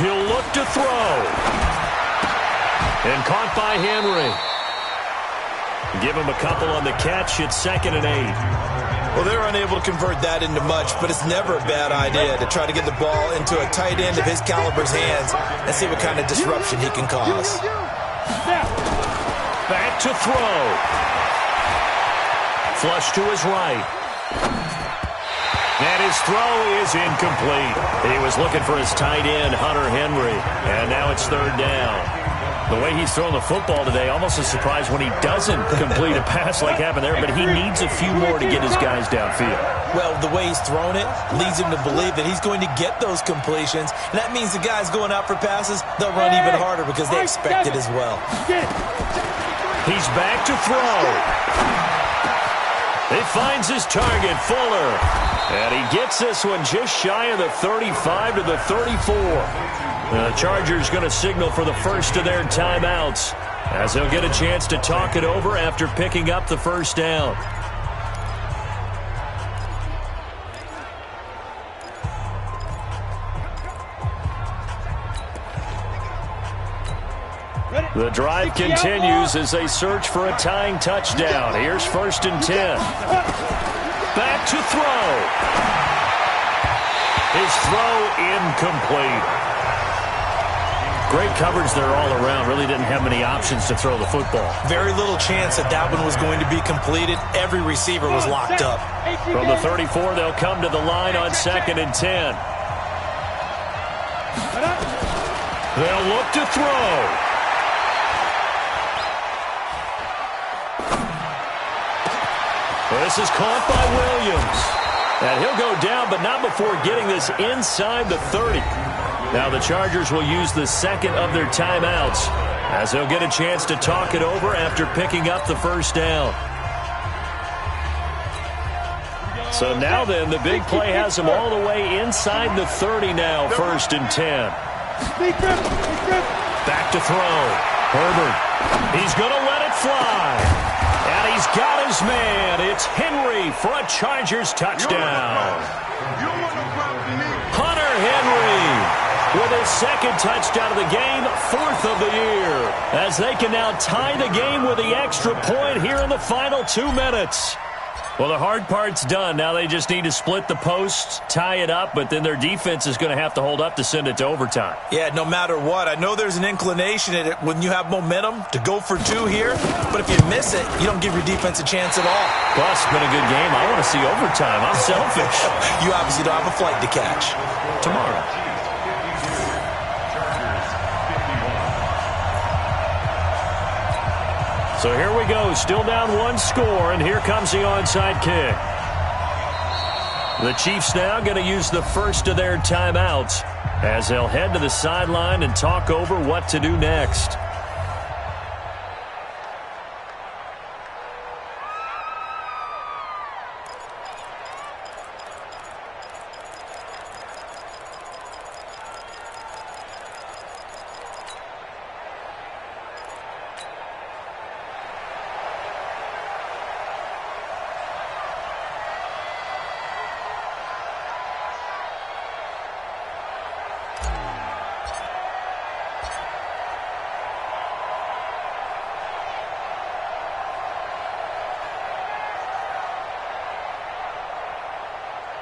He'll look to throw. And caught by Henry. Give him a couple on the catch. It's 2nd and 8. Well, they're unable to convert that into much, but it's never a bad idea to try to get the ball into a tight end of his caliber's hands and see what kind of disruption he can cause. Back to throw. Flush to his right. And his throw is incomplete. He was looking for his tight end, Hunter Henry. And now it's 3rd down. The way he's throwing the football today, almost a surprise when he doesn't complete a pass like happened there, but he needs a few more to get his guys downfield. Well, the way he's thrown it leads him to believe that he's going to get those completions. And that means the guys going out for passes, they'll run even harder because they expect it as well. He's back to throw. He finds his target, Fuller. And he gets this one just shy of the 35 to the 34. The Chargers going to signal for the first of their timeouts as they'll get a chance to talk it over after picking up the first down. The drive continues as they search for a tying touchdown. Here's 1st and 10. Back to throw. His throw incomplete. Great coverage there all around. Really didn't have many options to throw the football. Very little chance that that one was going to be completed. Every receiver was locked up. From the 34, they'll come to the line on 2nd and 10. They'll look to throw. This is caught by Williams. And he'll go down, but not before getting this inside the 30. Now the Chargers will use the second of their timeouts as they'll get a chance to talk it over after picking up the first down. So now then, the big play has them all the way inside the 30 now, 1st and 10. Back to throw. Herbert. He's going to let it fly. And he's got his man. It's Henry for a Chargers touchdown. Hunter Henry with his second touchdown of the game, 4th of the year. As they can now tie the game with the extra point here in the final 2 minutes. Well, the hard part's done. Now they just need to split the posts, tie it up, but then their defense is going to have to hold up to send it to overtime. Yeah, no matter what. I know there's an inclination at it when you have momentum to go for 2 here, but if you miss it, you don't give your defense a chance at all. Plus, it's been a good game. I want to see overtime. I'm selfish. You obviously don't have a flight to catch. Tomorrow. So here we go, still down 1 score, and here comes the onside kick. The Chiefs now going to use the first of their timeouts as they'll head to the sideline and talk over what to do next.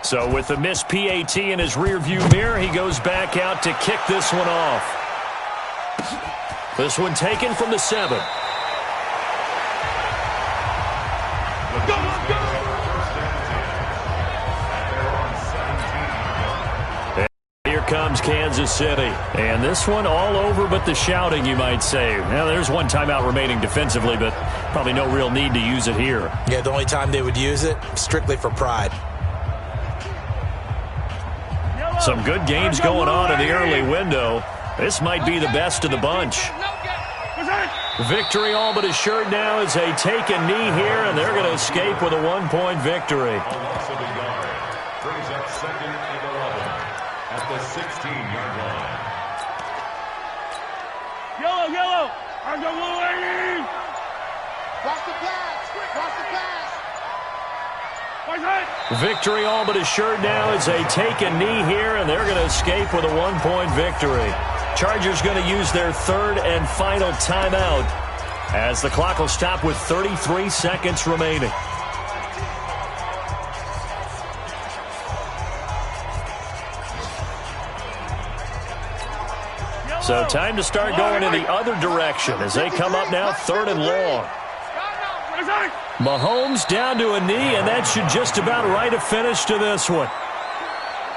So with the missed PAT in his rearview mirror, he goes back out to kick this one off. This one taken from the 7. And here comes Kansas City. And this one all over but the shouting, you might say. Now, there's one timeout remaining defensively, but probably no real need to use it here. Yeah, the only time they would use it, strictly for pride. Some good games going on in the early window. This might be the best of the bunch. Victory all but assured now as they take a knee here, and they're going to escape with a 1-point victory. Brings up 2nd and 11 at the 16-yard line. Yellow. I'm the blue lady. Watch the pass. Watch the pass. Victory all but assured now as they take a knee here, and they're going to escape with a 1-point victory. Chargers going to use their 3rd and final timeout as the clock will stop with 33 seconds remaining. So time to start going in the other direction as they come up now 3rd and long. Mahomes down to a knee, and that should just about write a finish to this one.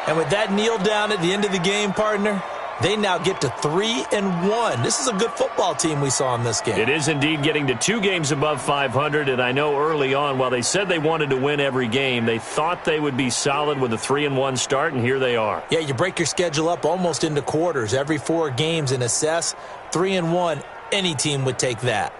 And with that kneel down at the end of the game, partner, they now get to 3-1. This is a good football team we saw in this game. It is indeed getting to 2 games above 500, and I know early on, while they said they wanted to win every game, they thought they would be solid with a 3-1 start, and here they are. Yeah, you break your schedule up almost into quarters, every 4 games, and assess 3-1. Any team would take that.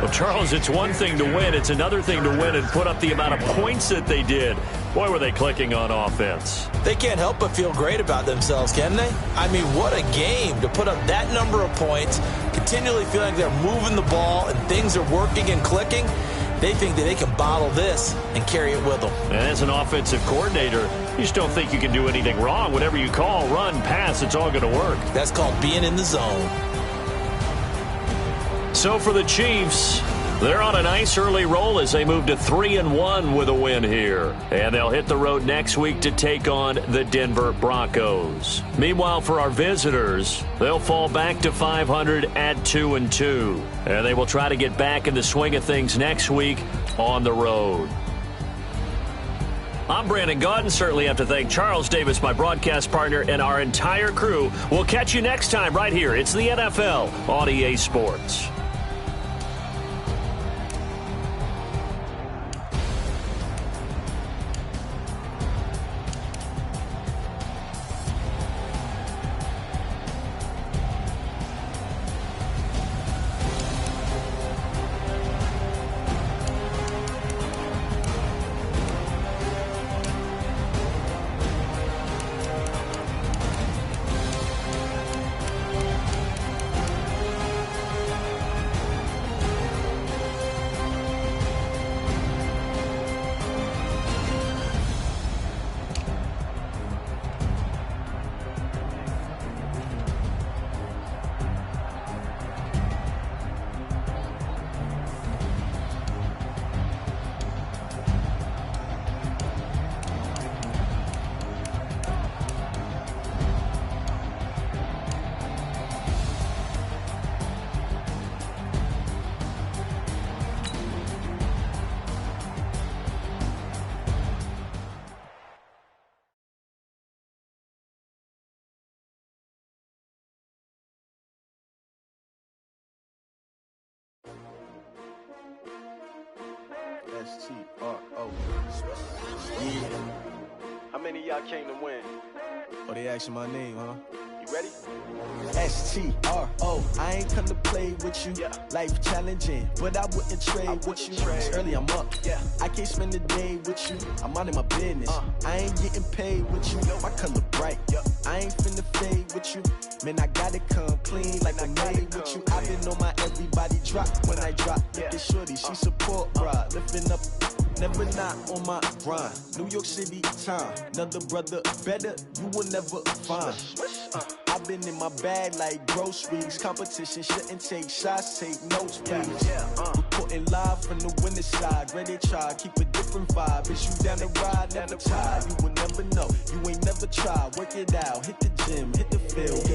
Well, Charles, it's one thing to win. It's another thing to win and put up the amount of points that they did. Boy, were they clicking on offense. They can't help but feel great about themselves, can they? I mean, what a game to put up that number of points, continually feel like they're moving the ball and things are working and clicking. They think that they can bottle this and carry it with them. And as an offensive coordinator, you just don't think you can do anything wrong. Whatever you call, run, pass, it's all going to work. That's called being in the zone. So for the Chiefs, They're on a nice early roll as they move to 3-1 with a win here. And they'll hit the road next week to take on the Denver Broncos. Meanwhile, for our visitors, they'll fall back to 500 at 2-2. And they will try to get back in the swing of things next week on the road. I'm Brandon Gaudin. Certainly have to thank Charles Davis, my broadcast partner, and our entire crew. We'll catch you next time right here. It's the NFL on EA Sports. S-T-R-O. Yeah. How many of y'all came to win? Oh, they asking my name, huh? You ready? S-T-R-O. I ain't come to play with you. Yeah. Life challenging, but I wouldn't trade with you. It's early, I'm up. Yeah. I can't spend the day with you. I'm out of my business. I ain't getting paid with you. My color bright. I ain't finna fade with you. Man, I gotta come clean like I made with you. I've been on my everybody drop when I drop. Look at shorty, she support, bruh. Lifting up, never not on my grind. New York City time, another brother better, you will never find. I've been in my bag like groceries. Competition shouldn't take shots, take notes, please. Reporting live from the winning side. Ready to try, keep a different vibe. Is you down the ride, never tired. You will never know, you ain't never tried. Work it out, hit the gym, hit the field.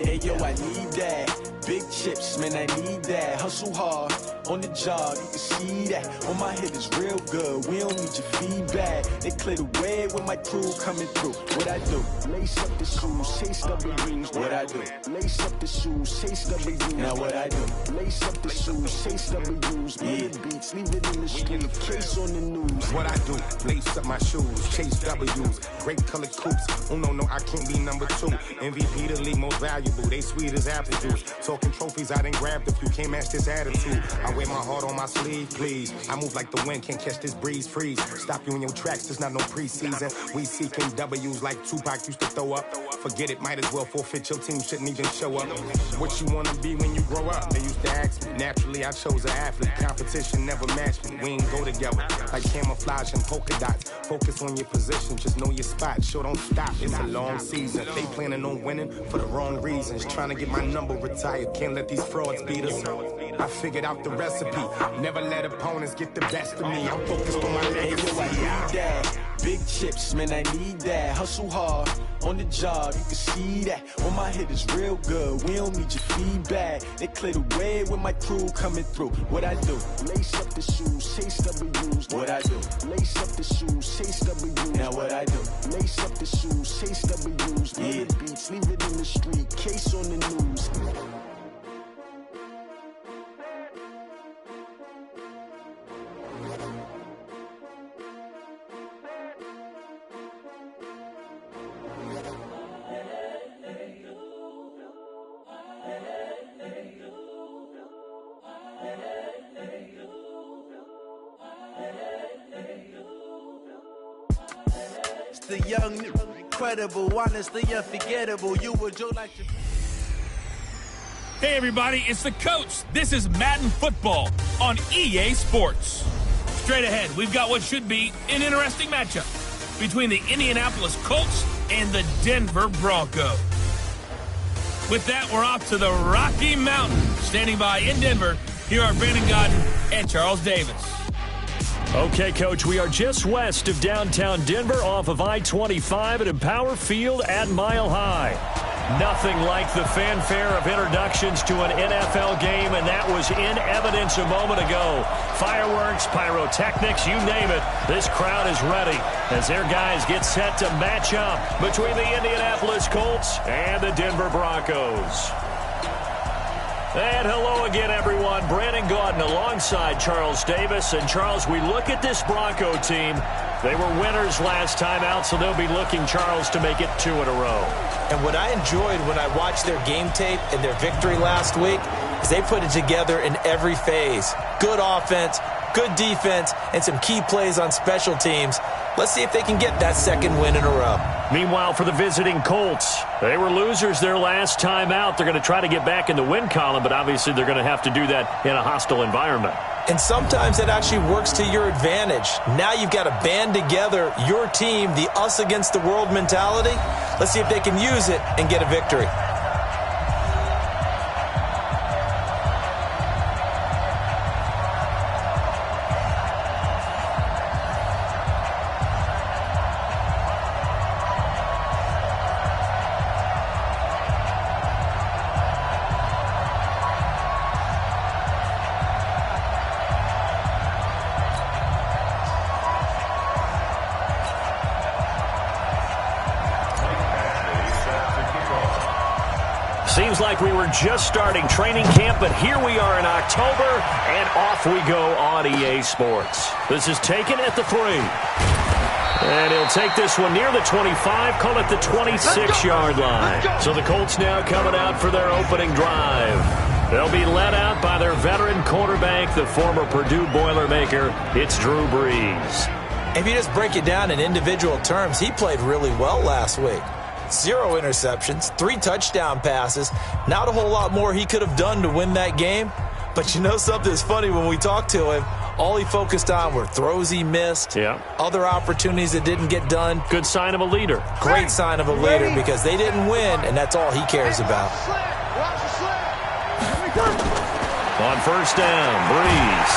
Hey yo, I need that. Big chips, man, I need that. Hustle hard, on the job, you can see that. On my head is real good, we don't need your feedback. They clear the way with my crew coming through. What I do? Lace up the shoes, chase W's. What I do? Lace up the shoes, chase W's. Now what I do? Lace up the shoes, chase W's. Yeah, beats, leave it in the street, case on the news. What I do? Lace up my shoes, chase W's. Great colored coops. Oh no, I can't be number 2. MVP the league most valuable. They sweet as apple juice. Talking trophies, I done grabbed a few. Can't match this attitude. I wear my heart on my sleeve, please. I move like the wind, can't catch this breeze. Freeze. Stop you in your tracks. There's not no preseason. We seeking W's like Tupac used to throw up. Forget it, might as well forfeit. Your team shouldn't even show up. What you wanna be when you grow up? They used to ask me. Naturally, I chose an athlete. Competition never matched me. We ain't go together like camouflage and polka dots. Focus on your position, just know your spot. Sure, don't stop. It's a long season. They planning on winning for the wrong reasons. Trying to get my number retired. Can't let these frauds beat us. I figured out the recipe. Never let opponents get the best of me. I'm focused on my legacy. Big chips, man, I need that. Hustle hard, on the job, you can see that. On my head is real good, we don't need your feedback. They clear the way with my crew coming through. What I do? Lace up the shoes, chase W's. What I do? Lace up the shoes, chase W's. Now what I do? Lace up the shoes, chase W's. Yeah, beats, leave it in the street, case on the news. The young, incredible, honestly unforgettable. You would you like to? Hey everybody, it's the coach. This is Madden Football on EA Sports. Straight ahead, we've got what should be an interesting matchup between the Indianapolis Colts and the Denver Broncos. With that, we're off to the Rocky Mountain. Standing by in Denver, here are Brandon Gaudin and Charles Davis. Okay, Coach, we are just west of downtown Denver off of I-25 at Empower Field at Mile High. Nothing like the fanfare of introductions to an NFL game, and that was in evidence a moment ago. Fireworks, pyrotechnics, you name it. This crowd is ready as their guys get set to match up between the Indianapolis Colts and the Denver Broncos. And hello again, everyone. Brandon Gaudin alongside Charles Davis. And, Charles, we look at this Bronco team. They were winners last time out, so they'll be looking, Charles, to make it 2 in a row. And what I enjoyed when I watched their game tape and their victory last week is they put it together in every phase. Good offense, good defense, and some key plays on special teams. Let's see if they can get that second win in a row. Meanwhile, for the visiting Colts, they were losers their last time out. They're going to try to get back in the win column, but obviously they're going to have to do that in a hostile environment. And sometimes it actually works to your advantage. Now you've got to band together your team, the us against the world mentality. Let's see if they can use it and get a victory. Seems like we were just starting training camp, but here we are in October, and off we go on EA Sports. This is taken at the 3. And he'll take this one near the 25, call it the 26-yard line. So the Colts now coming out for their opening drive. They'll be led out by their veteran quarterback, the former Purdue Boilermaker. It's Drew Brees. If you just break it down in individual terms, he played really well last week. 0 interceptions, 3 touchdown passes. Not a whole lot more he could have done to win that game. But you know something that's funny, when we talked to him, all he focused on were throws he missed, other opportunities that didn't get done. Good sign of a leader. Great sign of a leader, because they didn't win, and that's all he cares about. On first down, Brees.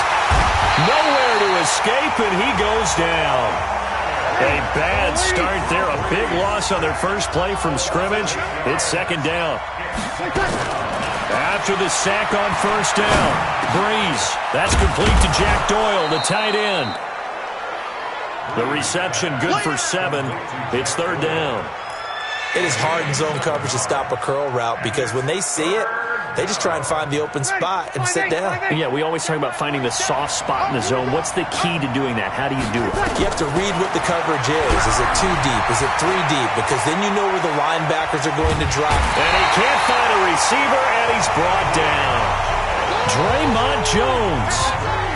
Nowhere to escape, and he goes down. A bad start there. A big loss on their first play from scrimmage. It's second down. After the sack on first down, Brees. That's complete to Jack Doyle, the tight end. The reception good for 7. It's third down. It is hard in zone coverage to stop a curl route, because when they see it, they just try and find the open spot and sit down. Yeah, we always talk about finding the soft spot in the zone. What's the key to doing that? How do you do it? You have to read what the coverage is. Is it 2 deep? Is it 3 deep? Because then you know where the linebackers are going to drop. And he can't find a receiver, and he's brought down. Draymond Jones.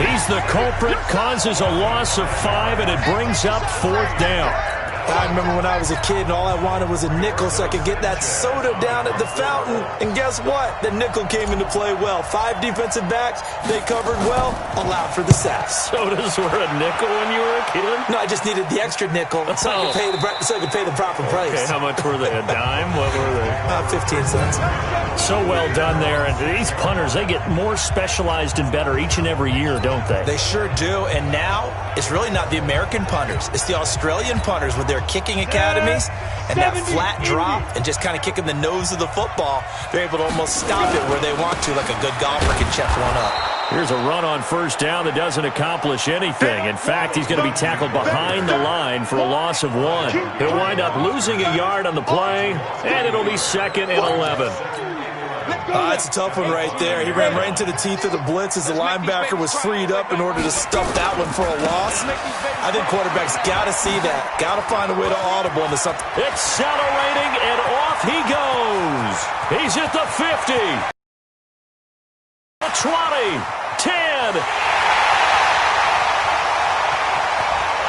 He's the culprit, causes a loss of 5, and it brings up 4th down. I remember when I was a kid and all I wanted was a nickel so I could get that soda down at the fountain. And guess what? The nickel came into play well. 5 defensive backs, they covered well, allowed for the sacks. Sodas were a nickel when you were a kid? No, I just needed the extra nickel so I could pay the proper price. Okay, how much were they? A dime? What were they? 15 cents. So well done there. And these punters, they get more specialized and better each and every year, don't they? They sure do. And now it's really not the American punters. It's the Australian punters with their kicking academies and that flat drop and just kind of kicking the nose of the football. They're able to almost stop it where they want to, like a good golfer can check one up. Here's a run on first down that doesn't accomplish anything. In fact, he's going to be tackled behind the line for a loss of 1. He'll wind up losing a yard on the play, and it'll be 2nd and 11. It's a tough one right there. He ran right into the teeth of the blitz as the linebacker was freed up in order to stuff that one for a loss. I think quarterbacks got to see that. Got to find a way to audible into something. Accelerating, and off he goes. He's at the 50. 20, 10.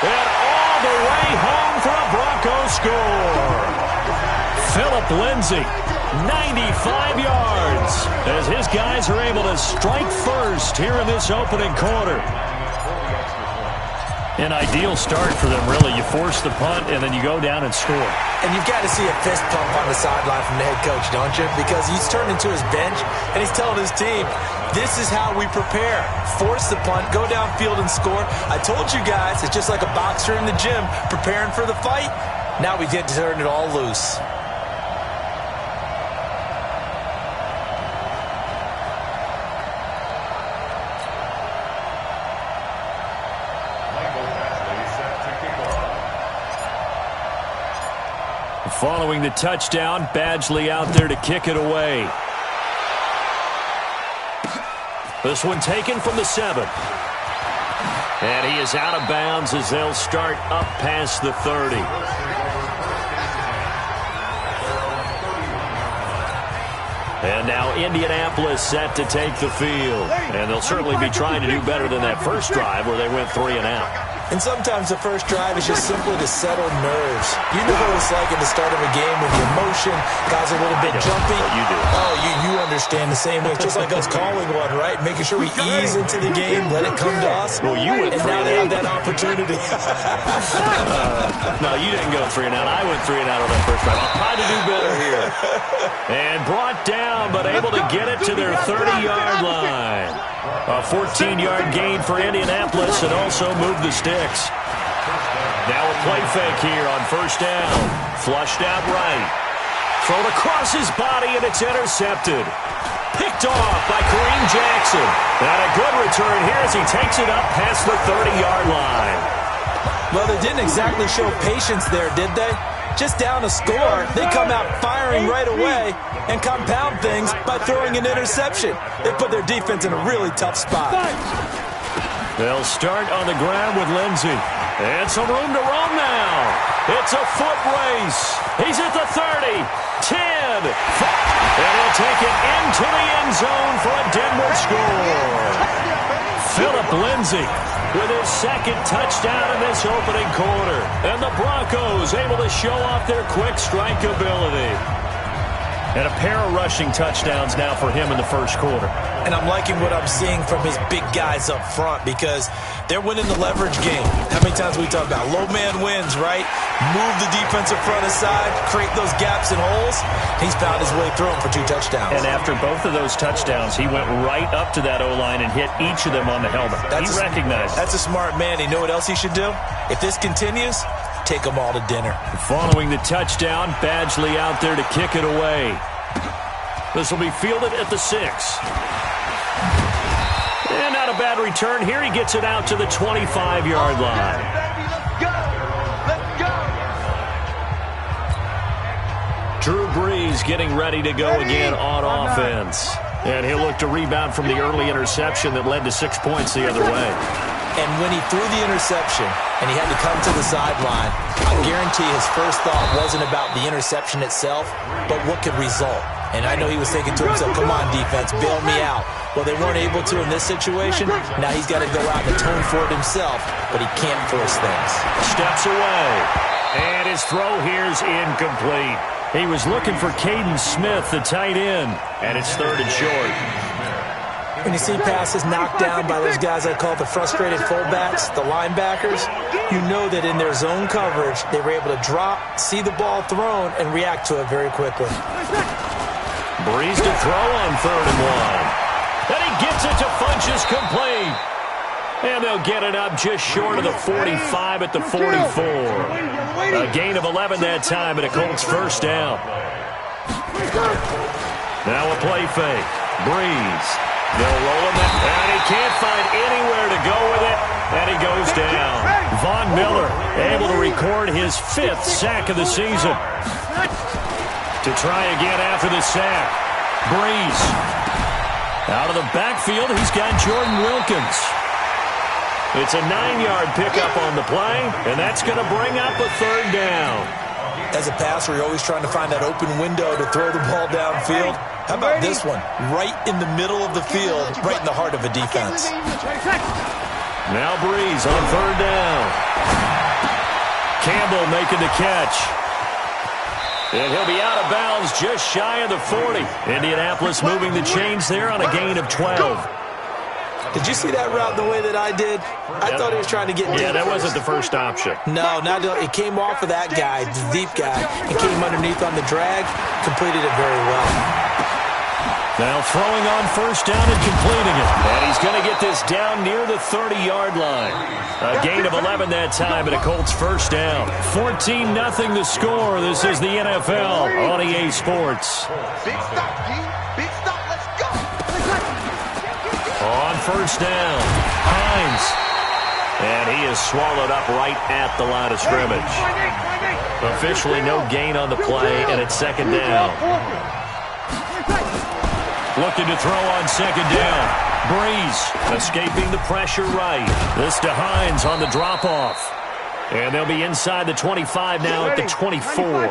And all the way home for a Broncos score. Philip Lindsay, 95 yards, as his guys are able to strike first here in this opening quarter. An ideal start for them, really. You force the punt, and then you go down and score. And you've got to see a fist pump on the sideline from the head coach, don't you? Because he's turned into his bench, and he's telling his team, this is how we prepare. Force the punt, go downfield and score. I told you guys, it's just like a boxer in the gym preparing for the fight. Now we get to turn it all loose. Following the touchdown, Badgley out there to kick it away. This one taken from the 7. And he is out of bounds as they'll start up past the 30. And now Indianapolis set to take the field. And they'll certainly be trying to do better than that first drive where they went 3 and out. And sometimes the first drive is just simply to settle nerves. You know what it's like at the start of a game when the emotion, guys are a little bit jumpy. You do. Oh, you understand the same way. It's just like us calling one, right? Making sure we ease into the game, let it come to us. Well, you went and now they have that opportunity. No, you didn't go 3 and out. I went 3 and out on that first drive. I'll try to do better here. And brought down, but able to get it to their 30-yard line. A 14-yard gain for Indianapolis and also moved the sticks. Now a play fake here on first down. Flushed out right. Thrown across his body, and it's intercepted. Picked off by Kareem Jackson. And a good return here as he takes it up past the 30-yard line. Well, they didn't exactly show patience there, did they? Just down a score, they come out firing right away and compound things by throwing an interception. They put their defense in a really tough spot. They'll start on the ground with Lindsey. And some room to roam now. It's a foot race. He's at the 30, 10, 5, and he'll take it into the end zone for a Denver score. Phillip Lindsay with his second touchdown in this opening quarter. And the Broncos able to show off their quick strike ability. And a pair of rushing touchdowns now for him in the first quarter. And I'm liking what I'm seeing from his big guys up front because they're winning the leverage game. How many times we talk about low man wins, right? Move the defensive front aside, create those gaps and holes. He's found his way through them for 2 touchdowns. And after both of those touchdowns, he went right up to that O-line and hit each of them on the helmet. He recognized it. That's a smart man. You know what else he should do? If this continues, take them all to dinner. Following the touchdown, Badgley out there to kick it away. This will be fielded at the 6. And not a bad return here. He gets it out to the 25-yard line. Drew Brees getting ready to go again on offense. And he'll look to rebound from the early interception that led to 6 points the other way. And when he threw the interception and he had to come to the sideline, I guarantee his first thought wasn't about the interception itself, but what could result. And I know he was thinking to himself, come on, defense, bail me out. Well, they weren't able to in this situation. Now he's got to go out and atone for it himself, but he can't force things. Steps away. And his throw here's incomplete. He was looking for Caden Smith, the tight end, and it's 3rd and short. When you see passes knocked down by those guys I call the frustrated fullbacks, the linebackers, you know that in their zone coverage, they were able to drop, see the ball thrown, and react to it very quickly. Brees to throw on 3rd and 1. And he gets it to Funchess complete. And they'll get it up just short of the 45 at the 44. A gain of 11 that time, and a Colts first down. Now a play fake. Brees. They'll roll him in, and he can't find anywhere to go with it, and he goes down. Von Miller able to record his 5th sack of the season. To try again after the sack. Brees. Out of the backfield, he's got Jordan Wilkins. It's a 9-yard pickup on the play, and that's going to bring up a 3rd down. As a passer, you're always trying to find that open window to throw the ball downfield. How about this one? Right in the middle of the field, right in the heart of a defense. Now Brees on 3rd down. Campbell making the catch. And he'll be out of bounds just shy of the 40. Indianapolis moving the chains there on a gain of 12. Did you see that route the way that I did? I thought he was trying to get deep. Yeah, that wasn't the first option. No, it came off of that guy, the deep guy, and came underneath on the drag, completed it very well. Now throwing on first down and completing it. And he's going to get this down near the 30-yard line. A gain of 11 that time and a Colts first down. 14-0 the score. This is the NFL on EA Sports. Big stop, G. Big stop. Let's go. On first down, Hines. And he is swallowed up right at the line of scrimmage. Officially no gain on the play, and it's second down. Looking to throw on second down. Breeze escaping the pressure right. This to Hines on the drop-off. And they'll be inside the 25 now at the 24.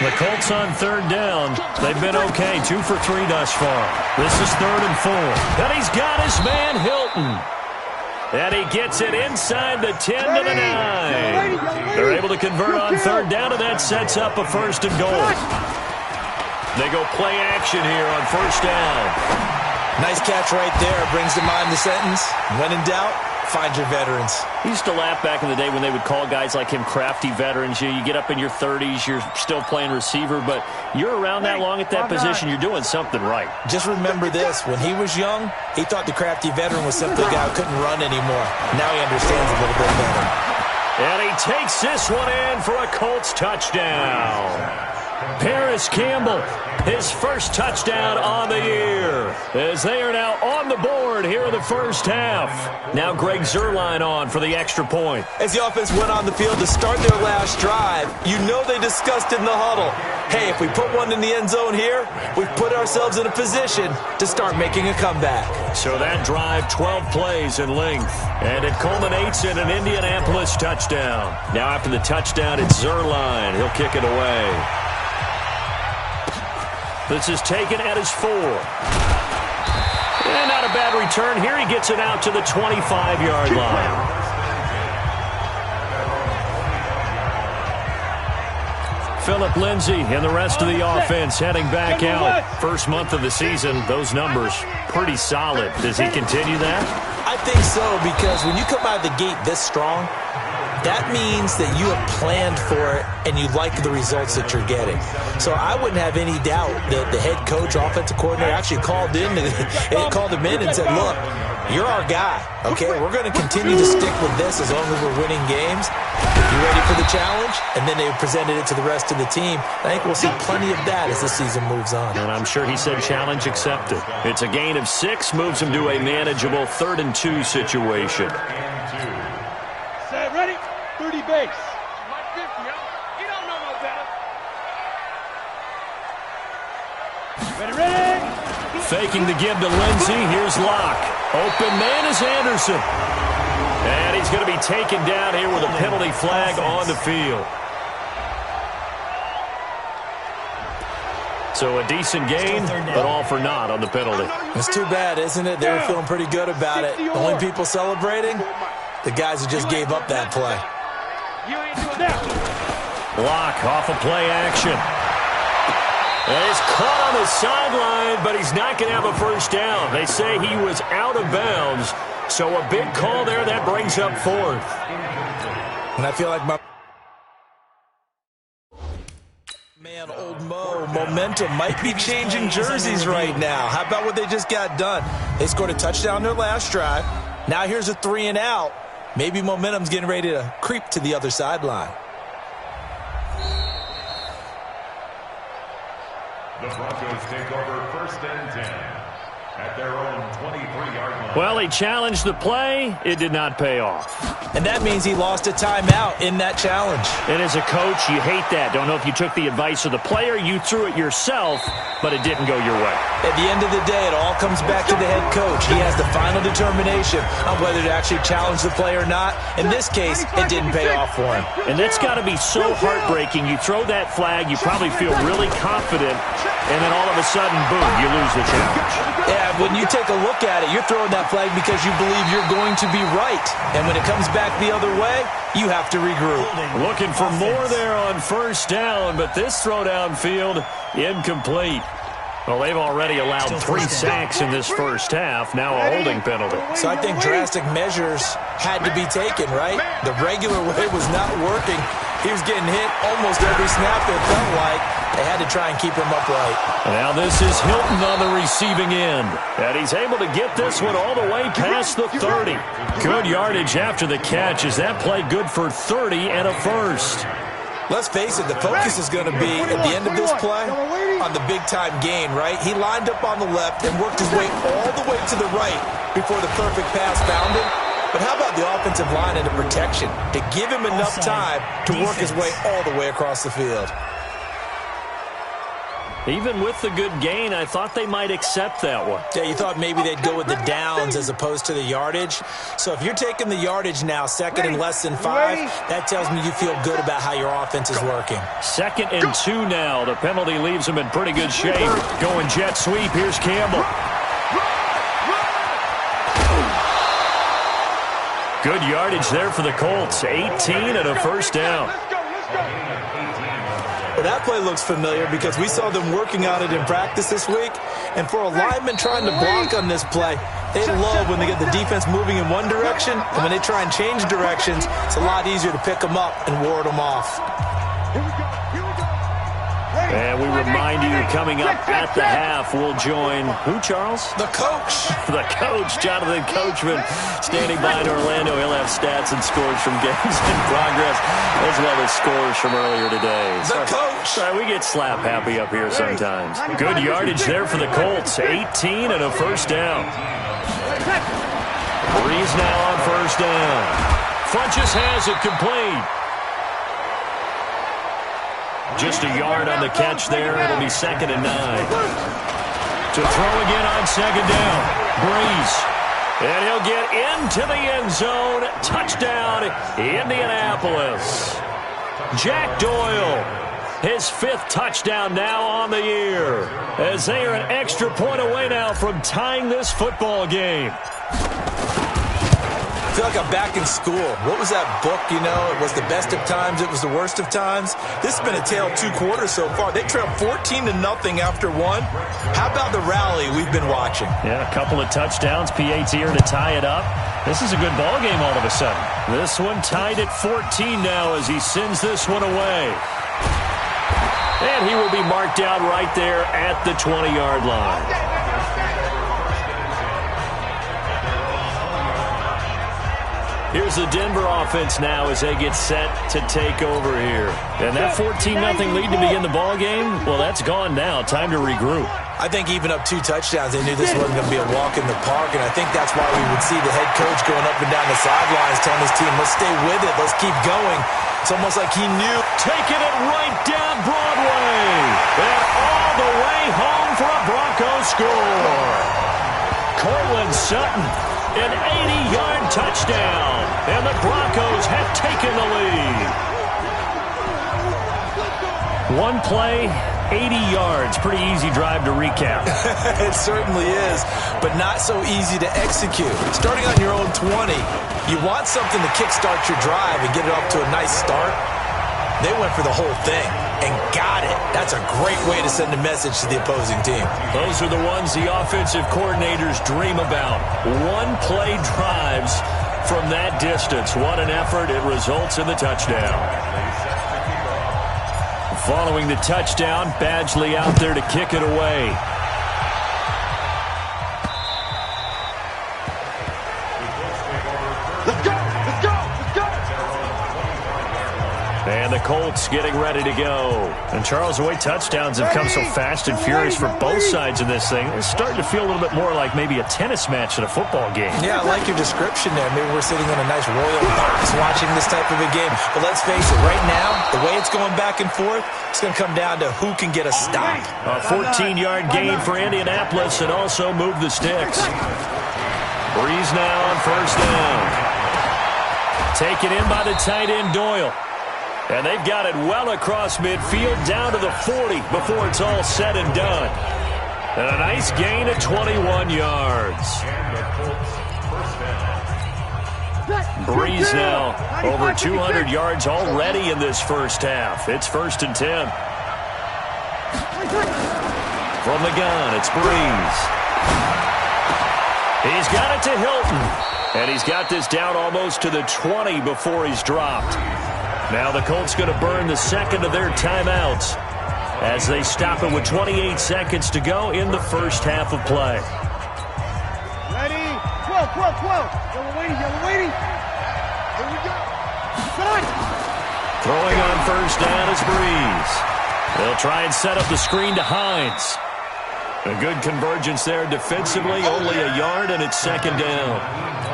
The Colts on third down. They've been okay, 2 for 3 thus far. This is 3rd and 4. And he's got his man Hilton. And he gets it inside the 10 to the 9. They're able to convert on third down, and that sets up a 1st and goal. They go play action here on first down. Nice catch right there. Brings to mind the sentence, when in doubt, find your veterans. He used to laugh back in the day when they would call guys like him crafty veterans. You get up in your 30s, you're still playing receiver, but you're around that long at that position, you're doing something right. Just remember this. When he was young, he thought the crafty veteran was simply a guy who couldn't run anymore. Now he understands a little bit better. And he takes this one in for a Colts touchdown. Paris Campbell, his first touchdown on the year, as they are now on the board here in the first half. Now Greg Zuerlein on for the extra point. As the offense went on the field to start their last drive, you know they discussed in the huddle, hey, if we put one in the end zone here, we've put ourselves in a position to start making a comeback. So that drive, 12 plays in length, and it culminates in an Indianapolis touchdown. Now after the touchdown, it's Zuerlein. He'll kick it away. This is taken at his 4. And not a bad return here. He gets it out to the 25-yard line. Phillip Lindsay and the rest of the offense heading back out. First month of the season, those numbers pretty solid. Does he continue that? I think so, because when you come out of the gate this strong, that means that you have planned for it and you like the results that you're getting. So I wouldn't have any doubt that the head coach, offensive coordinator, actually called him in and said, look, you're our guy, okay? We're going to continue to stick with this as long as we're winning games. You ready for the challenge? And then they presented it to the rest of the team. I think we'll see plenty of that as the season moves on. And I'm sure he said challenge accepted. It's a gain of 6, moves him to a manageable 3rd and 2 situation. Set, ready? 30 base. My 50, yo. You don't know no better. Ready? Faking the give to Lindsay. Here's Locke. Open man is Anderson. And he's going to be taken down here with a penalty flag on the field. So a decent gain, but all for naught on the penalty. It's too bad, isn't it? They were feeling pretty good about it. The only people celebrating, the guys who just gave up that play. Locke off of play action. And he's caught on the sideline, but he's not going to have a first down. They say he was out of bounds. So a big call there, that brings up 4th. And I feel like my man, old Mo, momentum might be changing jerseys right now. How about what they just got done? They scored a touchdown their last drive. Now here's a 3 and out. Maybe momentum's getting ready to creep to the other sideline. The Broncos take over 1st and 10 at their own 23-yard line. Well, he challenged the play. It did not pay off. And that means he lost a timeout in that challenge. And as a coach, you hate that. Don't know if you took the advice of the player. You threw it yourself, but it didn't go your way. At the end of the day, it all comes back to the head coach. He has the final determination on whether to actually challenge the play or not. In this case, it didn't pay off for him. And that's got to be so heartbreaking. You throw that flag, you probably feel really confident, and then all of a sudden, boom, you lose the challenge. Yeah, when you take a look at it, you're throwing that flag because you believe you're going to be right. And when it comes back the other way, you have to regroup. Looking for more there on first down, but this throw downfield, incomplete. Well, they've already allowed 3 sacks in this first half. Now a holding penalty. So I think drastic measures had to be taken, right? The regular way was not working. He was getting hit almost every snap, it felt like. They had to try and keep him upright. Now this is Hilton on the receiving end. And he's able to get this one all the way past the 30. Good yardage after the catch. Is that play good for 30 and a first? Let's face it, the focus is going to be, at the end of this play, on the big-time gain, right? He lined up on the left and worked his way all the way to the right before the perfect pass found him. But how about the offensive line and the protection to give him enough time to work his way all the way across the field? Even with the good gain, I thought they might accept that one. Yeah, you thought maybe they'd go with the downs as opposed to the yardage. So if you're taking the yardage now, second and less than 5, that tells me you feel good about how your offense is working. 2nd and 2 now. The penalty leaves them in pretty good shape. Going jet sweep. Here's Campbell. Good yardage there for the Colts. 18 and a first down. Well, that play looks familiar because we saw them working on it in practice this week. And for a lineman trying to block on this play, they love when they get the defense moving in one direction. And when they try and change directions, it's a lot easier to pick them up and ward them off. And we remind you, coming up at the half, we'll join who, Charles? The coach. The coach, Jonathan Coachman, standing by in Orlando. He'll have stats and scores from games in progress, as well as scores from earlier today. The coach. Sorry, we get slap happy up here sometimes. Good yardage there for the Colts. 18 and a first down. Breeze now on first down. Funches has it complete. Just a yard on the catch there. It'll be 2nd and 9. To throw again on 2nd down. Breeze. And he'll get into the end zone. Touchdown, Indianapolis. Jack Doyle, his 5th touchdown now on the year, as they are an extra point away now from tying this football game. I feel like I'm back in school. What was that book, you know? It was the best of times. It was the worst of times. This has been a tale of 2 quarters so far. They trailed 14-0 after 1. How about the rally we've been watching? Yeah, a couple of touchdowns. P.A.'s here to tie it up. This is a good ball game all of a sudden. This one tied at 14 now as he sends this one away. And he will be marked down right there at the 20-yard line. Here's the Denver offense now as they get set to take over here. And that 14-0 lead to begin the ball game, well, that's gone now. Time to regroup. I think even up 2 touchdowns, they knew this wasn't going to be a walk in the park, and I think that's why we would see the head coach going up and down the sidelines telling his team, let's stay with it, let's keep going. It's almost like he knew. Taking it right down Broadway. And all the way home for a Broncos score. Cortland Sutton, an 80-yard touchdown, and the Broncos have taken the lead. One play, 80 yards. Pretty easy drive to recap. It certainly is, but not so easy to execute. Starting on your own 20, you want something to kickstart your drive and get it off to a nice start. They went for the whole thing and got it. That's a great way to send a message to the opposing team. Those are the ones the offensive coordinators dream about. One-play drives from that distance. What an effort. It results in the touchdown. Following the touchdown, Badgley out there to kick it away. Let's go! Let's go! Let's go! And the Colts getting ready to go. And Charles, the way touchdowns have come so fast and furious for both sides of this thing, it's starting to feel a little bit more like maybe a tennis match at a football game. Yeah, I like your description there. Maybe we're sitting in a nice royal box watching this type of a game. But let's face it, right now, the way it's going back and forth, it's going to come down to who can get a stop. A 14-yard gain for Indianapolis and also move the sticks. Breeze now on first down. Taken in by the tight end Doyle. And they've got it well across midfield down to the 40 before it's all said and done. And a nice gain of 21 yards. Breeze now over 200 yards already in this first half. It's 1st and 10. From the gun, it's Breeze. He's got it to Hilton. And he's got this down almost to the 20 before he's dropped. Now the Colts going to burn the second of their timeouts as they stop it with 28 seconds to go in the first half of play. Ready? 12. Yellow waiting. Here we go. Throwing on first down is Breeze. They'll try and set up the screen to Hines. A good convergence there defensively, only a yard, and it's second down.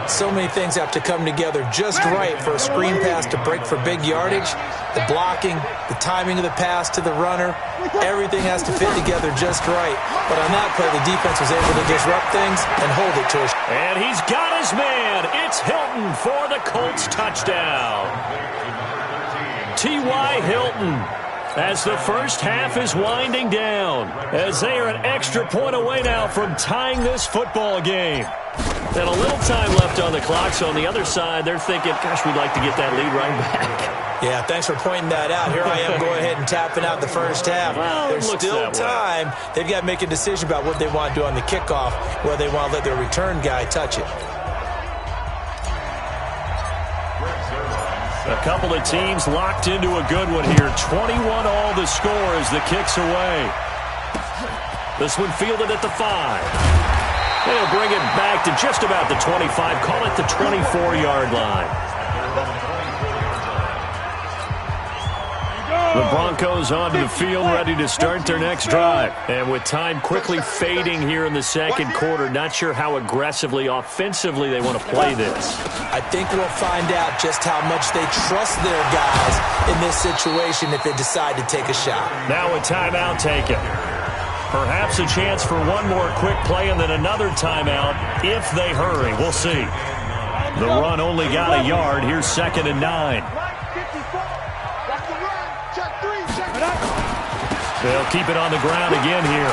So many things have to come together just right for a screen pass to break for big yardage. The blocking, the timing of the pass to the runner, everything has to fit together just right. But on that play, the defense was able to disrupt things and hold it to us. And he's got his man. It's Hilton for the Colts touchdown. T.Y. Hilton. As the first half is winding down, as they are an extra point away now from tying this football game. And a little time left on the clock, so on the other side, they're thinking, gosh, we'd like to get that lead right back. Yeah, thanks for pointing that out. Here I am going ahead and tapping out the first half. Well, there's still time. They've got to make a decision about what they want to do on the kickoff, whether they want to let their return guy touch it. A couple of teams locked into a good one here. 21 all the score as the kick's away. This one fielded at the 5. They'll bring it back to just about the 25. Call it the 24-yard line. The Broncos onto the field, ready to start their next drive. And with time quickly fading here in the second quarter, not sure how aggressively, offensively they want to play this. I think we'll find out just how much they trust their guys in this situation if they decide to take a shot. Now a timeout taken. Perhaps a chance for one more quick play and then another timeout if they hurry. We'll see. The run only got a yard. Here's 2nd and 9. They'll keep it on the ground again here.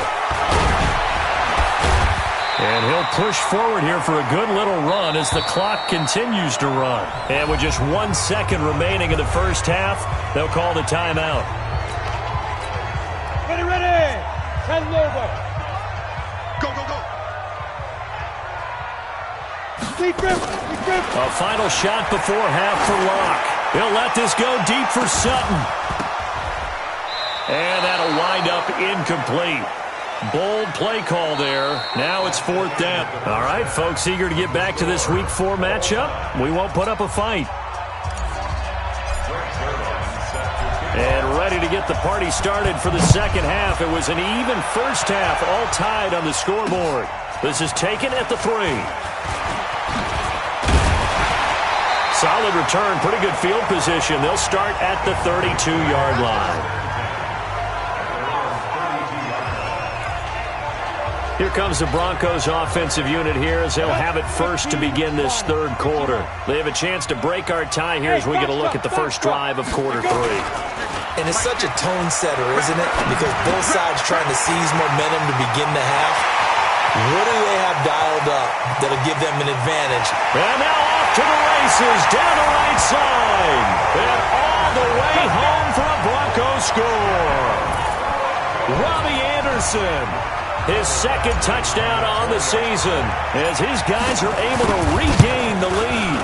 And he'll push forward here for a good little run as the clock continues to run. And with just 1 second remaining in the first half, they'll call the timeout. Ready. Hand it over. Go. A final shot before half for Locke. He'll let this go deep for Sutton. And that'll wind up incomplete. Bold play call there. Now it's 4th down. All right, folks, eager to get back to this Week 4 matchup. We won't put up a fight. And ready to get the party started for the second half. It was an even first half, all tied on the scoreboard. This is taken at the 3. Solid return, pretty good field position. They'll start at the 32-yard line. Here comes the Broncos offensive unit here as they'll have it first to begin this third quarter. They have a chance to break our tie here as we get a look at the first drive of quarter 3. And it's such a tone setter, isn't it? Because both sides trying to seize momentum to begin the half. What do they have dialed up that'll give them an advantage? And now off to the races, down the right side. And all the way home for a Broncos score. Robbie Anderson. His second touchdown on the season as his guys are able to regain the lead.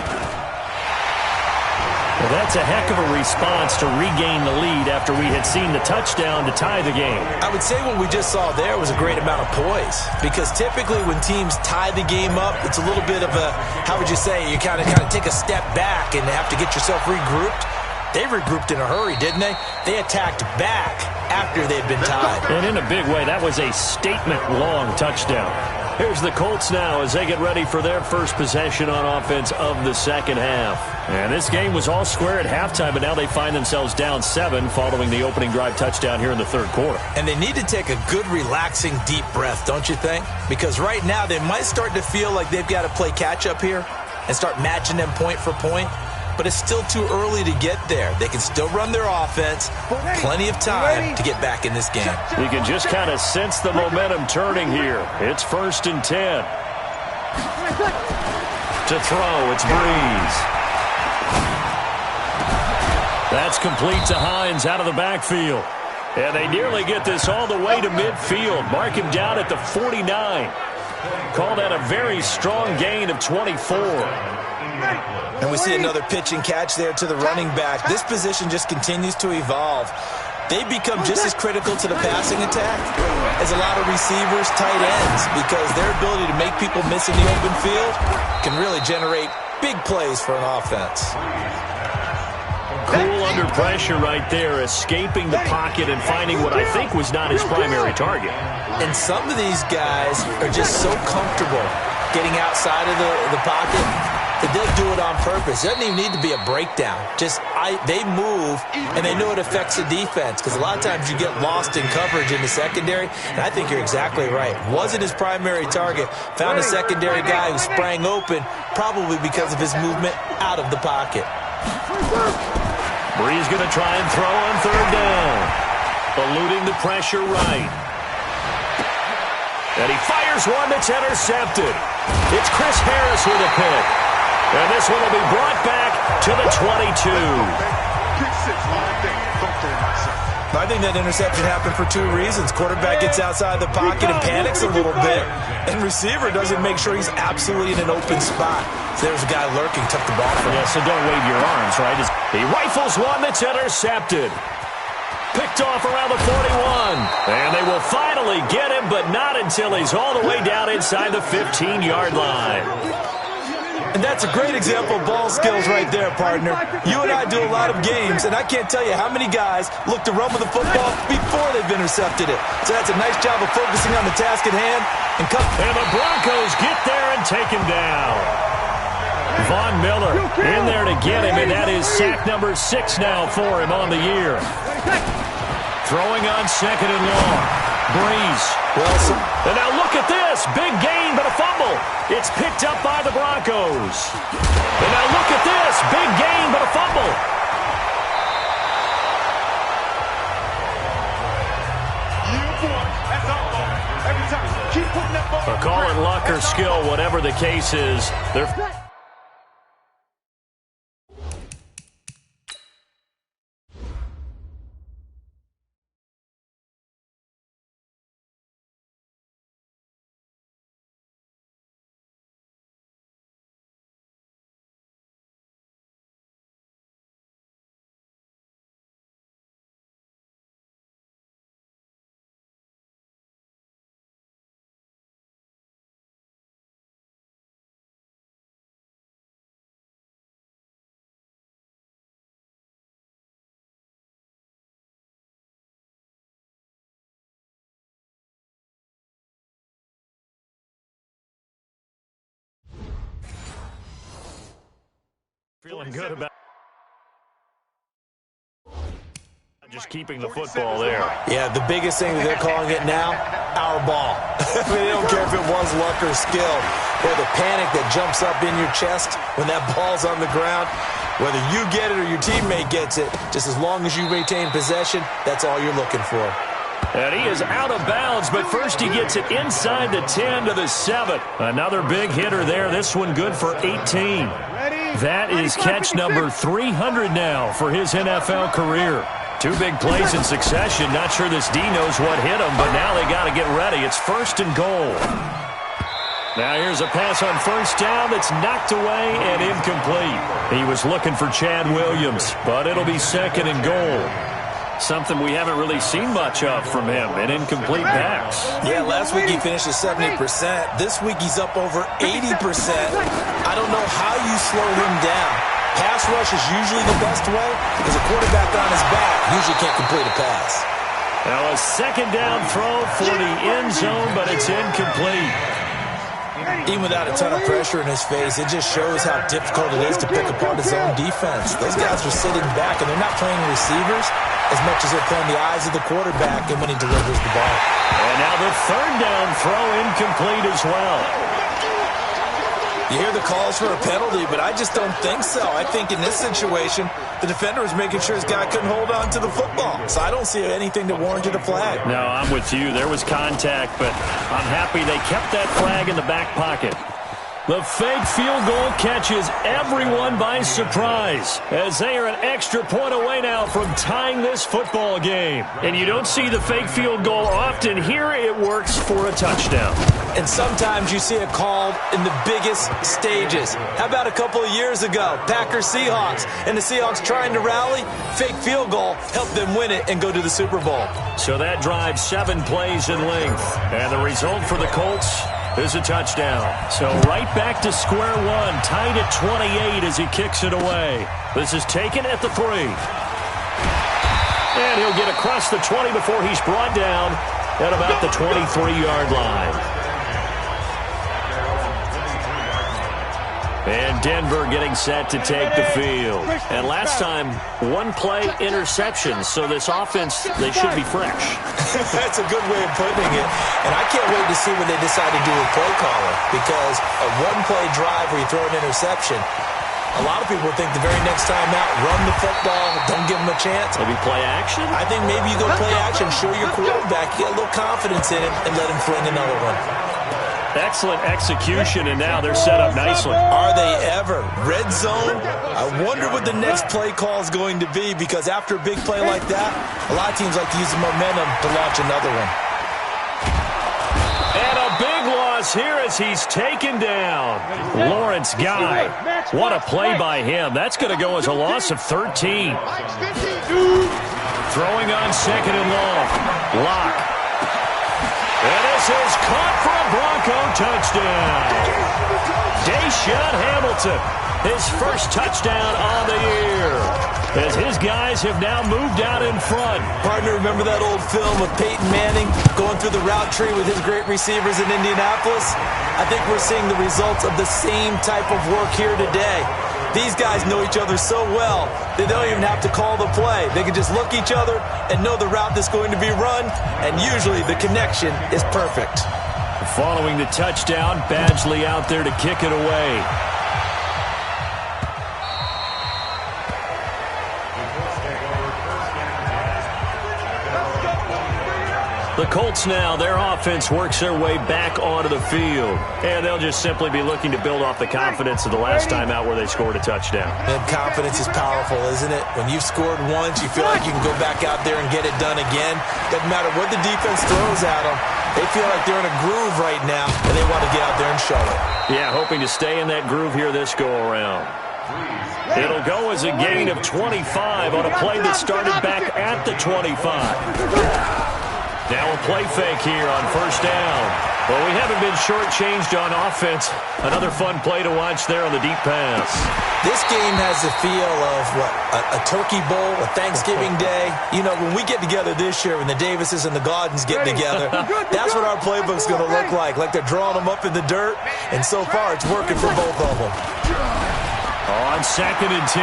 Well, that's a heck of a response to regain the lead after we had seen the touchdown to tie the game. I would say what we just saw there was a great amount of poise because typically when teams tie the game up, it's a little bit of a, how would you say, you kind of take a step back and have to get yourself regrouped. They regrouped in a hurry, didn't they? They attacked back after they'd been tied. And in a big way, that was a statement-long touchdown. Here's the Colts now as they get ready for their first possession on offense of the second half. And this game was all square at halftime, but now they find themselves down 7 following the opening drive touchdown here in the third quarter. And they need to take a good, relaxing, deep breath, don't you think? Because right now they might start to feel like they've got to play catch-up here and start matching them point for point. But it's still too early to get there. They can still run their offense. Plenty of time to get back in this game. You can just kind of sense the momentum turning here. It's 1st and 10. To throw, it's Breeze. That's complete to Hines out of the backfield. And they nearly get this all the way to midfield. Mark him down at the 49. Call that a very strong gain of 24. And we see another pitch and catch there to the running back. This position just continues to evolve. They become just as critical to the passing attack as a lot of receivers, tight ends, because their ability to make people miss in the open field can really generate big plays for an offense. Cool under pressure right there, escaping the pocket and finding what I think was not his primary target. And some of these guys are just so comfortable getting outside of the pocket that they'll do it on purpose. It doesn't even need to be a breakdown. They move, and they know it affects the defense, because a lot of times you get lost in coverage in the secondary, and I think you're exactly right. Wasn't his primary target. Found a secondary guy who sprang open, probably because of his movement out of the pocket. Bree's going to try and throw on third down. Eluding the pressure right. And he fires one that's intercepted. It's Chris Harris with a pick. And this one will be brought back to the 22. I think that interception happened for two reasons. Quarterback gets outside the pocket and panics a little bit, and receiver doesn't make sure he's absolutely in an open spot. So there's a guy lurking, took the ball from him. Yeah, so don't wave your arms, right? He rifles one that's intercepted. Picked off around the 41. And they will finally get him, but not until he's all the way down inside the 15-yard line. And that's a great example of ball skills right there, partner. You and I do a lot of games, and I can't tell you how many guys look to run with the football before they've intercepted it. So that's a nice job of focusing on the task at hand. And the Broncos get there and take him down. Von Miller in there to get him, and that is sack number 6 now for him on the year. Throwing on second and long. Breeze. Wilson. And now look at this. Big gain, but a fumble. It's picked up by the Broncos. And now look at this. Big gain, but a fumble. A call it luck or skill, whatever the case is. They're... Feeling good about just keeping the football there. Yeah, the biggest thing that they're calling it now, our ball. I mean, they don't care if it was luck or skill, or the panic that jumps up in your chest when that ball's on the ground. Whether you get it or your teammate gets it, just as long as you retain possession, that's all you're looking for. And he is out of bounds, but first he gets it inside the 10 to the 7. Another big hitter there. This one good for 18. That is catch number 300 now for his NFL career. 2 big plays in succession. Not sure this D knows what hit him, but now they got to get ready. It's first and goal. Now here's a pass on first down that's knocked away and incomplete. He was looking for Chad Williams, but it'll be second and goal. Something we haven't really seen much of from him, an incomplete pass. Yeah, last week he finished at 70%. This week he's up over 80%. I don't know how you slow him down. Pass rush is usually the best way, because a quarterback on his back usually can't complete a pass. Now a second down throw for the end zone, but it's incomplete. Even without a ton of pressure in his face, it just shows how difficult it is to pick apart his own defense. Those guys are sitting back, and they're not playing receivers as much as they're playing the eyes of the quarterback and when he delivers the ball. And now the third down throw incomplete as well. You hear the calls for a penalty, but I just don't think so. I think in this situation, the defender was making sure his guy couldn't hold on to the football. So I don't see anything that warranted a flag. No, I'm with you. There was contact, but I'm happy they kept that flag in the back pocket. The fake field goal catches everyone by surprise as they are an extra point away now from tying this football game. And you don't see the fake field goal often. Here it works for a touchdown. And sometimes you see it called in the biggest stages. How about a couple of years ago, Packers-Seahawks, and the Seahawks trying to rally, fake field goal helped them win it and go to the Super Bowl. So that drives 7 plays in length. And the result for the Colts is a touchdown. So right back to square one, tied at 28 as he kicks it away. This is taken at the 3. And he'll get across the 20 before he's brought down at about the 23-yard line. And Denver getting set to take the field. And last time, 1-play interception. So this offense, they should be fresh. That's a good way of putting it. And I can't wait to see what they decide to do with play calling. Because a 1-play drive where you throw an interception, a lot of people think the very next time out, run the football, don't give them a chance. Maybe play action? I think maybe you go play action, show your quarterback, get a little confidence in him, and let him fling another one. Excellent execution, and now they're set up nicely. Are they ever? Red zone? I wonder what the next play call is going to be, because after a big play like that, a lot of teams like to use the momentum to launch another one. And a big loss here as he's taken down. Lawrence Guy. What a play by him. That's going to go as a loss of 13. Throwing on 2nd and long. Lock. And this is caught for a Bronco touchdown. Deshaun Hamilton, his first touchdown on the year. As his guys have now moved out in front. Partner, remember that old film of Peyton Manning going through the route tree with his great receivers in Indianapolis? I think we're seeing the results of the same type of work here today. These guys know each other so well, they don't even have to call the play. They can just look each other and know the route that's going to be run, and usually the connection is perfect. Following the touchdown, Badgley out there to kick it away. The Colts now, their offense works their way back onto the field. And they'll just simply be looking to build off the confidence of the last time out where they scored a touchdown. And confidence is powerful, isn't it? When you've scored once, you feel like you can go back out there and get it done again. Doesn't matter what the defense throws at them. They feel like they're in a groove right now, and they want to get out there and show it. Yeah, hoping to stay in that groove here this go-around. It'll go as a gain of 25 on a play that started back at the 25. Now a play fake here on 1st down. Well, we haven't been shortchanged on offense. Another fun play to watch there on the deep pass. This game has the feel of, what, a turkey bowl, a Thanksgiving day. You know, when we get together this year, when the Davises and the Gaudens get together, that's what our playbook's going to look like they're drawing them up in the dirt, and so far it's working for both of them. On 2nd and 10,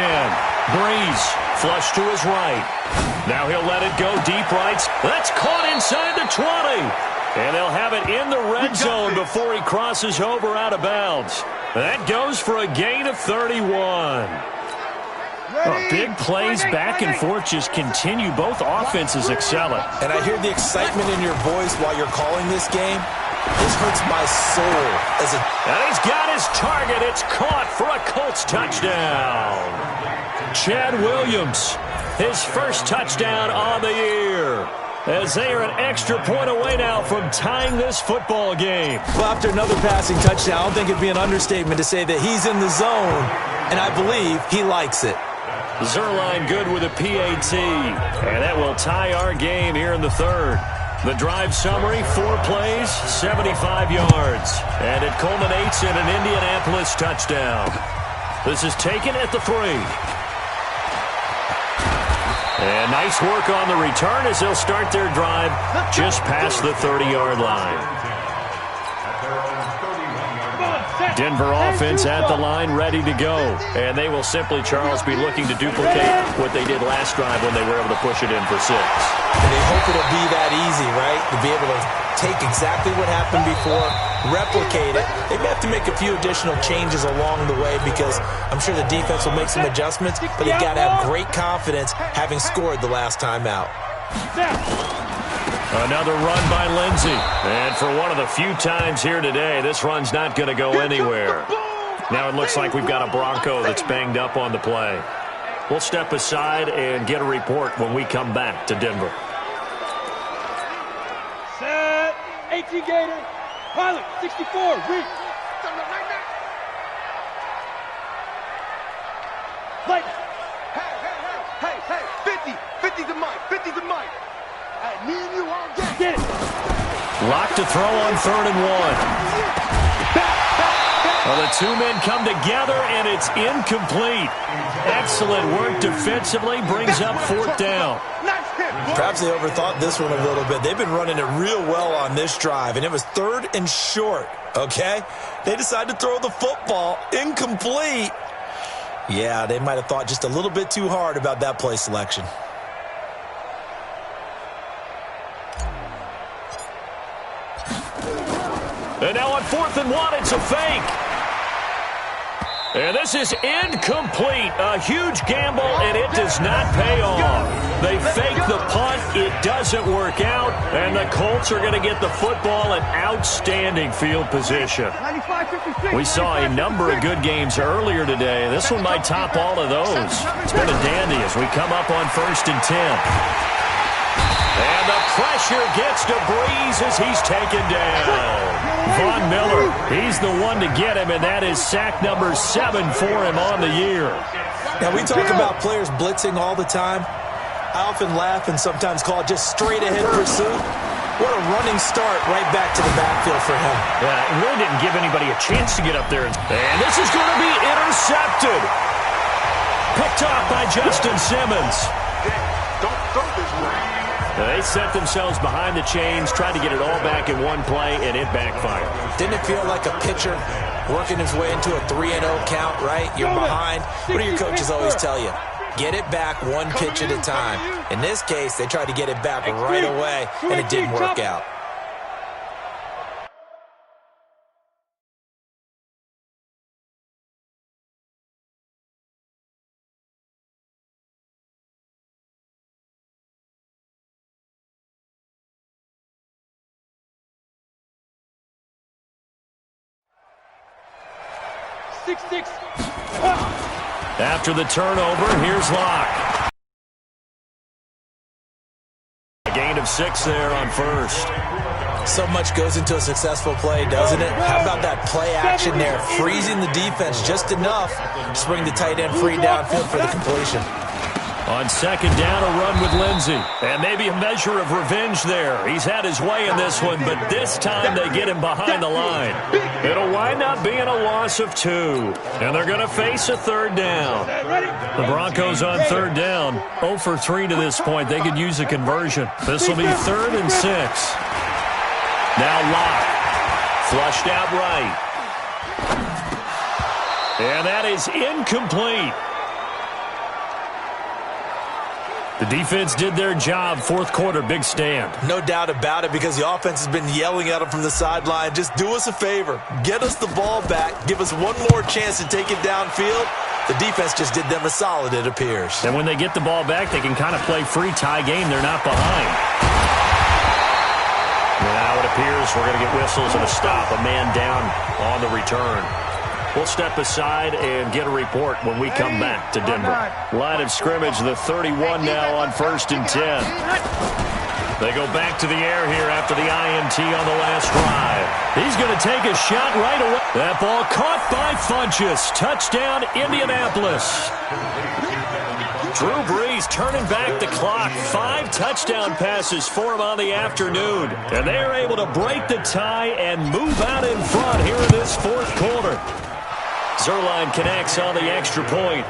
Breeze flush to his right. Now he'll let it go deep right. That's caught inside the 20. And they'll have it in the red zone before he crosses over out of bounds. That goes for a gain of 31. Big plays back and forth just continue. Both offenses excelling. And I hear the excitement in your voice while you're calling this game. This hurts my soul. And he's got his target. It's caught for a Colts touchdown. Chad Williams, his first touchdown on the year. As they are an extra point away now from tying this football game. Well, after another passing touchdown, I don't think it'd be an understatement to say that he's in the zone, and I believe he likes it. Zerline good with a PAT, and that will tie our game here in the 3rd. The drive summary, 4 plays, 75 yards. And it culminates in an Indianapolis touchdown. This is taken at the 3. And nice work on the return as they'll start their drive just past the 30-yard line. Denver offense at the line, ready to go. And they will simply, Charles, be looking to duplicate what they did last drive when they were able to push it in for 6. And they hope it'll be that easy, right? To be able to take exactly what happened before, replicate it. They may have to make a few additional changes along the way because I'm sure the defense will make some adjustments, but they've got to have great confidence having scored the last time out. Another run by Lindsey. And for one of the few times here today, this run's not going to go anywhere. Now it looks like we've got a Bronco that's banged up on the play. We'll step aside and get a report when we come back to Denver. Set. 18 Gator. Pilot, 64. Reach. Light. Hey, 50 to Mike, 50 to Mike. Hey, me and you all get. Get it. Locked to throw on 3rd and 1. Well, the two men come together, and it's incomplete. Excellent work defensively, brings up 4th down. Perhaps they overthought this one a little bit. They've been running it real well on this drive, and it was 3rd and short, okay? They decided to throw the football incomplete. Yeah, they might have thought just a little bit too hard about that play selection. And now on 4th and 1, it's a fake. And this is incomplete. A huge gamble, and it does not pay off. They fake the punt. It doesn't work out, and the Colts are going to get the football in outstanding field position. We saw a number of good games earlier today. This one might top all of those. It's been a dandy as we come up on 1st and 10. And the pressure gets to Breeze as he's taken down. Von Miller, he's the one to get him, and that is sack number 7 for him on the year. Now, we talk about players blitzing all the time. I often laugh and sometimes call it just straight-ahead pursuit. What a running start right back to the backfield for him. Yeah, it really didn't give anybody a chance to get up there. And this is going to be intercepted. Picked off by Justin Simmons. Don't throw this one. They set themselves behind the chains, tried to get it all back in one play, and it backfired. Didn't it feel like a pitcher working his way into a 3-0 count, right? You're behind. What do your coaches always tell you? Get it back one pitch at a time. In this case, they tried to get it back right away, and it didn't work out. After the turnover, here's Locke. A gain of 6 there on 1st. So much goes into a successful play, doesn't it? How about that play action there, freezing the defense just enough to bring the tight end free downfield for the completion. On 2nd down, a run with Lindsey. And maybe a measure of revenge there. He's had his way in this one, but this time they get him behind the line. It'll wind up being a loss of 2. And they're going to face a 3rd down. The Broncos on 3rd down. 0 for 3 to this point. They could use a conversion. This will be 3rd and 6. Now Locke. Flushed out right. And that is incomplete. The defense did their job. 4th quarter, big stand. No doubt about it, because the offense has been yelling at them from the sideline. Just do us a favor. Get us the ball back. Give us one more chance to take it downfield. The defense just did them a solid, it appears. And when they get the ball back, they can kind of play free tie game. They're not behind. Now it appears we're going to get whistles and a stop. A man down on the return. We'll step aside and get a report when we come back to Denver. Line of scrimmage, the 31 now on 1st and 10. They go back to the air here after the INT on the last drive. He's going to take a shot right away. That ball caught by Funchess. Touchdown, Indianapolis. Drew Brees turning back the clock. 5 touchdown passes for him on the afternoon. And they are able to break the tie and move out in front here in this 4th quarter. Zerline connects on the extra point,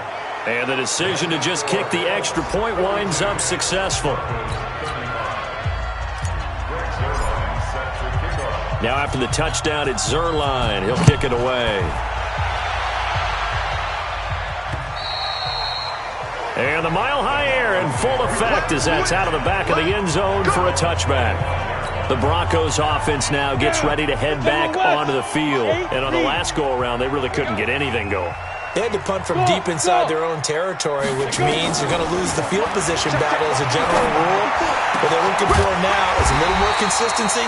and the decision to just kick the extra point winds up successful. Now after the touchdown, it's Zerline. He'll kick it away. And the mile-high air in full effect as that's out of the back of the end zone for a touchback. The Broncos offense now gets ready to head back onto the field. And on the last go-around, they really couldn't get anything going. They had to punt from deep inside their own territory, which means you're going to lose the field position battle as a general rule. What they're looking for now is a little more consistency,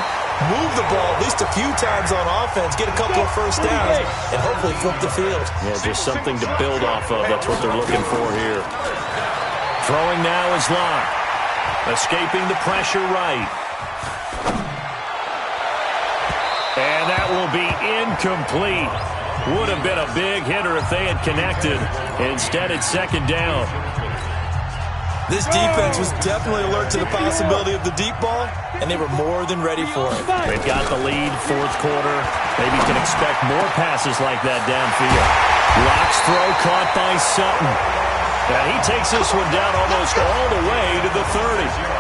move the ball at least a few times on offense, get a couple of first downs, and hopefully flip the field. Yeah, just something to build off of. That's what they're looking for here. Throwing now is Locke. Escaping the pressure right. And that will be incomplete. Would have been a big hitter if they had connected. Instead, it's second down. This defense was definitely alert to the possibility of the deep ball, and they were more than ready for it. They've got the lead, fourth quarter. Maybe you can expect more passes like that downfield. Locke's throw caught by Sutton. And he takes this one down almost all the way to the 30.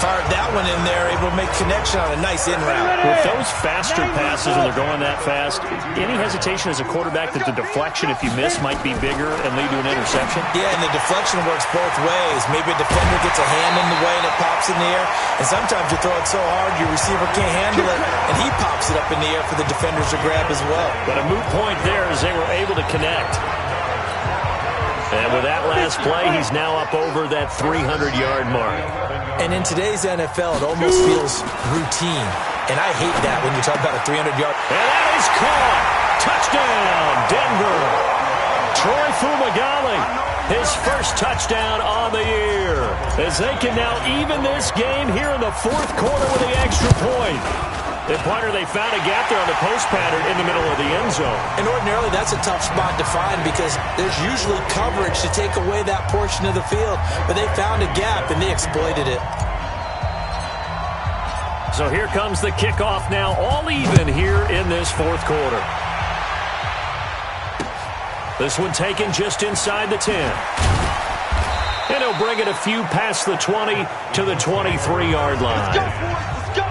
Fired that one in there, able to make connection on a nice in route. With those faster passes when they're going that fast, any hesitation as a quarterback that the deflection, if you miss, might be bigger and lead to an interception? Yeah, and the deflection works both ways. Maybe a defender gets a hand in the way and it pops in the air. And sometimes you throw it so hard your receiver can't handle it, and he pops it up in the air for the defenders to grab as well. But a moot point there as they were able to connect. And with that last play, he's now up over that 300-yard mark. And in today's NFL, it almost feels routine. And I hate that when you talk about a 300-yard. And that is caught. Touchdown, Denver. Troy Fumagalli, his first touchdown on the year. As they can now even this game here in the fourth quarter with the extra point. The punter, they found a gap there on the post pattern in the middle of the end zone. And ordinarily, that's a tough spot to find because there's usually coverage to take away that portion of the field. But they found a gap, and they exploited it. So here comes the kickoff now, all even here in this fourth quarter. This one taken just inside the 10. And he'll bring it a few past the 20 to the 23-yard line. Let's go, boys. Let's go.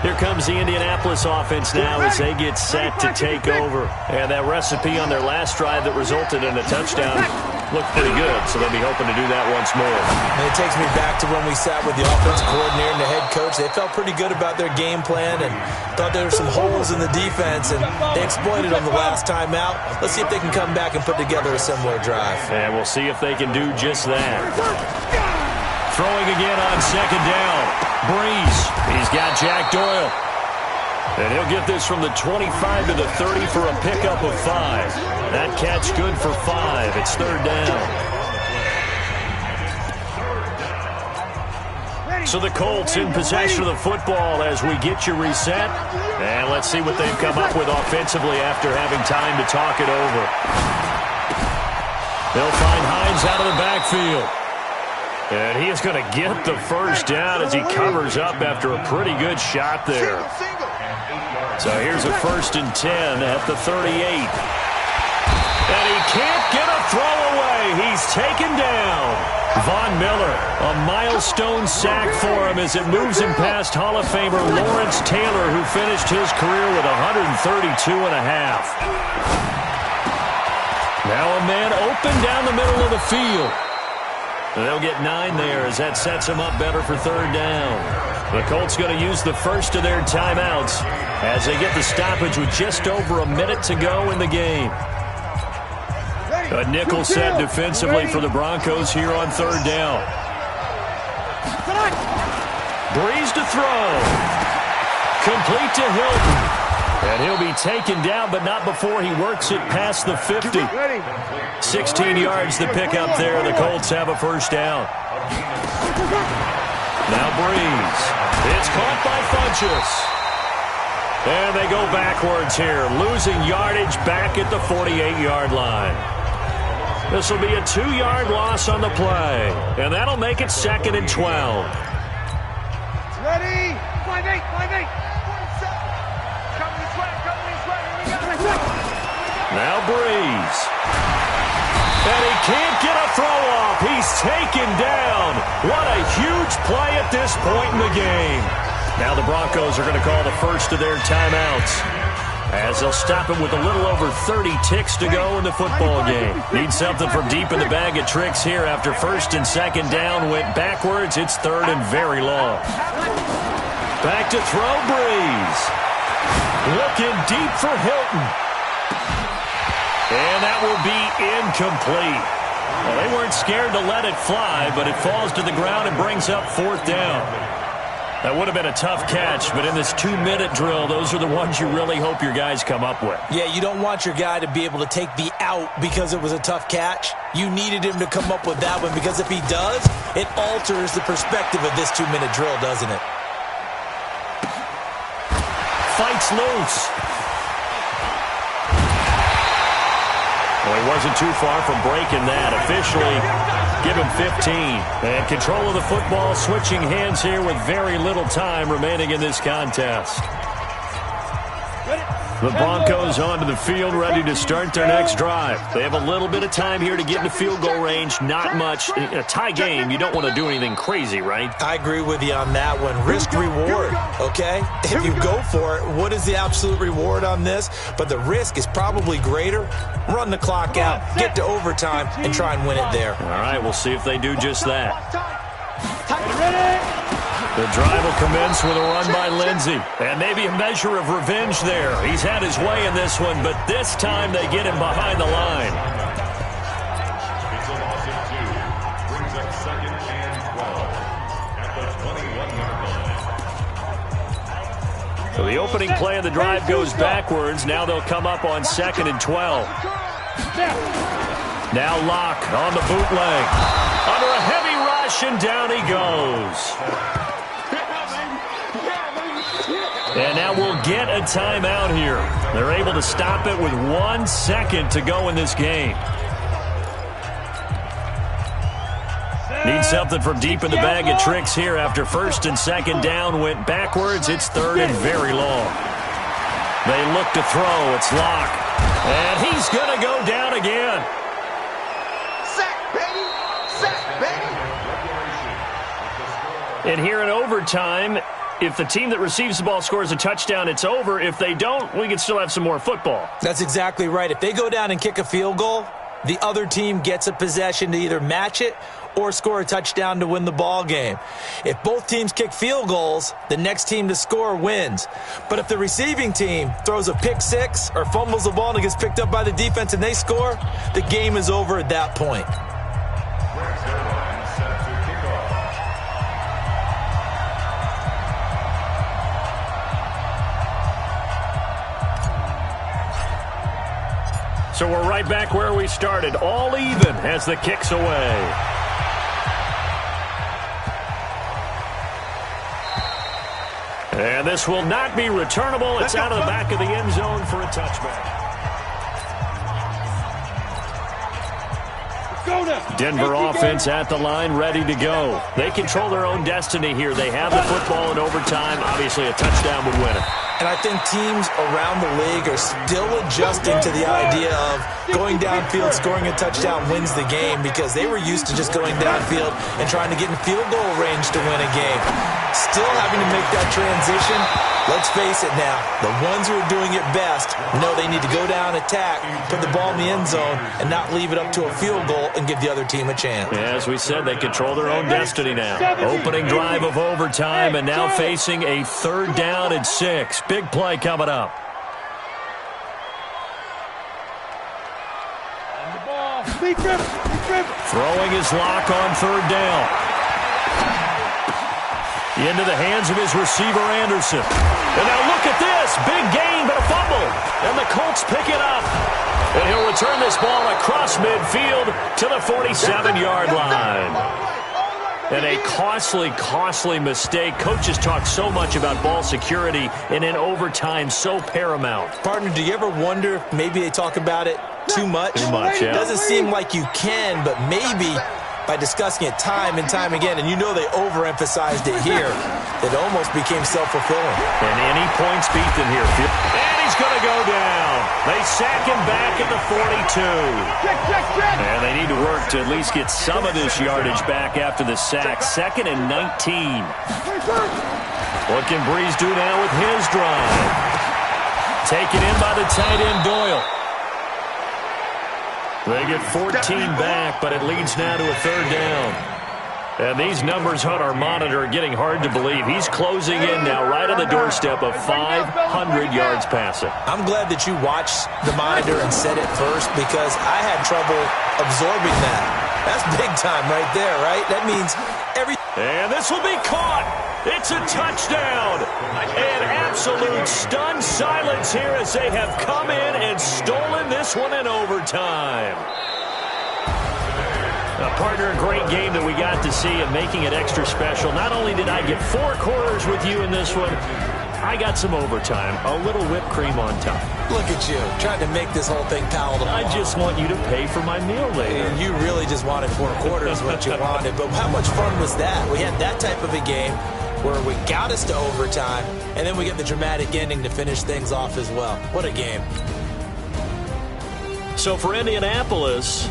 Here comes the Indianapolis offense now as they get set to take over. And that recipe on their last drive that resulted in a touchdown looked pretty good, so they'll be hoping to do that once more. And it takes me back to when we sat with the offense coordinator and the head coach. They felt pretty good about their game plan and thought there were some holes in the defense, and they exploited them the last time out. Let's see if they can come back and put together a similar drive. And we'll see if they can do just that. Throwing again on second down. Breeze. He's got Jack Doyle. And he'll get this from the 25 to the 30 for a pickup of 5. That catch good for 5. It's third down. So the Colts in possession of the football as we get you reset. And let's see what they've come up with offensively after having time to talk it over. They'll find Hines out of the backfield. And he is going to get the first down as he covers up after a pretty good shot there. So here's a 1st and 10 at the 38. And he can't get a throw away. He's taken down. Von Miller, a milestone sack for him as it moves him past Hall of Famer Lawrence Taylor, who finished his career with 132.5. Now a man open down the middle of the field. And they'll get 9 there as that sets them up better for third down. The Colts going to use the first of their timeouts as they get the stoppage with just over a minute to go in the game. A nickel set defensively for the Broncos here on third down. Breeze to throw. Complete to Hilton. And he'll be taken down, but not before he works it past the 50. 16 yards to pick up there. The Colts have a first down. Now Breeze. It's caught by Funchess. And they go backwards here, losing yardage back at the 48-yard line. This will be a 2-yard loss on the play. And that'll make it 2nd and 12. Ready? 5-8, 5-8. Now Breeze. And he can't get a throw off. He's taken down. What a huge play at this point in the game. Now the Broncos are going to call the first of their timeouts as they'll stop him with a little over 30 ticks to go in the football game. Need something from deep in the bag of tricks here after 1st and 2nd down went backwards. It's 3rd and very long. Back to throw Breeze. Looking deep for Hilton. And that will be incomplete. Well, they weren't scared to let it fly, but it falls to the ground and brings up 4th down. That would have been a tough catch, but in this 2-minute drill, those are the ones you really hope your guys come up with. Yeah, you don't want your guy to be able to take the out because it was a tough catch. You needed him to come up with that one because if he does, it alters the perspective of this 2-minute drill, doesn't it? Fights loose. Well, he wasn't too far from breaking that. Officially, give him 15. And control of the football, switching hands here with very little time remaining in this contest. The Broncos onto the field, ready to start their next drive. They have a little bit of time here to get into field goal range. Not much. In a tie game, you don't want to do anything crazy, right? I agree with you on that one. Risk-reward, okay? If you go for it, what is the absolute reward on this? But the risk is probably greater. Run the clock out, get to overtime, and try and win it there. All right, we'll see if they do just that. The drive will commence with a run by Lindsey. And maybe a measure of revenge there. He's had his way in this one, but this time they get him behind the line. It's a loss of 2. Brings up 2nd and 12 at the 21-yard line. So the opening play of the drive goes backwards. Now they'll come up on 2nd and 12. Now Locke on the bootleg. Under a heavy rush, and down he goes. And now we'll get a timeout here. They're able to stop it with 1 second to go in this game. Need something from deep in the bag of tricks here after 1st and 2nd down went backwards. It's 3rd and very long. They look to throw. It's Locke. And he's going to go down again. Sack, baby! Sack, baby! And here in overtime, if the team that receives the ball scores a touchdown, it's over. If they don't, we can still have some more football. That's exactly right. If they go down and kick a field goal, the other team gets a possession to either match it or score a touchdown to win the ball game. If both teams kick field goals, the next team to score wins. But if the receiving team throws a pick six or fumbles the ball and it gets picked up by the defense and they score, the game is over at that point. So we're right back where we started, all even as the kick's away. And this will not be returnable. It's out of the back of the end zone for a touchback. Denver offense at the line, ready to go. They control their own destiny here. They have the football in overtime. Obviously, a touchdown would win it. And I think teams around the league are still adjusting to the idea of going downfield, scoring a touchdown wins the game because they were used to just going downfield and trying to get in field goal range to win a game. Still having to make that transition. Let's face it now, the ones who are doing it best know they need to go down, attack, put the ball in the end zone, and not leave it up to a field goal and give the other team a chance. Yeah, as we said, they control their own destiny now. Opening drive of overtime and now facing a 3rd down and 6. Big play coming up. Throwing his Lock on 3rd down. Into the hands of his receiver, Anderson. And now look at this. Big gain, but a fumble. And the Colts pick it up. And he'll return this ball across midfield to the 47-yard line. And a costly mistake. Coaches talk so much about ball security, and in overtime, so paramount. Partner, do you ever wonder if maybe they talk about it too much? Too much, yeah. It doesn't seem like you can, but maybe by discussing it time and time again, and you know they overemphasized it here, it almost became self-fulfilling. And any points beat them here. And he's going to go down. They sack him back at the 42. And they need to work to at least get some of this yardage back after the sack. 2nd and 19. What can Breeze do now with his drive? Taken in by the tight end, Doyle. They get 14 back, but it leads now to a 3rd down. And these numbers on our monitor are getting hard to believe. He's closing in now right on the doorstep of 500 yards passing. I'm glad that you watched the monitor and said it first because I had trouble absorbing that. That's big time right there, right? That means every... And this will be caught. It's a touchdown. An absolute stunned silence here as they have come in and stolen this one in overtime. Partner, a great game that we got to see and making it extra special. Not only did I get 4 quarters with you in this one, I got some overtime, a little whipped cream on top. Look at you, trying to make this whole thing palatable. I just want you to pay for my meal later. And you really just wanted 4 quarters what you wanted. But how much fun was that? We had that type of a game where we got us to overtime, and then we get the dramatic ending to finish things off as well. What a game. So for Indianapolis...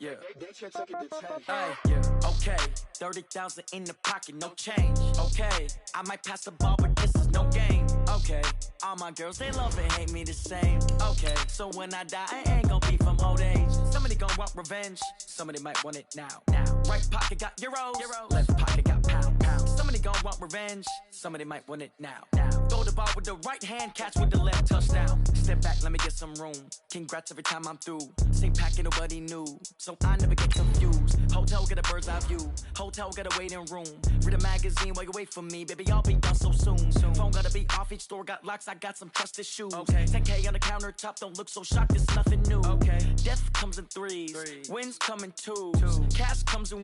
Yeah. Hey, yeah. Okay, 30,000 in the pocket, no change. Okay, I might pass the ball, but this is no game. Okay, all my girls, they love and hate me the same. Okay, so when I die, I ain't gon' be from old age. Somebody gon' want revenge, somebody might want it now. Right pocket got euros, left pocket got pounds. Somebody gon' want revenge, somebody might want it now. Throw the ball with the right hand, catch with the left, touchdown. Step back, let me get some room. Congrats every time I'm through. Same packet, nobody knew, so I never get confused. Hotel get a bird's eye view, hotel get a waiting room. Read a magazine while you wait for me, baby, I'll be done so soon. Phone gotta be off, each store got locks, I got some trusted shoes. 10K on the countertop, don't look so shocked, it's nothing new. Death comes in threes, wins come in twos, cash comes in